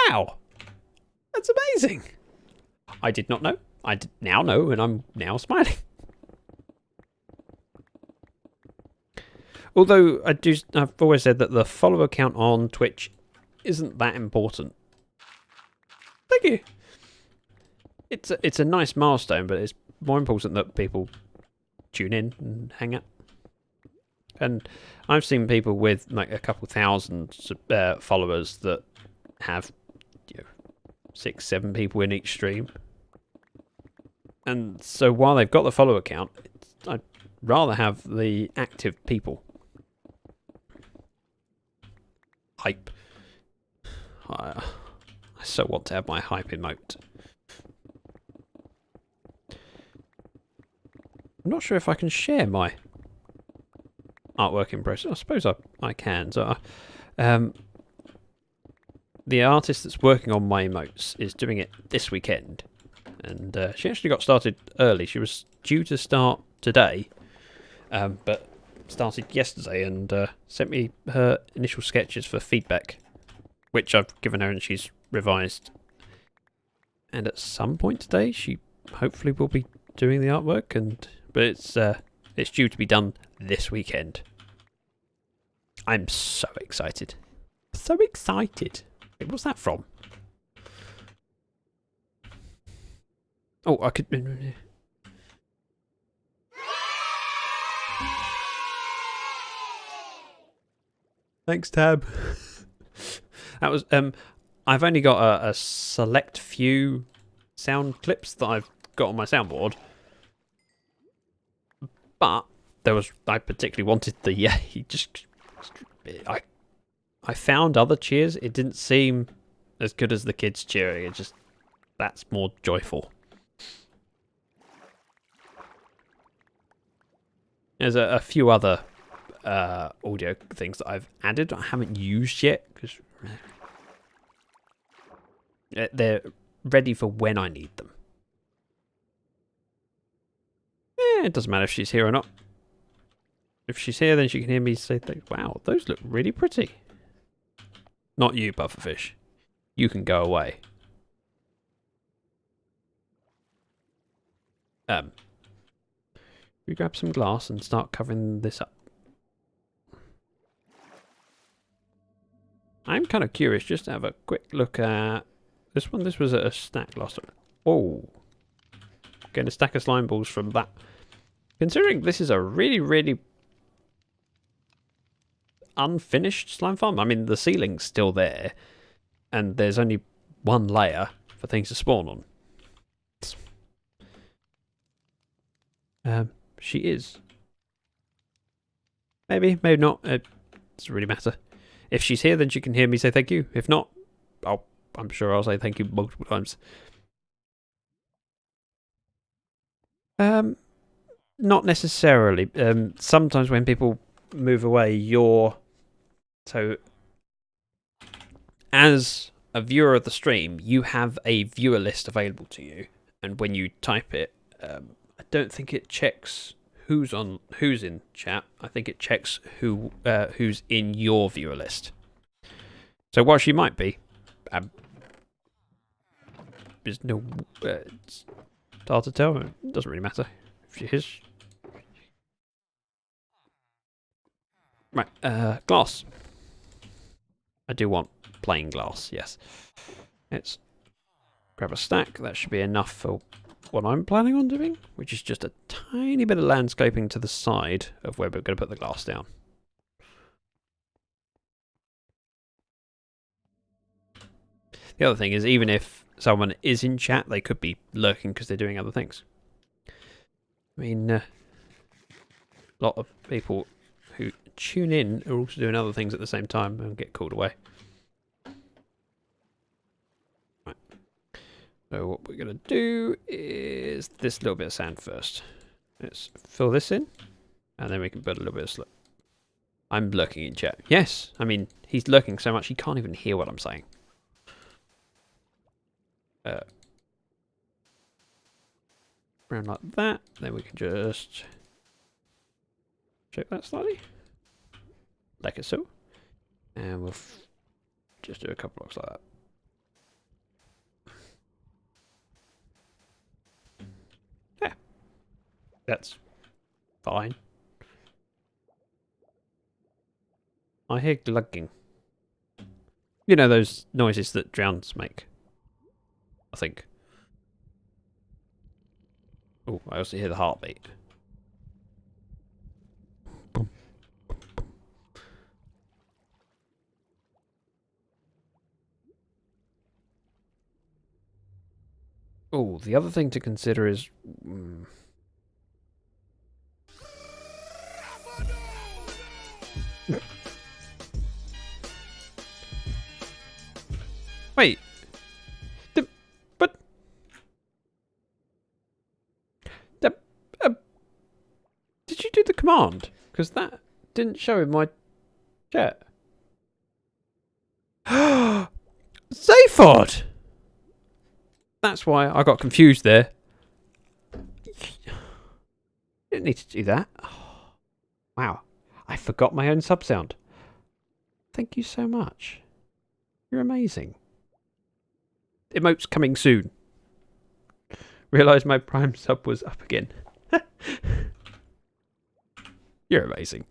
Wow! That's amazing! I did not know. I now know, and I'm now smiling. Although I've always said that the follower count on Twitch isn't that important. Thank you. It's a nice milestone, but it's more important that people tune in and hang out. And I've seen people with like a couple thousand followers that have 6, 7 people in each stream. And so while they've got the follower count, I'd rather have the active people. Hype. I so want to have my hype emote. I'm not sure if I can share my artwork in process. I suppose I can. So, the artist that's working on my emotes is doing it this weekend. And she actually got started early. She was due to start today, but started yesterday and sent me her initial sketches for feedback, which I've given her and she's revised. And at some point today, she hopefully will be doing the artwork, but it's due to be done this weekend. I'm so excited. So excited. Wait, what's that from? Oh, I could... Thanks, Tab. That was... I've only got a select few sound clips that I've got on my soundboard. But there was... I particularly wanted the... Yeah, he just... I found other cheers. It didn't seem as good as the kids cheering. It just... That's more joyful. There's a few other audio things that I've added I haven't used yet because they're ready for when I need them. It doesn't matter if she's here or not. If she's here, then she can hear me say things. Wow, those look really pretty. Not you, Pufferfish. You can go away. We grab some glass and start covering this up. I'm kind of curious just to have a quick look at this one. This was a stack last time. Oh, getting a stack of slime balls from that. Considering this is a really, really unfinished slime farm. I mean, the ceiling's still there, and there's only one layer for things to spawn on. She is. Maybe, maybe not. It doesn't really matter. If she's here, then she can hear me say thank you. If not, I'm sure I'll say thank you multiple times. Not necessarily. Sometimes when people move away, so as a viewer of the stream, you have a viewer list available to you, and when you type it, I don't think it checks who's in chat. I think it checks who's in your viewer list. So while she might be, there's no it's hard to tell. It doesn't really matter if she is. Right, glass. I do want plain glass. Yes. Let's grab a stack. That should be enough for what I'm planning on doing, which is just a tiny bit of landscaping to the side of where we're going to put the glass down. The other thing is, even if someone is in chat, they could be lurking because they're doing other things. I mean, a lot of people who tune in are also doing other things at the same time and get called away. Right. So what we're going to do is this little bit of sand first. Let's fill this in, and then we can put a little bit of slope. I'm lurking in chat. Yes, I mean, he's lurking so much he can't even hear what I'm saying. Around like that, then we can just shape that slightly, like so, and we'll just do a couple blocks like that. Yeah, that's fine. I hear glugging. You know those noises that drowns make, I think. Oh, I also hear the heartbeat. Boom. Oh, the other thing to consider is... Wait. Did you do the command? Because that didn't show in my chat. Zaphod! That's why I got confused there. You didn't need to do that. Oh, wow. I forgot my own sub sound. Thank you so much. You're amazing. Emotes coming soon. Realised my Prime sub was up again. You're amazing.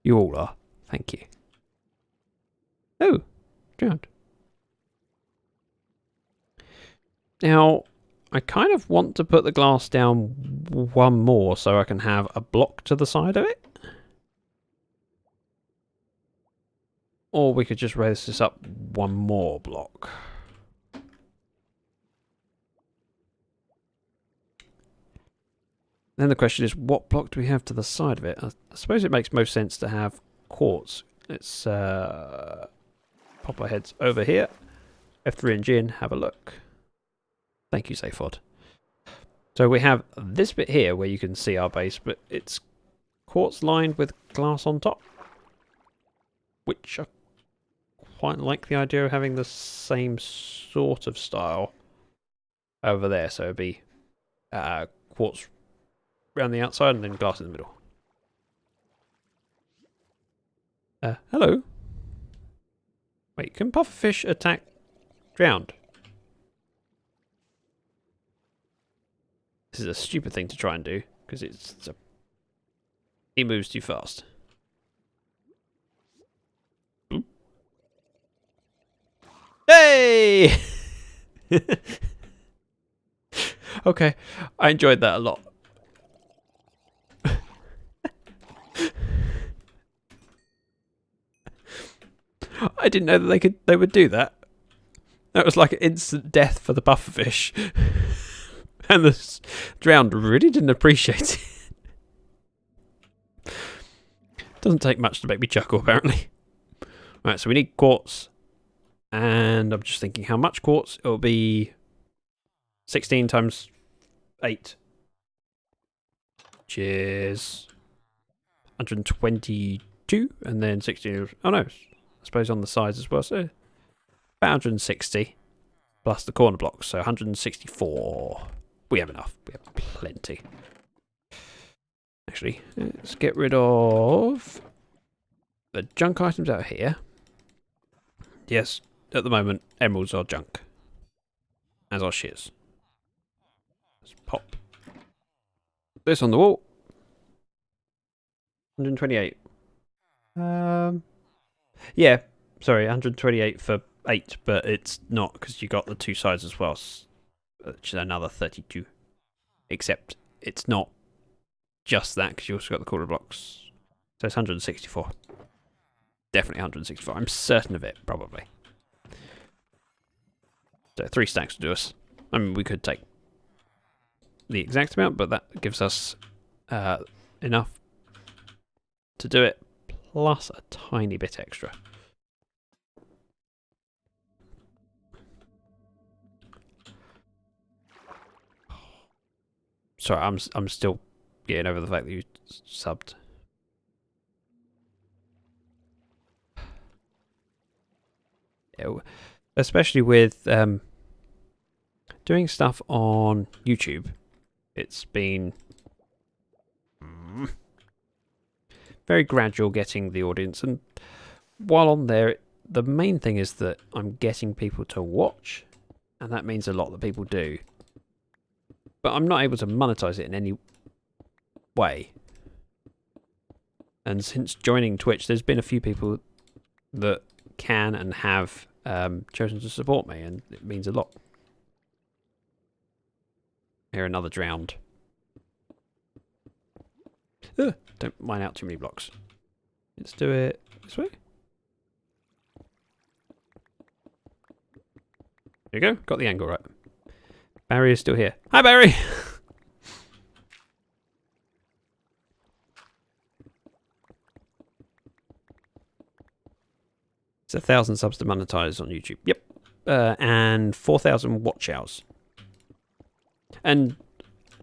You all are. Thank you. Oh, drowned. Now, I kind of want to put the glass down one more so I can have a block to the side of it. Or we could just raise this up one more block. Then the question is, what block do we have to the side of it? I suppose it makes most sense to have quartz. Let's pop our heads over here. F3 and Gin, have a look. Thank you, Zaphod. So we have this bit here where you can see our base, but it's quartz lined with glass on top. Which I quite like the idea of having the same sort of style over there. So it'd be quartz around the outside and then glass in the middle. Hello. Wait, can pufferfish attack drowned? This is a stupid thing to try and do because he moves too fast. Oop. Hey! Okay, I enjoyed that a lot. I didn't know that they would do that. That was like an instant death for the pufferfish. And the drowned really didn't appreciate it. Doesn't take much to make me chuckle, apparently. Right, so we need quartz. And I'm just thinking how much quartz. It'll be 16 times 8. Which is 122. And then 16. Oh no. I suppose on the sides as well. So about 160. Plus the corner blocks. So 164. We have enough. We have plenty. Actually, let's get rid of the junk items out here. Yes, at the moment, emeralds are junk. As are shears. Let's pop this on the wall. 128. Yeah, sorry, 128 for 8, but it's not because you got the two sides as well. Which is another 32. Except it's not just that because you also got the corner blocks. So it's 164. Definitely 164. I'm certain of it, probably. So 3 stacks to do us. I mean, we could take the exact amount, but that gives us enough to do it, plus a tiny bit extra. Sorry, I'm still getting over the fact that you subbed. Yeah, especially with doing stuff on YouTube, it's been very gradual getting the audience, and while on there, the main thing is that I'm getting people to watch, and that means a lot that people do. But I'm not able to monetize it in any way. And since joining Twitch, there's been a few people that can and have chosen to support me, and it means a lot. Here, another drowned. Ugh, don't mine out too many blocks. Let's do it this way. There you go, got the angle right. Barry is still here. Hi, Barry! It's 1,000 subs to monetize on YouTube. Yep. And 4,000 watch hours. And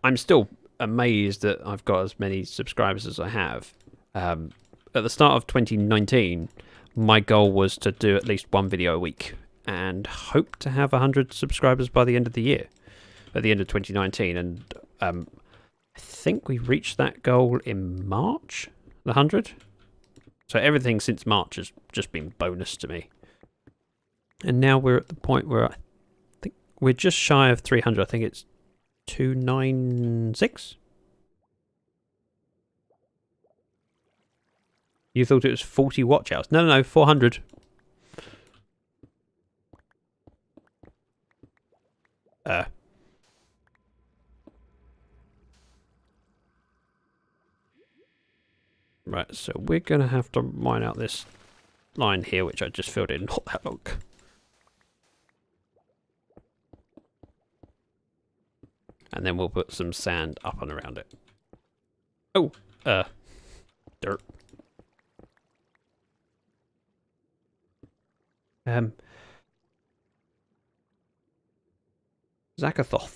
I'm still amazed that I've got as many subscribers as I have. At the start of 2019, my goal was to do at least one video a week and hope to have 100 subscribers by the end of the year. At the end of 2019, and I think we reached that goal in March, the 100. So everything since March has just been bonus to me. And now we're at the point where I think we're just shy of 300. I think it's 296. You thought it was 40 watch hours? No, 400. Right, so we're going to have to mine out this line here, which I just filled in not that long. And then we'll put some sand up and around it. Oh, dirt. Zacthedragon.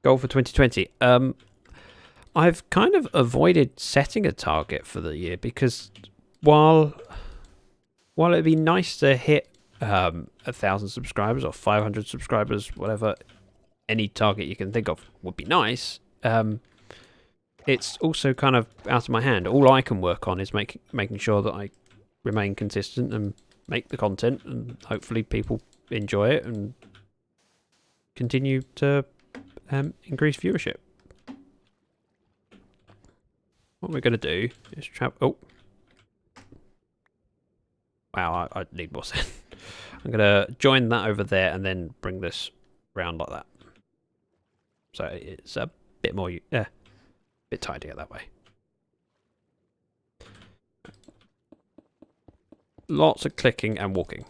Goal for 2020. I've kind of avoided setting a target for the year because while it'd be nice to hit 1,000 subscribers or 500 subscribers, whatever, any target you can think of would be nice. It's also kind of out of my hand. All I can work on is making sure that I remain consistent and make the content, and hopefully people enjoy it and continue to increase viewership. What we're going to do is travel. Oh, wow! I need more sand. I'm going to join that over there and then bring this round like that. So it's a bit more, bit tidier that way. Lots of clicking and walking.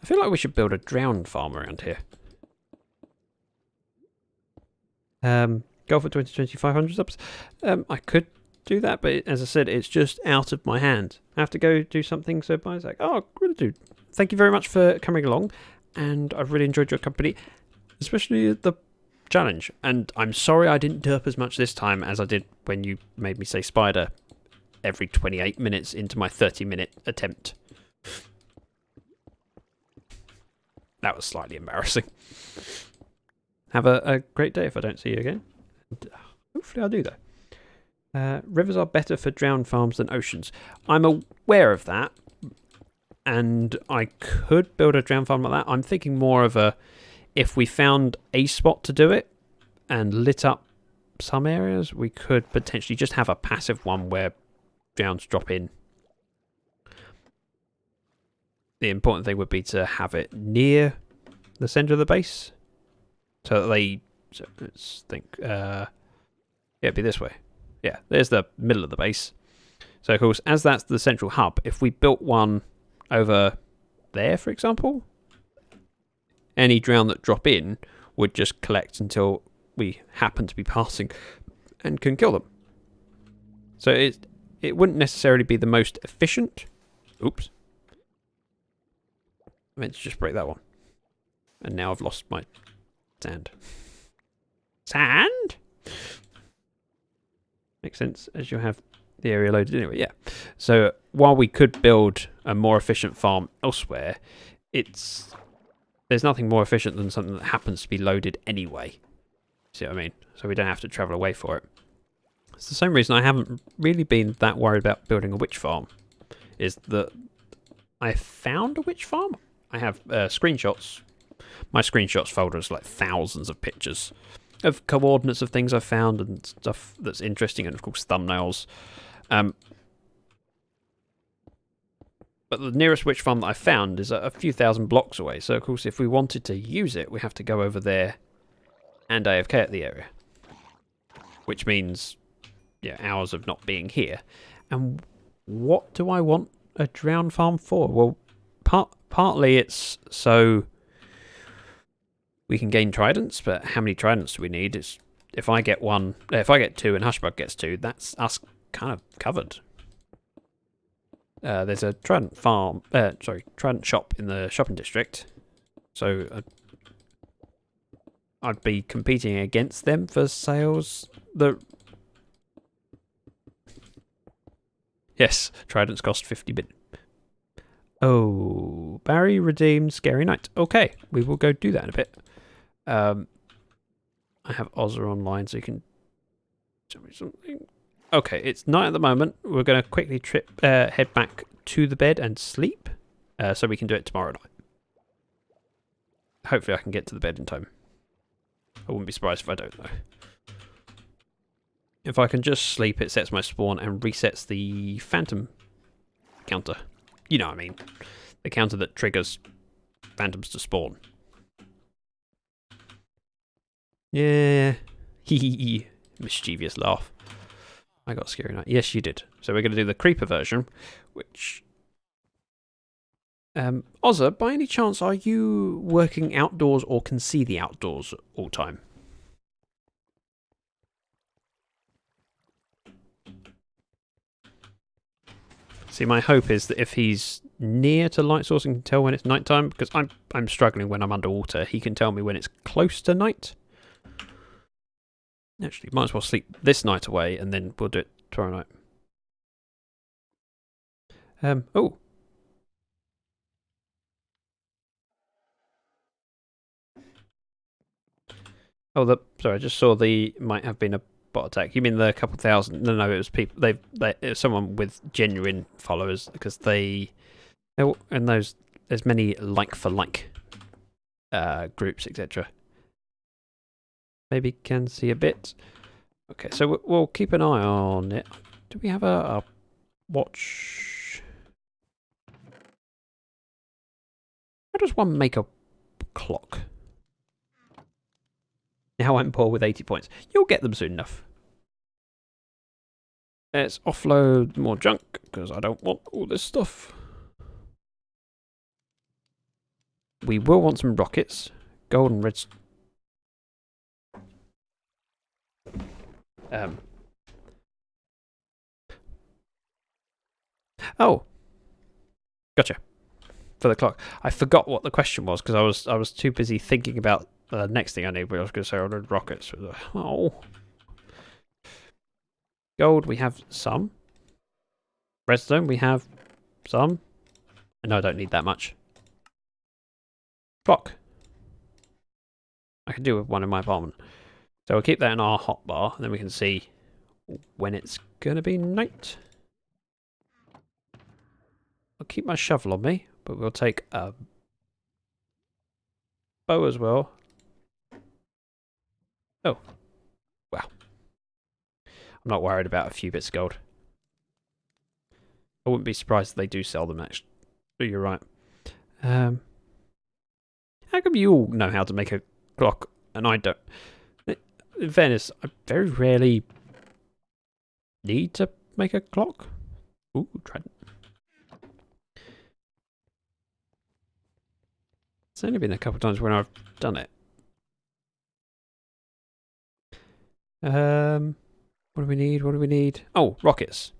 I feel like we should build a drowned farm around here. Go for 2020, 500 subs. I could do that, but as I said, it's just out of my hand. I have to go do something, so Buy's like, oh, really do. Thank you very much for coming along, and I've really enjoyed your company, especially the challenge. And I'm sorry I didn't derp as much this time as I did when you made me say spider every 28 minutes into my 30-minute attempt. That was slightly embarrassing. Have a great day if I don't see you again. Hopefully I'll do though. Rivers are better for drowned farms than oceans. I'm aware of that, and I could build a drowned farm like that. I'm thinking more of if we found a spot to do it and lit up some areas, we could potentially just have a passive one where drowns drop in. The important thing would be to have it near the centre of the base, so that let's think, yeah, it'd be this way. Yeah, there's the middle of the base. So, of course, as that's the central hub, if we built one over there, for example, any drown that drop in would just collect until we happen to be passing and can kill them. So it wouldn't necessarily be the most efficient. Oops. I meant to just break that one. And now I've lost my sand. Sand? Makes sense as you have the area loaded anyway, yeah. So while we could build a more efficient farm elsewhere, there's nothing more efficient than something that happens to be loaded anyway. See what I mean? So we don't have to travel away for it. It's the same reason I haven't really been that worried about building a witch farm. Is that I found a witch farm. I have screenshots. My screenshots folder is like thousands of pictures of coordinates of things I've found and stuff that's interesting, and of course thumbnails. But the nearest witch farm that I found is a few thousand blocks away. So of course if we wanted to use it, we have to go over there and AFK at the area. Which means, yeah, hours of not being here. And what do I want a drown farm for? Well, partly it's so we can gain tridents, but how many tridents do we need? It's if I get 2 and Hushbug gets 2, that's us kind of covered. There's a trident farm, trident shop in the shopping district, so I'd be competing against them for sales. Yes, tridents cost 50 bit. Oh, Barry redeemed Scary Night. Okay, we will go do that in a bit. I have Ozza online, so you can tell me something. Okay, it's night at the moment. We're going to quickly head back to the bed and sleep, so we can do it tomorrow night. Hopefully I can get to the bed in time. I wouldn't be surprised if I don't, though. If I can just sleep, it sets my spawn and resets the phantom counter. You know what I mean. The counter that triggers phantoms to spawn. Yeah. Hee. Mischievous laugh. I got Scary Night. Yes, you did. So we're going to do the creeper version, which... Ozza, by any chance, are you working outdoors or can see the outdoors all time? See, my hope is that if he's near to light source and can tell when it's nighttime, because I'm struggling when I'm underwater, he can tell me when it's close to night. Actually, might as well sleep this night away, and then we'll do it tomorrow night. Oh. Oh, sorry, I just saw might have been a bot attack. You mean the couple thousand? No, it was people. It was someone with genuine followers, because and there's many like for like groups, etc. Maybe can see a bit. Okay, so we'll keep an eye on it. Do we have a watch? How does one make a clock? Now I'm poor with 80 points. You'll get them soon enough. Let's offload more junk, because I don't want all this stuff. We will want some rockets. Gold and red... Oh. Gotcha. For the clock. I forgot what the question was, because I was too busy thinking about the next thing I need, but I was going to say I wanted rockets. Oh. Gold, we have some. Redstone, we have some. No, I don't need that much. Clock. I can do with one in my apartment. So we'll keep that in our hotbar, and then we can see when it's going to be night. I'll keep my shovel on me, but we'll take a bow as well. Oh. Wow. I'm not worried about a few bits of gold. I wouldn't be surprised if they do sell them, actually. But you're right. How come you all know how to make a clock and I don't? In fairness, I very rarely need to make a clock. Ooh, trident. It's only been a couple of times when I've done it. What do we need? What do we need? Oh, rockets.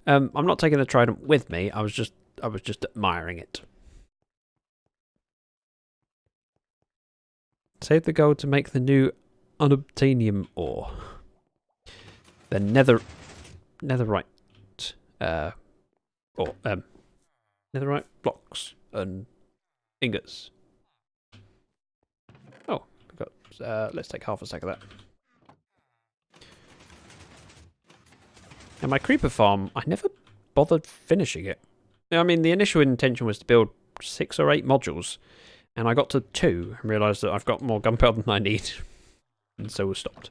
I'm not taking the trident with me. I was just admiring it. Save the gold to make the new unobtainium ore. The netherite netherite blocks and ingots. Oh, we got let's take half a stack of that. And my creeper farm, I never bothered finishing it. I mean, the initial intention was to build 6 or 8 modules, and I got to 2 and realised that I've got more gunpowder than I need, and so we stopped.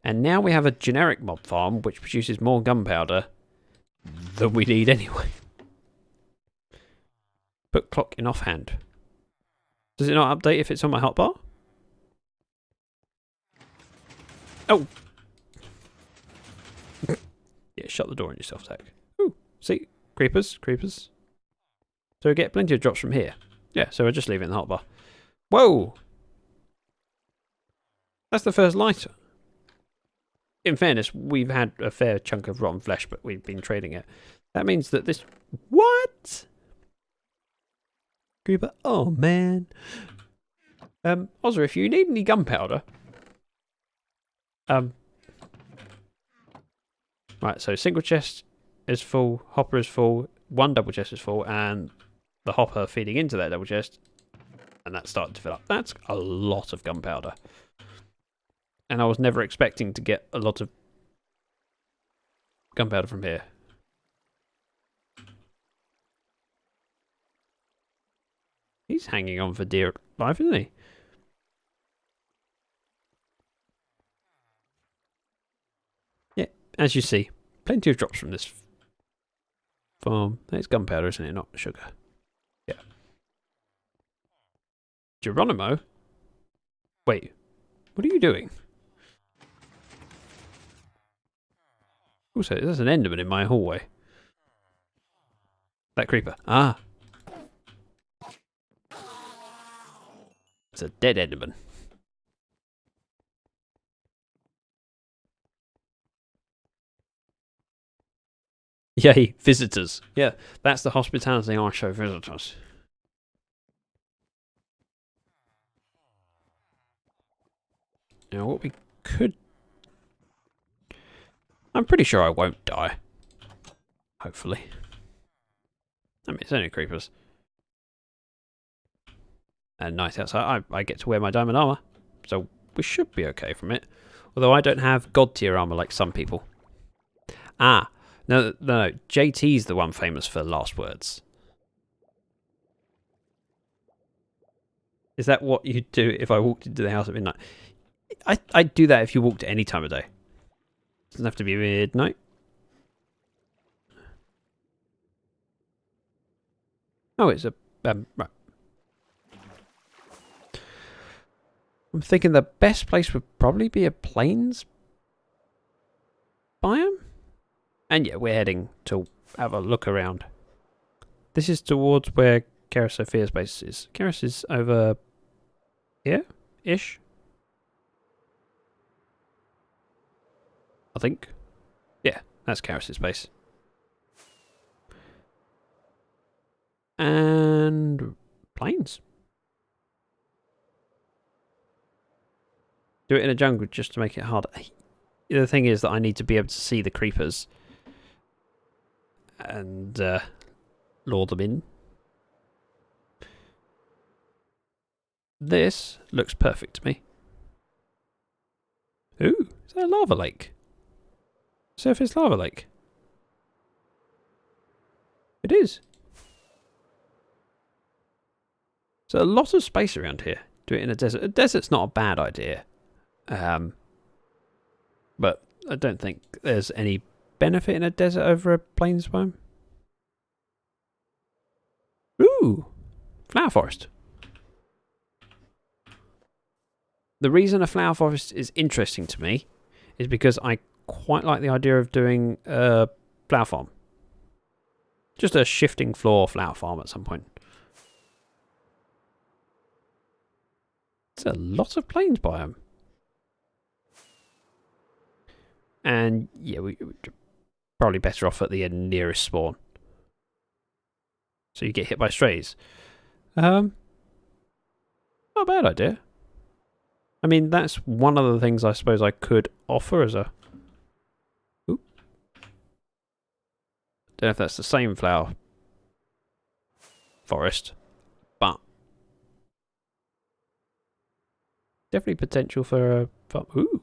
And now we have a generic mob farm which produces more gunpowder than we need anyway. Put clock in offhand. Does it not update if it's on my hotbar? Oh! Yeah, shut the door on yourself, Zach. Ooh, see? Creepers, creepers. So we get plenty of drops from here. Yeah, so we'll just leave it in the hotbar. Whoa! That's the first lighter. In fairness, we've had a fair chunk of rotten flesh, but we've been trading it. That means that this... What? Creeper? Oh, man. Ozra, if you need any gunpowder... Right, so single chest is full, hopper is full, 1 double chest is full, and the hopper feeding into that double chest, and that's starting to fill up. That's a lot of gunpowder. And I was never expecting to get a lot of gunpowder from here. He's hanging on for dear life, isn't he? Yeah, as you see, plenty of drops from this farm. It's gunpowder, isn't it? Not sugar. Yeah. Geronimo? Wait, what are you doing? Also, there's an Enderman in my hallway. That creeper. Ah. It's a dead Enderman. Yay, visitors. Yeah, that's the hospitality I show visitors. Now, what we could... I'm pretty sure I won't die. Hopefully. I mean, it's only creepers. And nice outside. I get to wear my diamond armor. So we should be okay from it. Although I don't have god tier armor like some people. Ah. No. JT's the one famous for last words. Is that what you'd do if I walked into the house at midnight? I'd do that if you walked at any time of day. Doesn't have to be midnight. Oh, it's a... right. I'm thinking the best place would probably be a plains biome? And yeah, we're heading to have a look around. This is towards where Kara Sophia's base is. Karis is over here-ish. I think. Yeah, that's Karis's base. And plains. Do it in a jungle just to make it harder. The thing is that I need to be able to see the creepers and lure them in. This looks perfect to me. Ooh, is that a lava lake? Surface lava lake. It is. So a lot of space around here. Do it in a desert. A desert's not a bad idea. But I don't think there's any benefit in a desert over a plains biome. Ooh, flower forest. The reason a flower forest is interesting to me is because I quite like the idea of doing a flower farm. Just a shifting floor flower farm at some point. It's a lot of plains biome. And yeah, we're probably better off at the nearest spawn. So you get hit by strays. Not a bad idea. I mean, that's one of the things I suppose I could offer as a... Oop. Don't know if that's the same flower forest, but definitely potential for a... Ooh.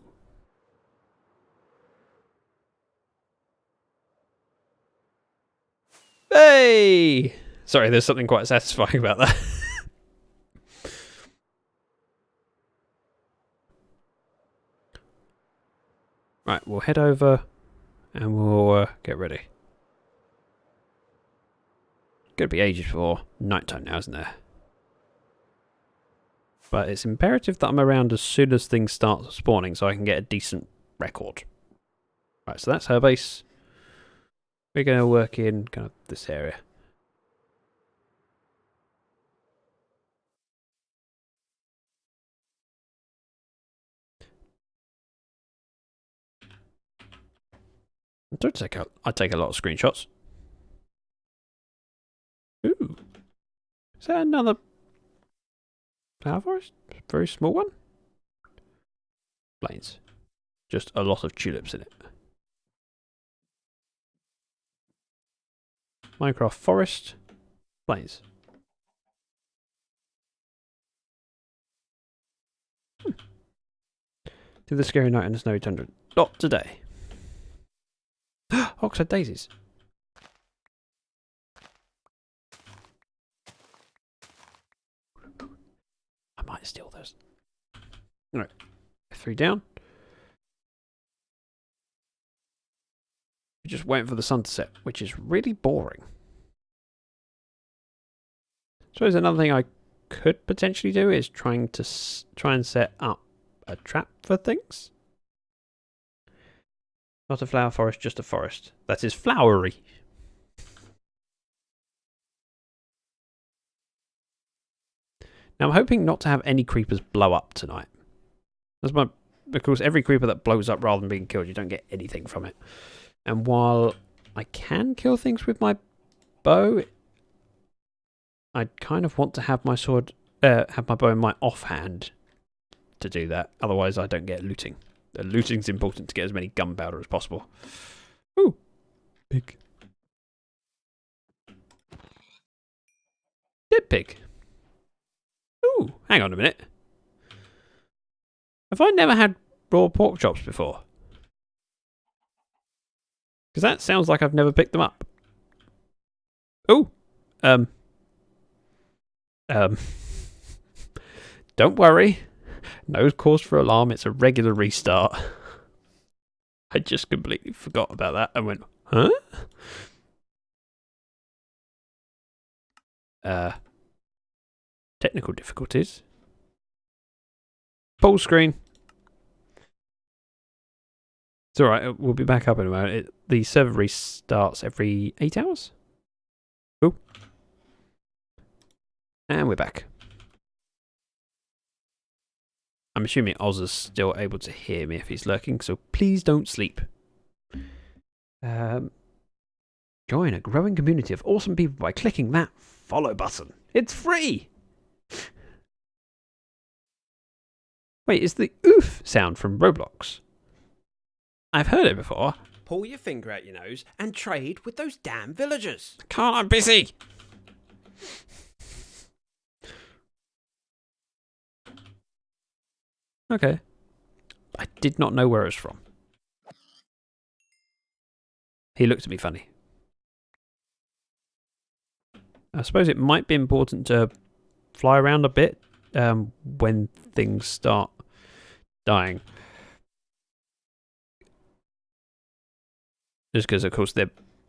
Hey! Sorry, there's something quite satisfying about that. Right, we'll head over and we'll get ready. Gonna be ages before nighttime now, isn't there? But it's imperative that I'm around as soon as things start spawning so I can get a decent record. Right, so that's her base. We're going to work in kind of this area. I take a lot of screenshots. Ooh. Is that another flower forest? Very small one? Plains. Just a lot of tulips in it. Minecraft forest. Plains. To the scary night and the snowy tundra. Not today. Oxide daisies. I might steal those. Alright. 3 down. We're just waiting for the sun to set, which is really boring. I suppose another thing I could potentially do is try and set up a trap for things. Not a flower forest, just a forest. That is flowery. Now I'm hoping not to have any creepers blow up tonight. Of course, every creeper that blows up rather than being killed, you don't get anything from it. And while I can kill things with my bow, I kind of want to have my sword, have my bow in my offhand to do that. Otherwise, I don't get looting. Looting's important to get as many gunpowder as possible. Ooh, pig. Dead pig. Ooh, hang on a minute. Have I never had raw pork chops before? Because that sounds like I've never picked them up. Ooh. Don't worry. No cause for alarm. It's a regular restart. I just completely forgot about that and went, huh? Technical difficulties. Full screen. It's alright, we'll be back up in a moment. The server restarts every 8 hours. Ooh. And we're back. I'm assuming Oz is still able to hear me if he's lurking, so please don't sleep. Join a growing community of awesome people by clicking that follow button. It's free! Wait, is the oof sound from Roblox? I've heard it before. Pull your finger out your nose and trade with those damn villagers. Can't, I'm busy! Okay. I did not know where it was from. He looked at me funny. I suppose it might be important to fly around a bit when things start dying. Just because, of course,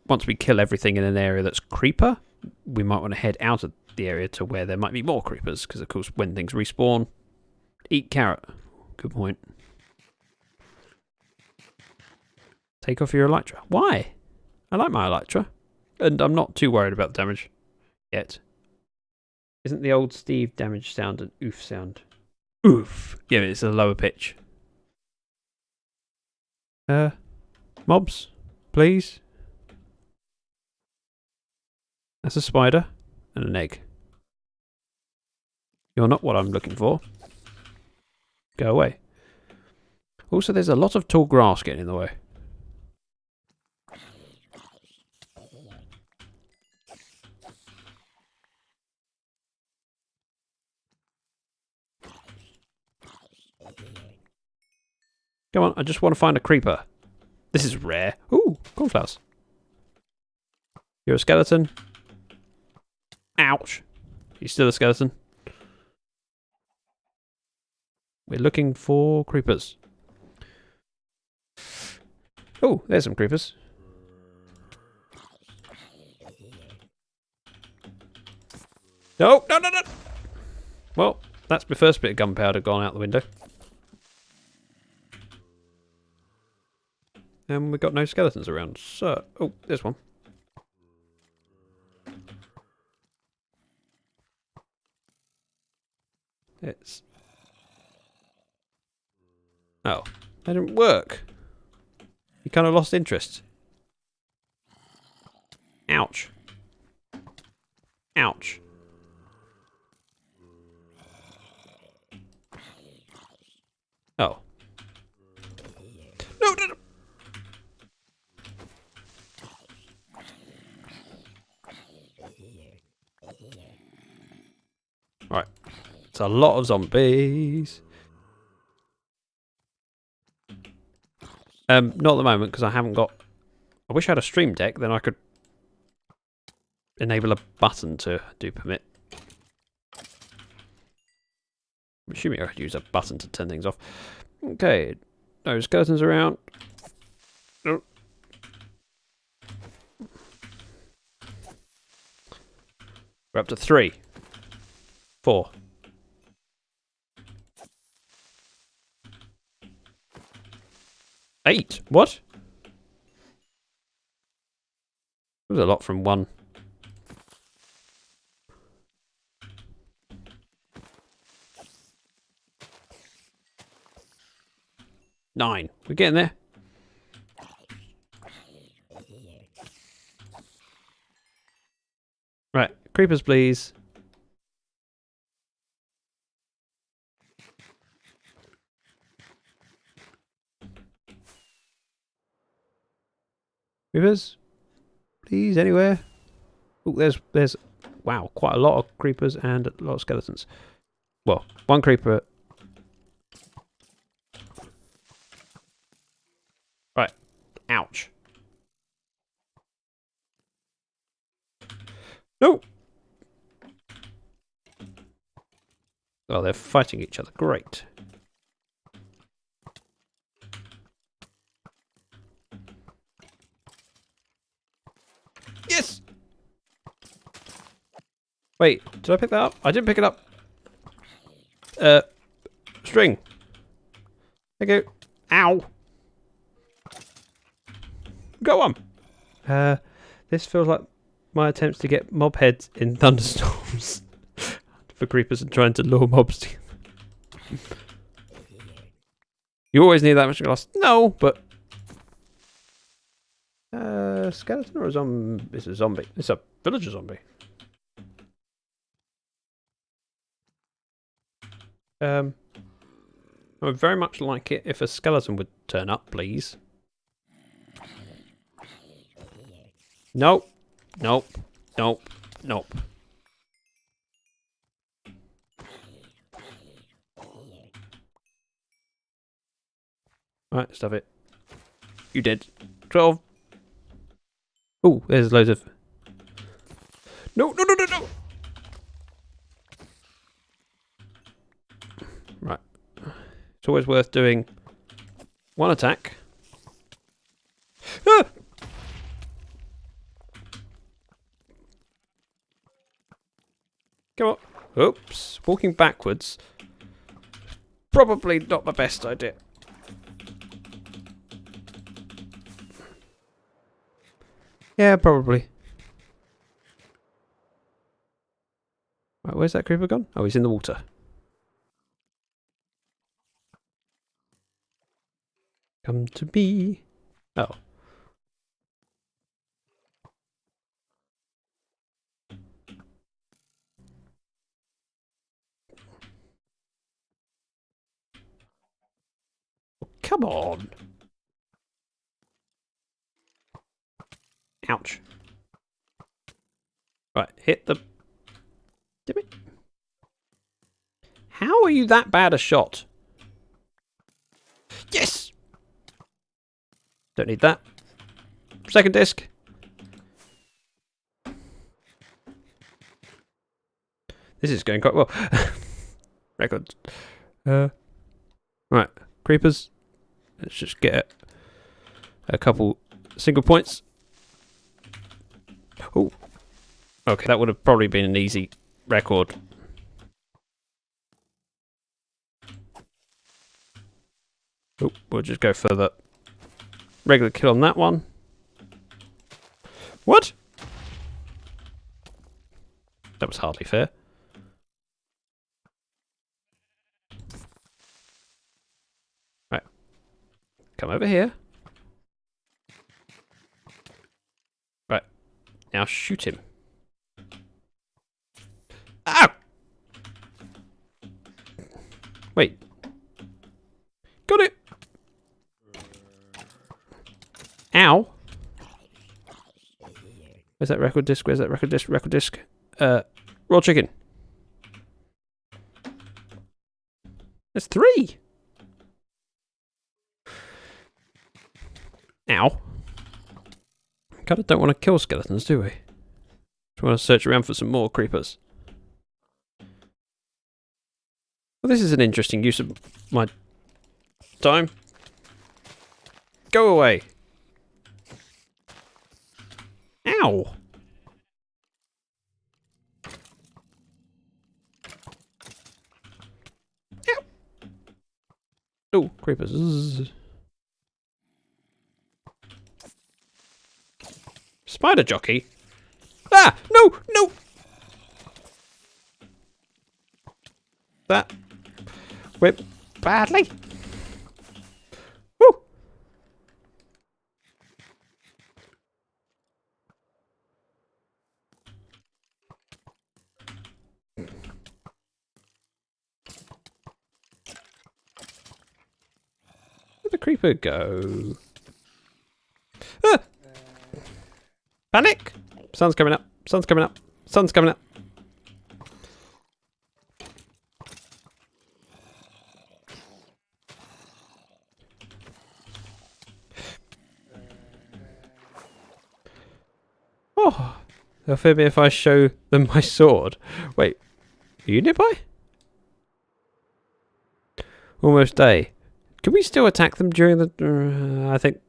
once we kill everything in an area that's creeper, we might want to head out of the area to where there might be more creepers. Because, of course, when things respawn, eat carrot. Good point. Take off your elytra. Why? I like my elytra. And I'm not too worried about the damage. Yet. Isn't the old Steve damage sound an oof sound? Oof. Yeah, it's a lower pitch. Mobs, please. That's a spider and an egg. You're not what I'm looking for. Go away. Also, there's a lot of tall grass getting in the way. Come on, I just want to find a creeper. This is rare. Ooh, cornflowers. You're a skeleton. Ouch. You're still a skeleton. We're looking for creepers. Oh, there's some creepers. No, no, no, no! Well, that's my first bit of gunpowder gone out the window. And we've got no skeletons around, so... Oh, there's one. It's... Oh, that didn't work. You kind of lost interest. Ouch. Ouch. Oh. No, no, no. Right. It's a lot of zombies. Not at the moment because I haven't got... I wish I had a stream deck, then I could enable a button to do permit. I'm assuming I could use a button to turn things off. Okay, no skeletons around. Oh. We're up to 3. 4. Eight. What? It was a lot from 1. Nine. We're getting there. Right. Creepers, please. Creepers? Please, anywhere. Oh, there's wow, quite a lot of creepers and a lot of skeletons. Well, one creeper. Right. Ouch. No! Oh, they're fighting each other. Great. Yes! Wait, did I pick that up? I didn't pick it up. String. There you go. Ow. Go on. This feels like my attempts to get mob heads in thunderstorms for creepers and trying to lure mobs together. You always need that much glass. No, but skeleton or a zombie? It's a zombie. It's a villager zombie. I would very much like it if a skeleton would turn up, please. Nope. Nope. Nope. Nope. Right, stuff it. You did. 12. Oh, there's loads of... No, no, no, no, no! Right. It's always worth doing one attack. Ah! Come on. Oops. Walking backwards. Probably not the best idea. Yeah, probably. Right, where's that creeper gone? Oh, he's in the water. Come to me. Oh. Come on. Ouch. Right, hit the... Damn it. How are you that bad a shot? Yes! Don't need that. Second disc. This is going quite well. Records. Right, creepers. Let's just get a couple single points. Oh. Okay, that would have probably been an easy record. Oh, we'll just go for the regular kill on that one. What? That was hardly fair. Right. Come over here. Right. Now shoot him. Ow! Wait. Got it! Ow! Where's that record disc? Where's that record disc? Record disc. Raw chicken. There's 3! Ow. Kinda don't want to kill skeletons, do we? Just want to search around for some more creepers. Well, this is an interesting use of my time. Go away. Ow. Ow. Oh, creepers. Zzz. Spider jockey? Ah! No! No! That went badly. Woo! Where'd the creeper go? Ah! Panic! Sun's coming up. Sun's coming up. Sun's coming up. Oh, they'll fear me if I show them my sword. Wait, are you nearby? Almost day. Can we still attack them during the... I think...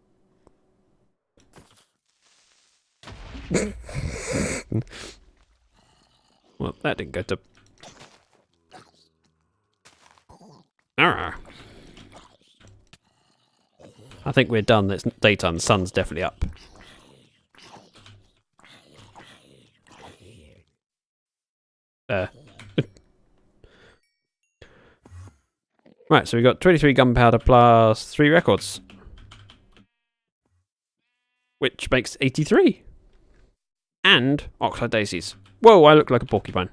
Well, that didn't go to... Arrgh. I think we're done. It's daytime. The sun's definitely up. Right, so we got 23 gunpowder plus 3 records. Which makes 83. And oxide daisies. Whoa, I look like a porcupine.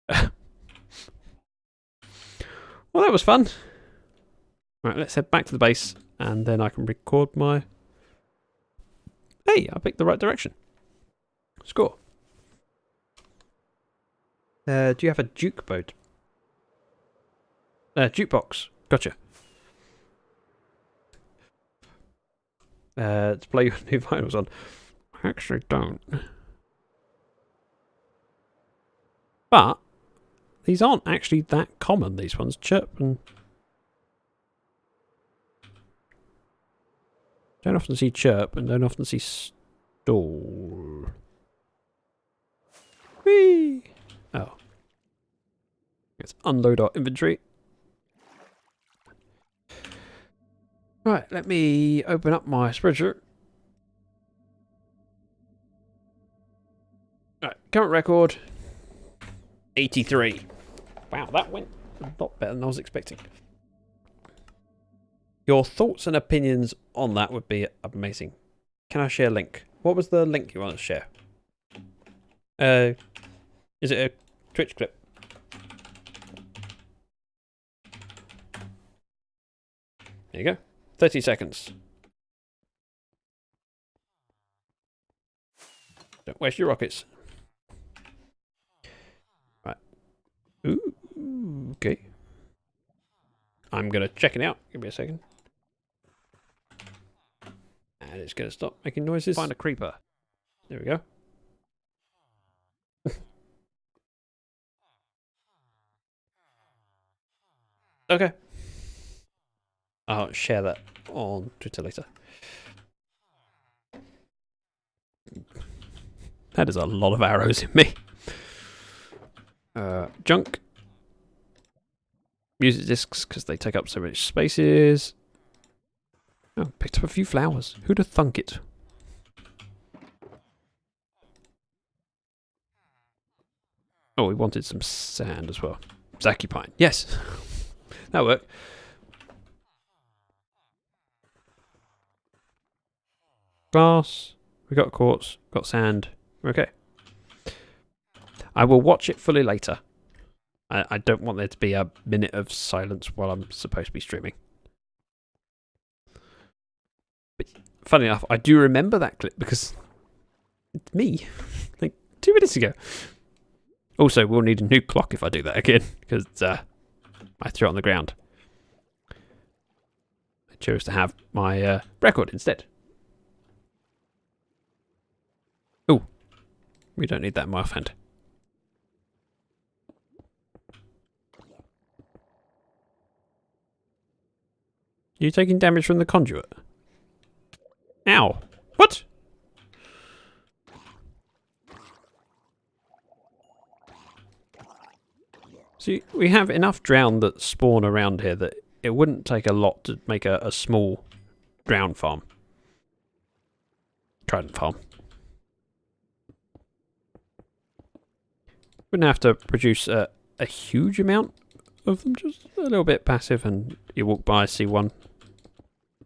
Well, that was fun. Right, let's head back to the base, and then I can record my... Hey, I picked the right direction. Score. Do you have a jukebox? Jukebox. Gotcha. To play your new vinyls on. I actually don't. But these aren't actually that common, these ones. Chirp and... Don't often see chirp and don't often see stall. Whee! Oh. Let's unload our inventory. Right, let me open up my spreadsheet. Right, current record 83. Wow, that went a lot better than I was expecting. Your thoughts and opinions on that would be amazing. Can I share a link? What was the link you want to share? Is it a Twitch clip? There you go. 30 seconds. Don't waste your rockets. Right. Ooh, okay. I'm going to check it out. Give me a second. And it's going to stop making noises. Find a creeper. There we go. Okay. I'll share that on Twitter later. That is a lot of arrows in me. Junk. Music discs, because they take up so much spaces. Oh, picked up a few flowers. Who'd have thunk it? Oh, we wanted some sand as well. Zacupine. Yes. That worked. Glass. We got quartz. Got sand. Okay. I will watch it fully later. I don't want there to be a minute of silence while I'm supposed to be streaming. But funny enough, I do remember that clip because it's me. Like 2 minutes ago. Also, we'll need a new clock if I do that again, because I threw it on the ground. I chose to have my record instead. Oh, we don't need that in my offhand. You taking damage from the conduit? Ow. What? See, we have enough drown that spawn around here that it wouldn't take a lot to make a small drown farm. Trident farm. Wouldn't have to produce a huge amount of them, just a little bit passive, and you walk by, see one,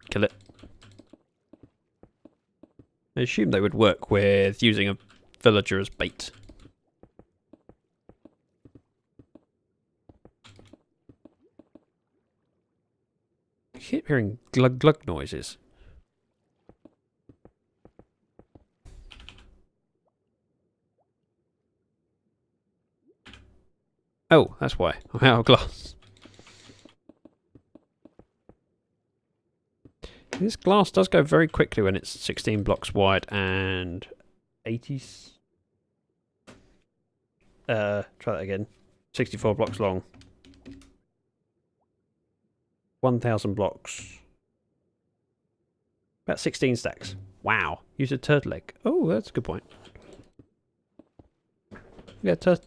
kill it. I assume they would work with using a villager as bait. I keep hearing glug glug noises. Oh, that's why. I'm out of glass. This glass does go very quickly when it's 16 blocks wide and 80... try that again. 64 blocks long. 1,000 blocks. About 16 stacks. Wow. Use a turtle egg. Oh, that's a good point. Yeah, turtle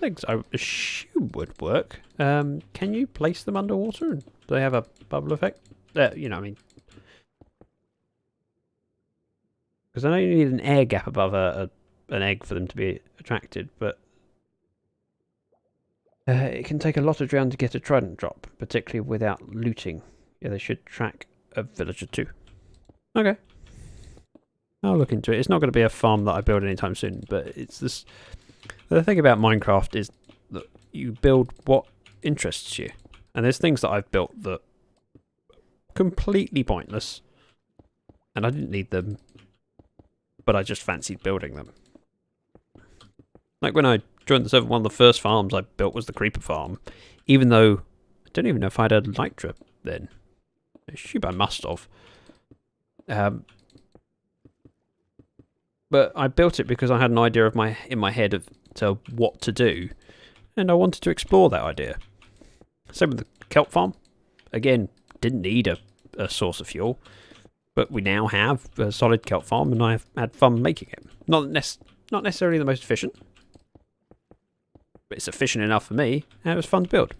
eggs I assume would work. Can you place them underwater? And do they have a bubble effect? You know what I mean. Because I know you need an air gap above an egg for them to be attracted, but it can take a lot of drown to get a trident drop, particularly without looting. Yeah, they should track a villager too. Okay. I'll look into it. It's not going to be a farm that I build anytime soon, but it's this... The thing about Minecraft is that you build what interests you. And there's things that I've built that are completely pointless. And I didn't need them, but I just fancied building them. Like when I joined the server, one of the first farms I built was the creeper farm. Even though, I don't even know if I had a Lycra then. I assume I must have. But I built it because I had an idea of in my head of what to do. And I wanted to explore that idea. Same with the kelp farm. Again, didn't need a source of fuel. But we now have a solid kelp farm and I've had fun making it. Not necessarily the most efficient. But it's efficient enough for me, and it was fun to build.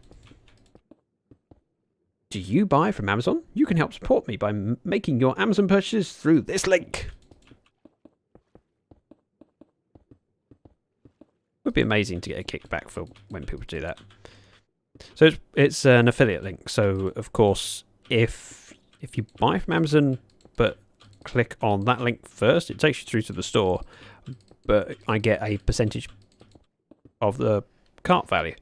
Do you buy from Amazon? You can help support me by making your Amazon purchases through this link. Would be amazing to get a kickback for when people do that. So it's an affiliate link. So of course, if you buy from Amazon but click on that link first, it takes you through to the store, but I get a percentage of the cart value.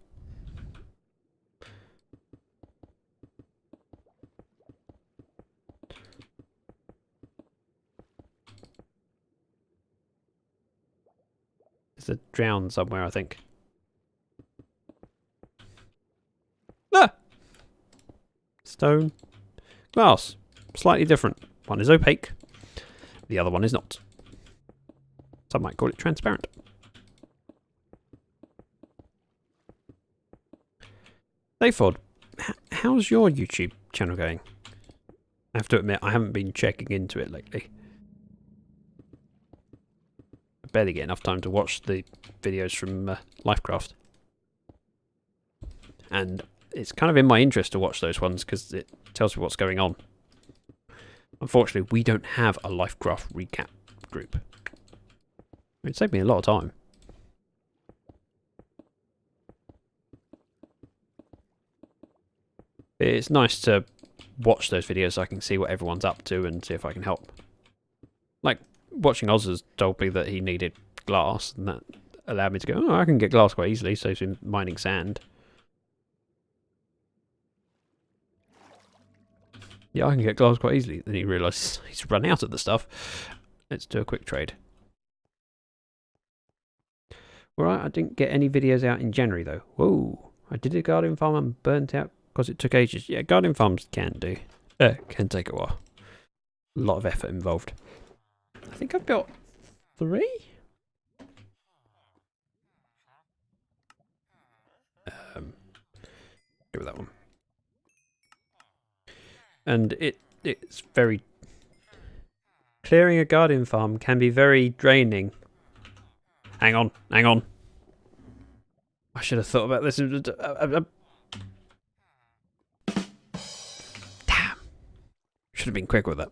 There's a drown somewhere, I think. Ah! Stone. Glass. Slightly different. One is opaque. The other one is not. Some might call it transparent. Zacthedragon, how's your YouTube channel going? I have to admit, I haven't been checking into it lately. I barely get enough time to watch the videos from Lyfcraft. And it's kind of in my interest to watch those ones because it tells me what's going on. Unfortunately, we don't have a Lyfcraft recap group. It'd save me a lot of time. It's nice to watch those videos so I can see what everyone's up to and see if I can help. Like, watching Oz's told me that he needed glass, and that allowed me to go, oh, I can get glass quite easily, so he's been mining sand. Yeah, I can get glass quite easily. Then he realised he's run out of the stuff. Let's do a quick trade. Alright, I didn't get any videos out in January though. Whoa, I did a garden farm and burnt out because it took ages. Yeah, garden farms can take a while. A lot of effort involved. I think I've built 3? Go with that one. And it's very... Clearing a garden farm can be very draining. Hang on. I should have thought about this. Damn. Should have been quick with that.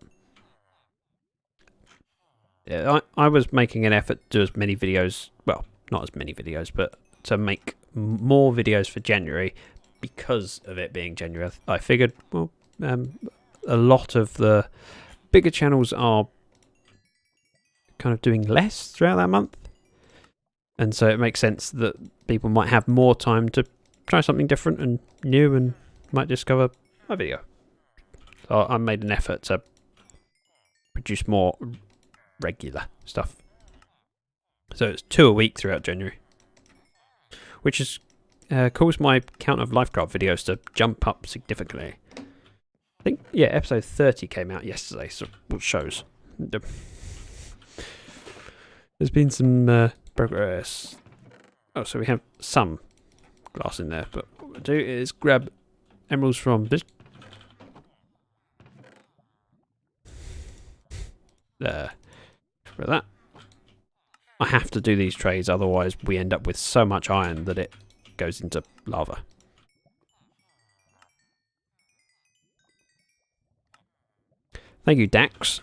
Yeah, I was making an effort to do as many videos, well, not as many videos, but to make more videos for January because of it being January. I figured, well, a lot of the bigger channels are kind of doing less throughout that month. And so it makes sense that people might have more time to try something different and new and might discover a video. So I made an effort to produce more regular stuff. So it's 2 a week throughout January. Which has caused my count of Lyfcraft videos to jump up significantly. I think, yeah, episode 30 came out yesterday, so it shows. There's been some... progress. Oh, so we have some glass in there, but what we'll do is grab emeralds from this. There. For that. I have to do these trades, otherwise we end up with so much iron that it goes into lava. Thank you, Dax.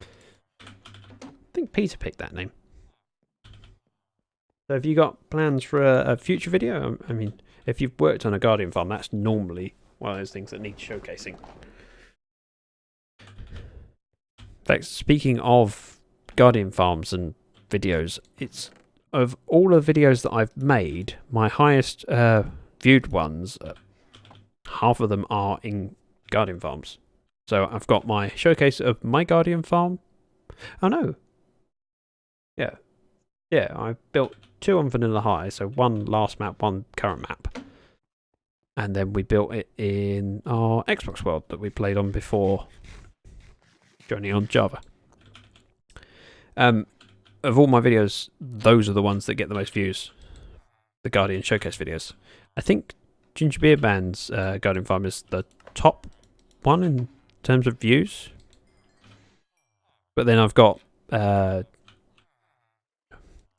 I think Peter picked that name. So have you got plans for a future video? I mean, if you've worked on a guardian farm, that's normally one of those things that needs showcasing. In fact, speaking of guardian farms and videos, it's of all the videos that I've made, my highest viewed ones, half of them are in guardian farms. So I've got my showcase of my guardian farm. Oh no. Yeah, I built 2 on Vanilla High, so 1 last map, 1 current map. And then we built it in our Xbox world that we played on before joining on Java. Of all my videos, those are the ones that get the most views. The Guardian Showcase videos. I think Ginger Beer Band's Guardian Farm is the top one in terms of views. But then I've got...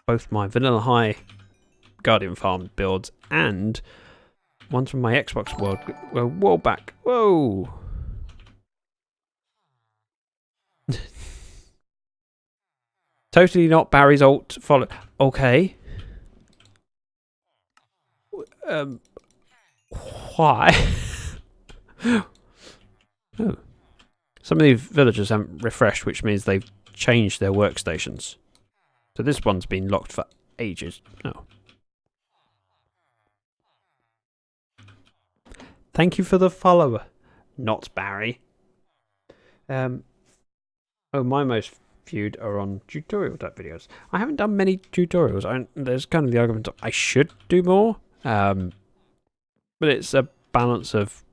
both my Vanilla High Guardian Farm builds and ones from my Xbox world. Well, whoa, back. Whoa. Totally not Barry's alt follow. Okay. Why? Oh. Some of the villagers haven't refreshed, which means they've changed their workstations. So this one's been locked for ages. Oh. Thank you for the follower. Not Barry. Oh, my most viewed are on tutorial type videos. I haven't done many tutorials. There's kind of the argument I should do more. But it's a balance of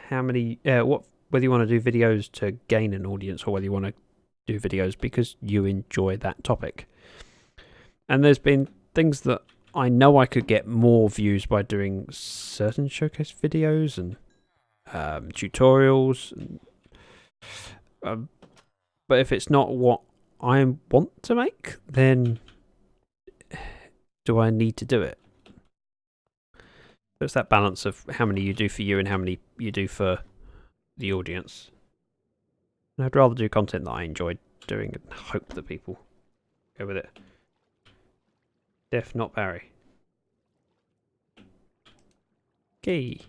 how many, whether you want to do videos to gain an audience or whether you want to do videos because you enjoy that topic. And there's been things that I know I could get more views by doing certain showcase videos and tutorials. And, but if it's not what I want to make, then do I need to do it? So it's that balance of how many you do for you and how many you do for the audience. And I'd rather do content that I enjoy doing and hope that people go with it. Def, not Barry. Okay.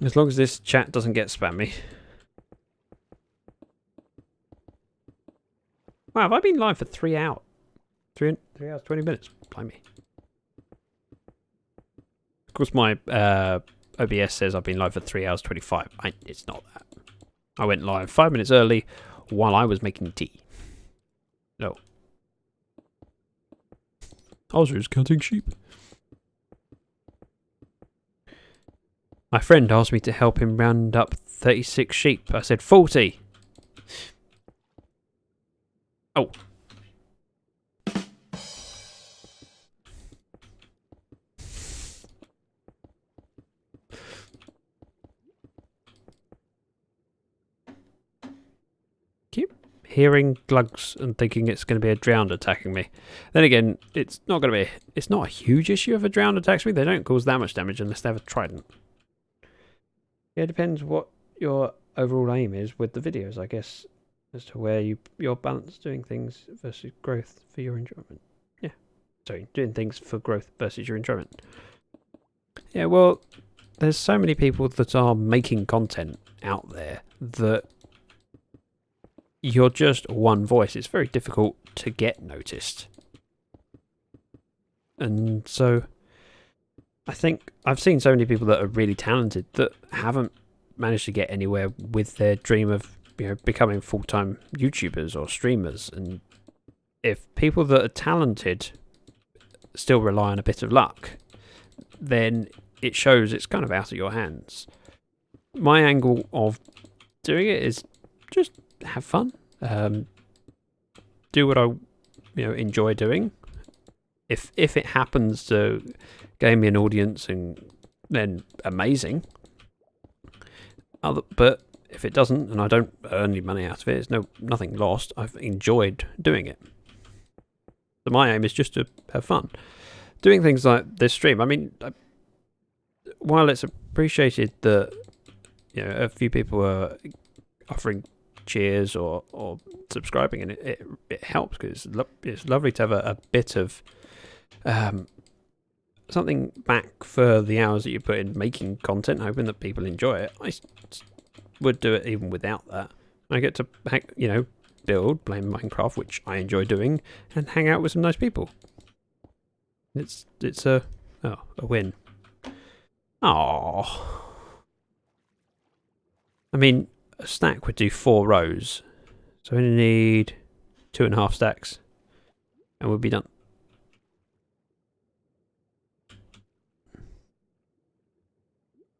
As long as this chat doesn't get spammy. Wow, have I been live for 3 hours? 3 hours, 20 minutes. Blimey. Of course, my OBS says I've been live for 3 hours, 25. It's not that. I went live 5 minutes early while I was making tea. No. I was just counting sheep. My friend asked me to help him round up 36 sheep. I said 40. Oh. Keep hearing glugs and thinking it's going to be a drowned attacking me. Then again, it's not a huge issue if a drowned attacks me. They don't cause that much damage unless they have a trident. Yeah, it depends what your overall aim is with the videos, I guess, as to where your balance doing things versus growth for your enjoyment. Yeah. Sorry, doing things for growth versus your enjoyment. Yeah, well, there's so many people that are making content out there that you're just one voice. It's very difficult to get noticed. And so I think I've seen so many people that are really talented that haven't managed to get anywhere with their dream of, becoming full-time YouTubers or streamers. And if people that are talented still rely on a bit of luck, then it shows it's kind of out of your hands. My angle of doing it is just have fun, do what I enjoy doing. If it happens to gain me an audience, and then amazing. But if it doesn't, and I don't earn any money out of it, it's nothing lost. I've enjoyed doing it. So my aim is just to have fun. Doing things like this stream, I mean, while it's appreciated that a few people are offering cheers or subscribing, and it helps because it's lovely to have a bit of something back for the hours that you put in making content, hoping that people enjoy it. I would do it even without that. I get to build, play Minecraft, which I enjoy doing, and hang out with some nice people. It's a win. Oh, I mean, a stack would do 4 rows, so we need 2.5 stacks, and we'll be done.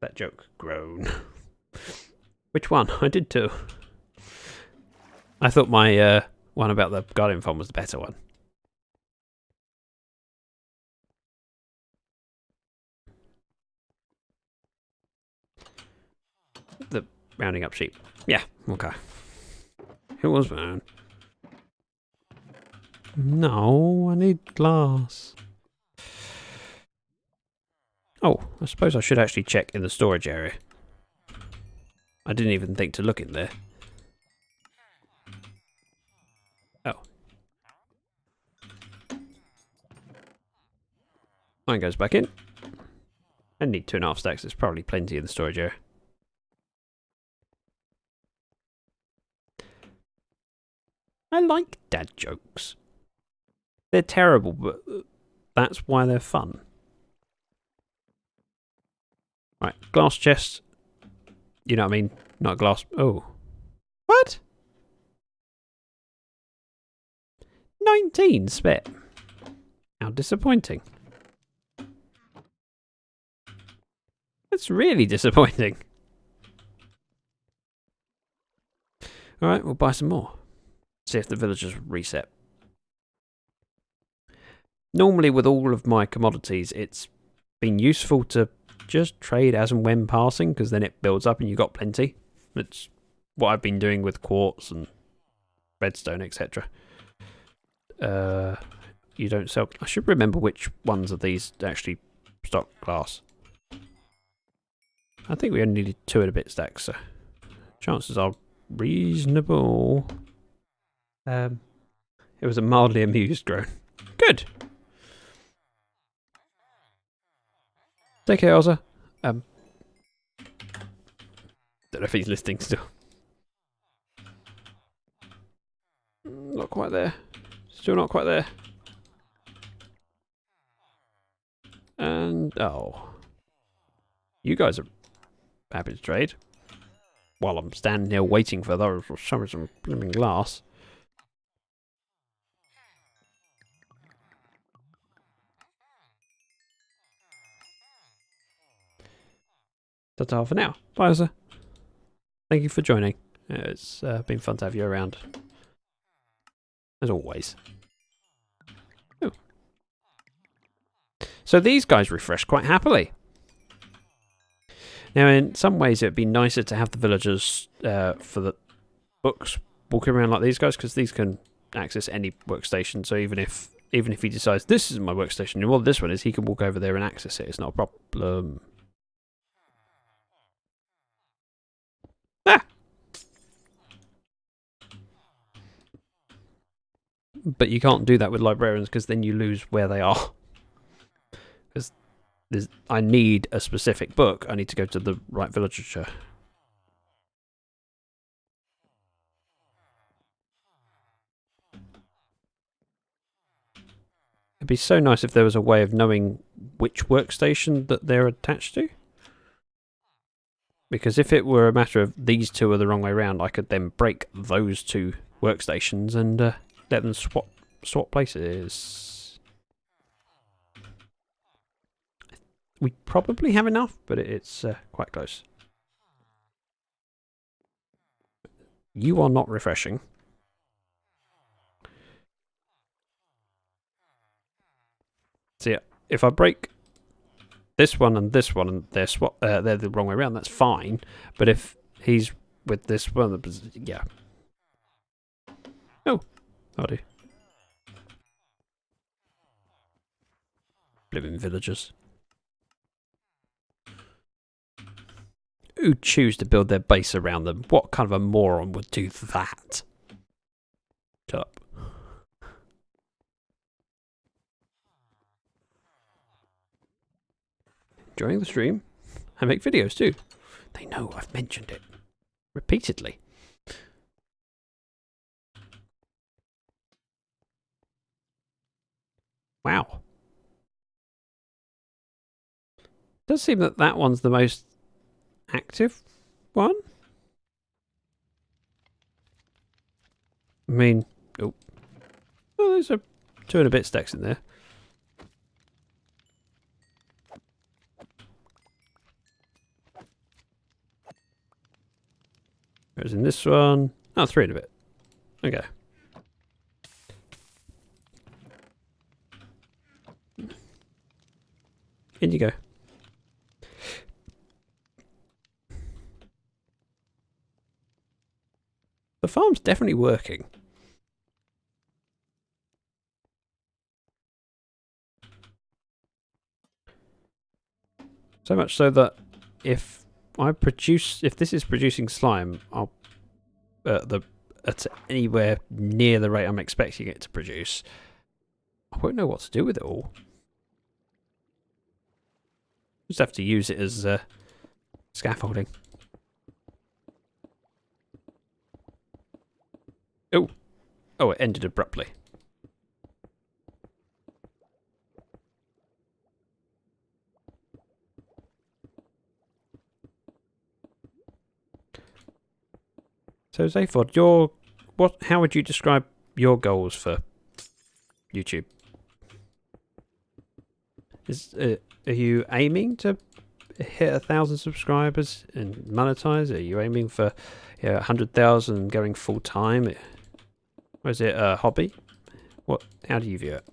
That joke grown. Which one? I did 2. I thought my one about the Guardian farm was the better one. The rounding up sheep. Yeah, okay. It was fine. No, I need glass. Oh, I suppose I should actually check in the storage area. I didn't even think to look in there. Oh. Mine goes back in. I need 2.5 stacks. There's probably plenty in the storage area. I like dad jokes. They're terrible, but that's why they're fun. Right, glass chest. You know what I mean? Not glass. Oh. What? 19 spare. How disappointing. That's really disappointing. Alright, we'll buy some more. See if the villagers reset. Normally with all of my commodities, it's been useful to just trade as and when passing, because then it builds up and you've got plenty. That's what I've been doing with quartz and redstone, etc. You don't sell... I should remember which ones of these actually stock glass. I think we only needed 2 and a bit stacks, so chances are reasonable. It was a mildly amused groan. Good. Take care, Ozza. Don't know if he's listening still. Not quite there. Still not quite there. And oh, you guys are happy to trade while I'm standing here waiting for those for some blooming glass. Ta-ta for now. Bye, Ozza. Thank you for joining. It's been fun to have you around. As always. Ooh. So these guys refresh quite happily. Now, in some ways, it would be nicer to have the villagers for the books walking around like these guys, because these can access any workstation. So even if he decides this isn't my workstation, well, this one is, he can walk over there and access it. It's not a problem. Ah! But you can't do that with librarians, because then you lose where they are. Because I need a specific book. I need to go to the right villager. It'd be so nice if there was a way of knowing which workstation that they're attached to. Because if it were a matter of these two are the wrong way around, I could then break those 2 workstations and let them swap places. We probably have enough, but it's quite close. You are not refreshing. See, if I break this one and they're the wrong way around, that's fine. But if he's with this one, yeah. Oh, I do. Living villagers. Who'd choose to build their base around them? What kind of a moron would do that? Shut up. Enjoying the stream? I make videos too. They know I've mentioned it repeatedly. Wow. Does seem that that one's the most active one. I mean, oh, there's a 2 and a bit stacks in there. Whereas in this one, oh, 3 and a bit. Okay. In you go. The farm's definitely working. So much so that if this is producing slime, I'll at anywhere near the rate I'm expecting it to produce, I won't know what to do with it all. Just have to use it as scaffolding. Oh, it ended abruptly. So Zaphod, how would you describe your goals for YouTube? Are you aiming to hit 1,000 subscribers and monetize? Are you aiming for 100,000 going full time? Or is it a hobby? How do you view it?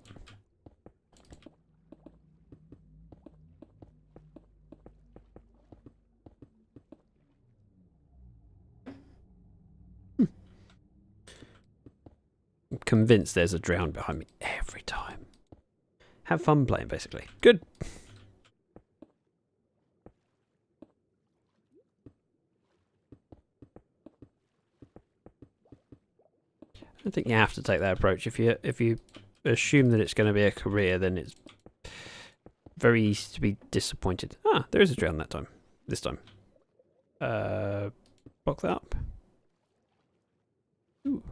I'm convinced there's a drown behind me every time. Have fun playing, basically. Good. I don't think you have to take that approach. If you assume that it's going to be a career, then it's very easy to be disappointed. Ah, there is a drown that time. This time. Block that up. Ooh,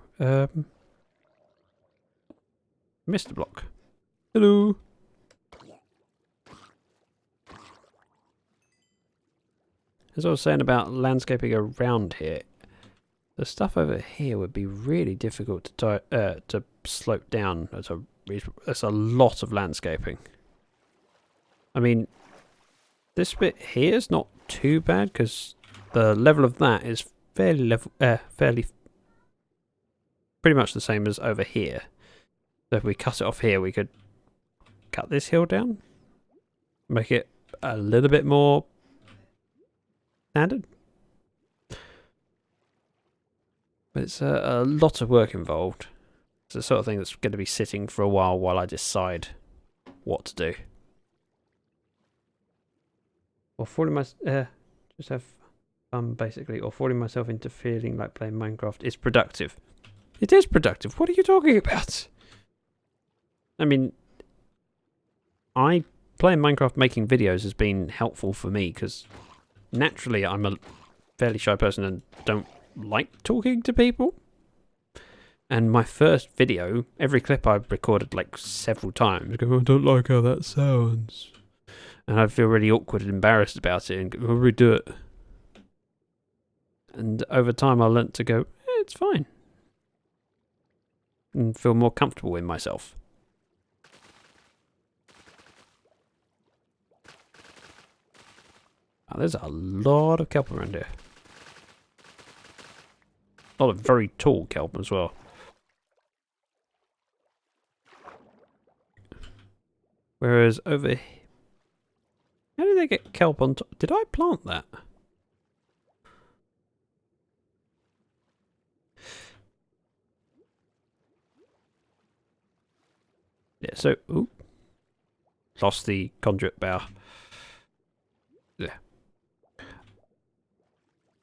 missed the block. Hello. As I was saying about landscaping around here, the stuff over here would be really difficult to slope down. That's a lot of landscaping. I mean, this bit here is not too bad because the level of that is fairly pretty much the same as over here. So if we cut it off here, we could cut this hill down, make it a little bit more standard. But it's a lot of work involved. It's the sort of thing that's going to be sitting for a while I decide what to do. Or falling just have fun basically, or falling myself into feeling like playing Minecraft is productive. It is productive. What are you talking about? I mean, playing Minecraft making videos has been helpful for me because naturally I'm a fairly shy person and don't like talking to people. And my first video, every clip I've recorded like several times, go, I don't like how that sounds. And I feel really awkward and embarrassed about it and go, redo it. And over time I learnt to go, it's fine. And feel more comfortable in myself. Oh, there's a lot of kelp around here. A lot of very tall kelp as well. Whereas over here... How did they get kelp on top? Did I plant that? Yeah, so... Ooh. Lost the conduit bow. Yeah.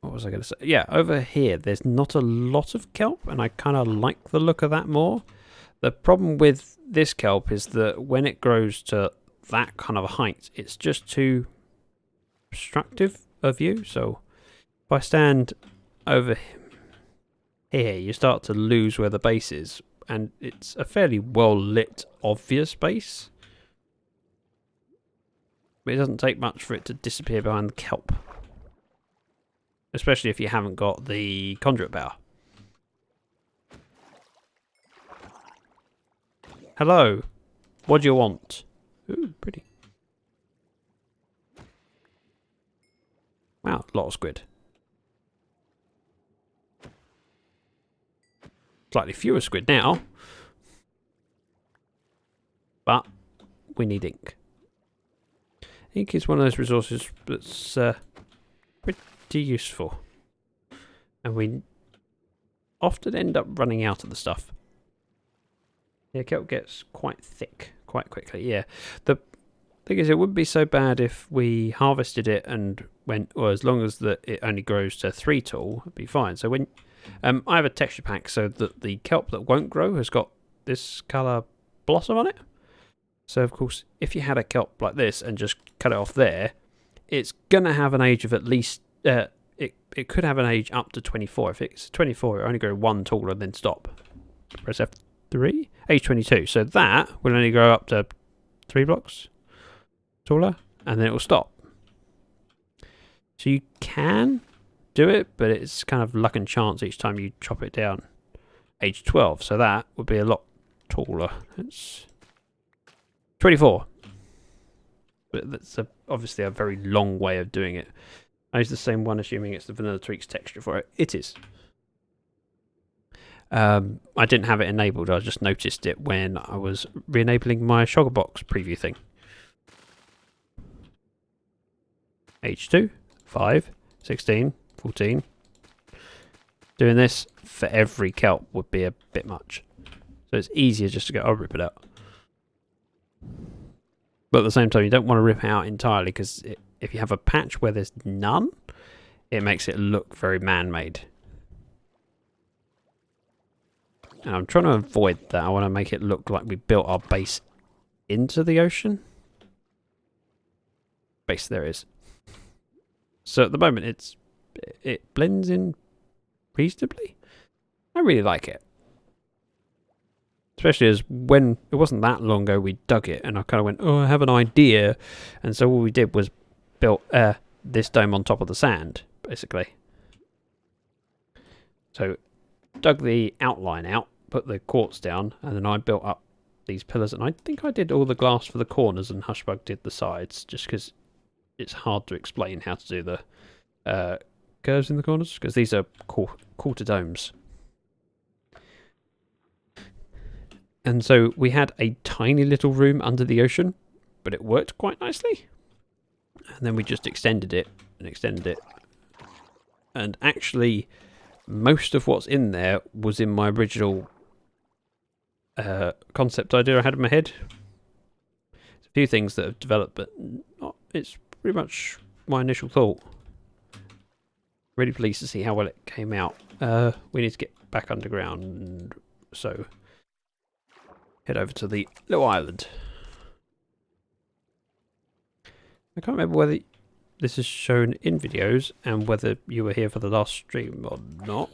What was I going to say? Yeah, over here, there's not a lot of kelp, and I kind of like the look of that more. The problem with this kelp is that when it grows to that kind of a height, it's just too obstructive of view. So if I stand over here, you start to lose where the base is, and it's a fairly well lit, obvious base. But it doesn't take much for it to disappear behind the kelp. Especially if you haven't got the conduit bow. Hello. What do you want? Ooh, pretty. Wow, a lot of squid. Slightly fewer squid now. But we need ink. Ink is one of those resources that's pretty useful. And we often end up running out of the stuff. Yeah, kelp gets quite thick quite quickly, yeah. The Thing is, it wouldn't be so bad if we harvested it and went, or as long as that it only grows to 3 tall, it'd be fine. So when I have a texture pack so that the kelp that won't grow has got this colour blossom on it. So of course, if you had a kelp like this and just cut it off there, it's gonna have an age of at least it could have an age up to 24. If it's 24, it'll only grow 1 taller and then stop. Press F3, age 22. So that will only grow up to 3 blocks taller, and then it will stop. So you can do it, but it's kind of luck and chance each time you chop it down. Age 12, so that would be a lot taller. It's 24. But that's obviously a very long way of doing it. I use the same one, assuming it's the Vanilla Tweaks texture for it. It is. I didn't have it enabled, I just noticed it when I was re-enabling my Shoggerbox preview thing. Age 2, 5, 16, 14. Doing this for every kelp would be a bit much. So it's easier just to go, I'll rip it out. But at the same time, you don't want to rip it out entirely, because if you have a patch where there's none, it makes it look very man-made. And I'm trying to avoid that. I want to make it look like we built our base into the ocean. Base, there is. So at the moment, it blends in reasonably. I really like it. Especially as when it wasn't that long ago we dug it, and I kind of went, oh, I have an idea. And so all we did was built this dome on top of the sand, basically. So dug the outline out, put the quartz down, and then I built up these pillars. And I think I did all the glass for the corners, and Hushbug did the sides, just because it's hard to explain how to do the curves in the corners, because these are quarter domes. And so we had a tiny little room under the ocean, but it worked quite nicely. And then we just extended it and extended it. And actually, most of what's in there was in my original concept idea I had in my head. There's a few things that have developed, but it's pretty much my initial thought. Really pleased to see how well it came out. We need to get back underground, so head over to the little island. I can't remember whether this is shown in videos and whether you were here for the last stream or not.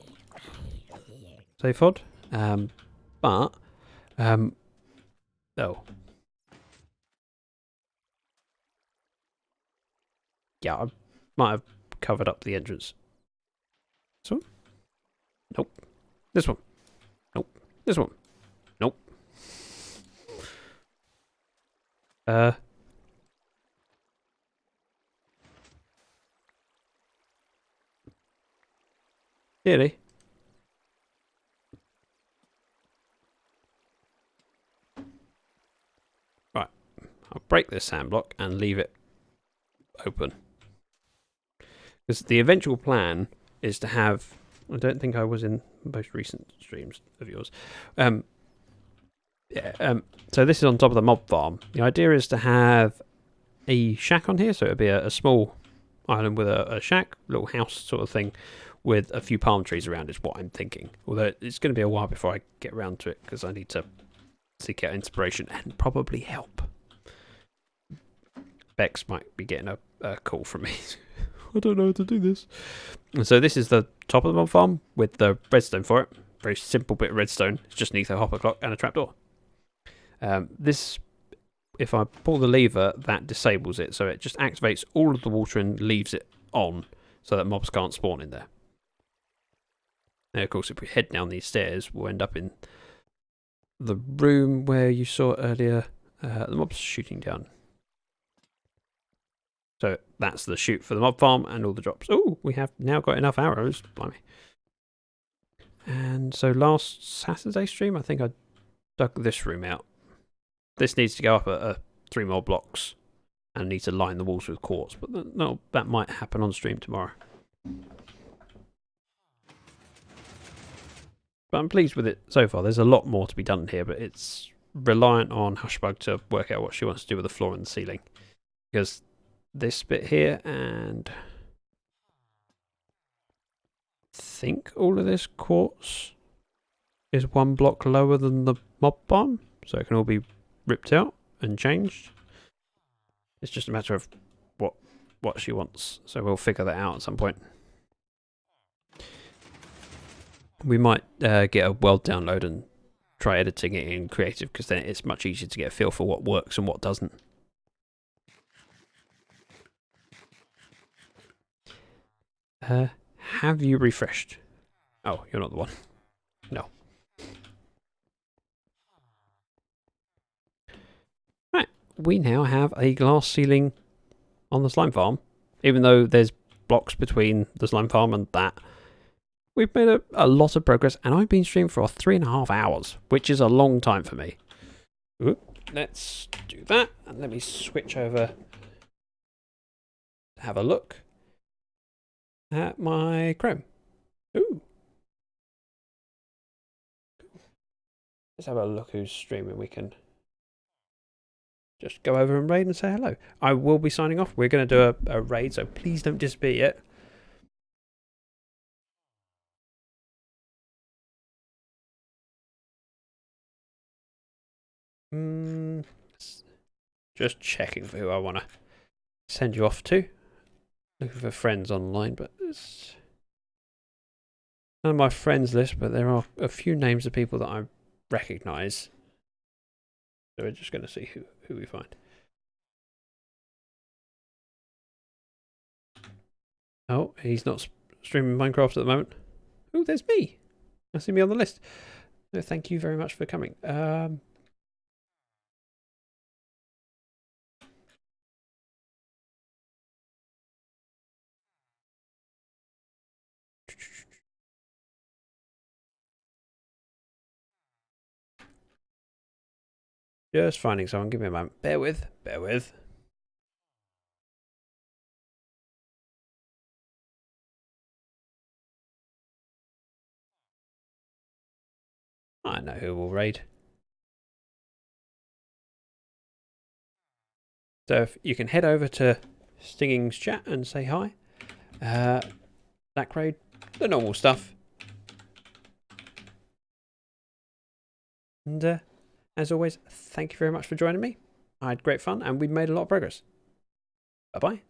Safod. Oh. Yeah, I might have covered up the entrance. This one? Nope. This one? Nope. This one? Nope. Really? Right. I'll break this sand block and leave it open. Because the eventual plan is to have... I don't think I was in most recent streams of yours. So this is on top of the mob farm. The idea is to have a shack on here, so it'll be a small island with a shack, little house sort of thing, with a few palm trees around is what I'm thinking. Although it's going to be a while before I get around to it, because I need to seek out inspiration and probably help. Bex might be getting a call from me. I don't know how to do this. And so this is the top of the mob farm with the redstone for it. Very simple bit of redstone. It's just neath a hopper clock and a trapdoor. This, if I pull the lever, that disables it. So it just activates all of the water and leaves it on so that mobs can't spawn in there. And of course, if we head down these stairs, we'll end up in the room where you saw earlier the mobs shooting down. So that's the chute for the mob farm and all the drops. Oh, we have now got enough arrows. Blimey. And so last Saturday stream, I think I dug this room out. This needs to go up at 3 more blocks and need to line the walls with quartz. But no, that might happen on stream tomorrow. But I'm pleased with it so far. There's a lot more to be done here, but it's reliant on Hushbug to work out what she wants to do with the floor and the ceiling. Because this bit here and I think all of this quartz is 1 block lower than the mob bomb, so it can all be ripped out and changed. It's just a matter of what she wants, so we'll figure that out at some point. We might get a world download and try editing it in creative, because then it's much easier to get a feel for what works and what doesn't. Have you refreshed? Oh, you're not the one. No. Right, we now have a glass ceiling on the slime farm. Even though there's blocks between the slime farm and that, we've made a lot of progress, and I've been streaming for 3.5 hours, which is a long time for me. Ooh, let's do that, and let me switch over to have a look at my Chrome. Ooh. Let's have a look who's streaming. We can just go over and raid and say hello. I will be signing off. We're going to do a raid, so please don't disappear yet. Just checking for who I want to send you off to. Looking for friends online, but there's none of my friends list, but there are a few names of people that I recognise. So we're just going to see who we find. Oh, he's not streaming Minecraft at the moment. Oh, there's me. I see me on the list. No, thank you very much for coming. Just finding someone. Give me a moment. Bear with. Bear with. I know who will raid. So if you can head over to Stinging's chat and say hi. That raid, the normal stuff. And as always, thank you very much for joining me. I had great fun and we made a lot of progress. Bye-bye.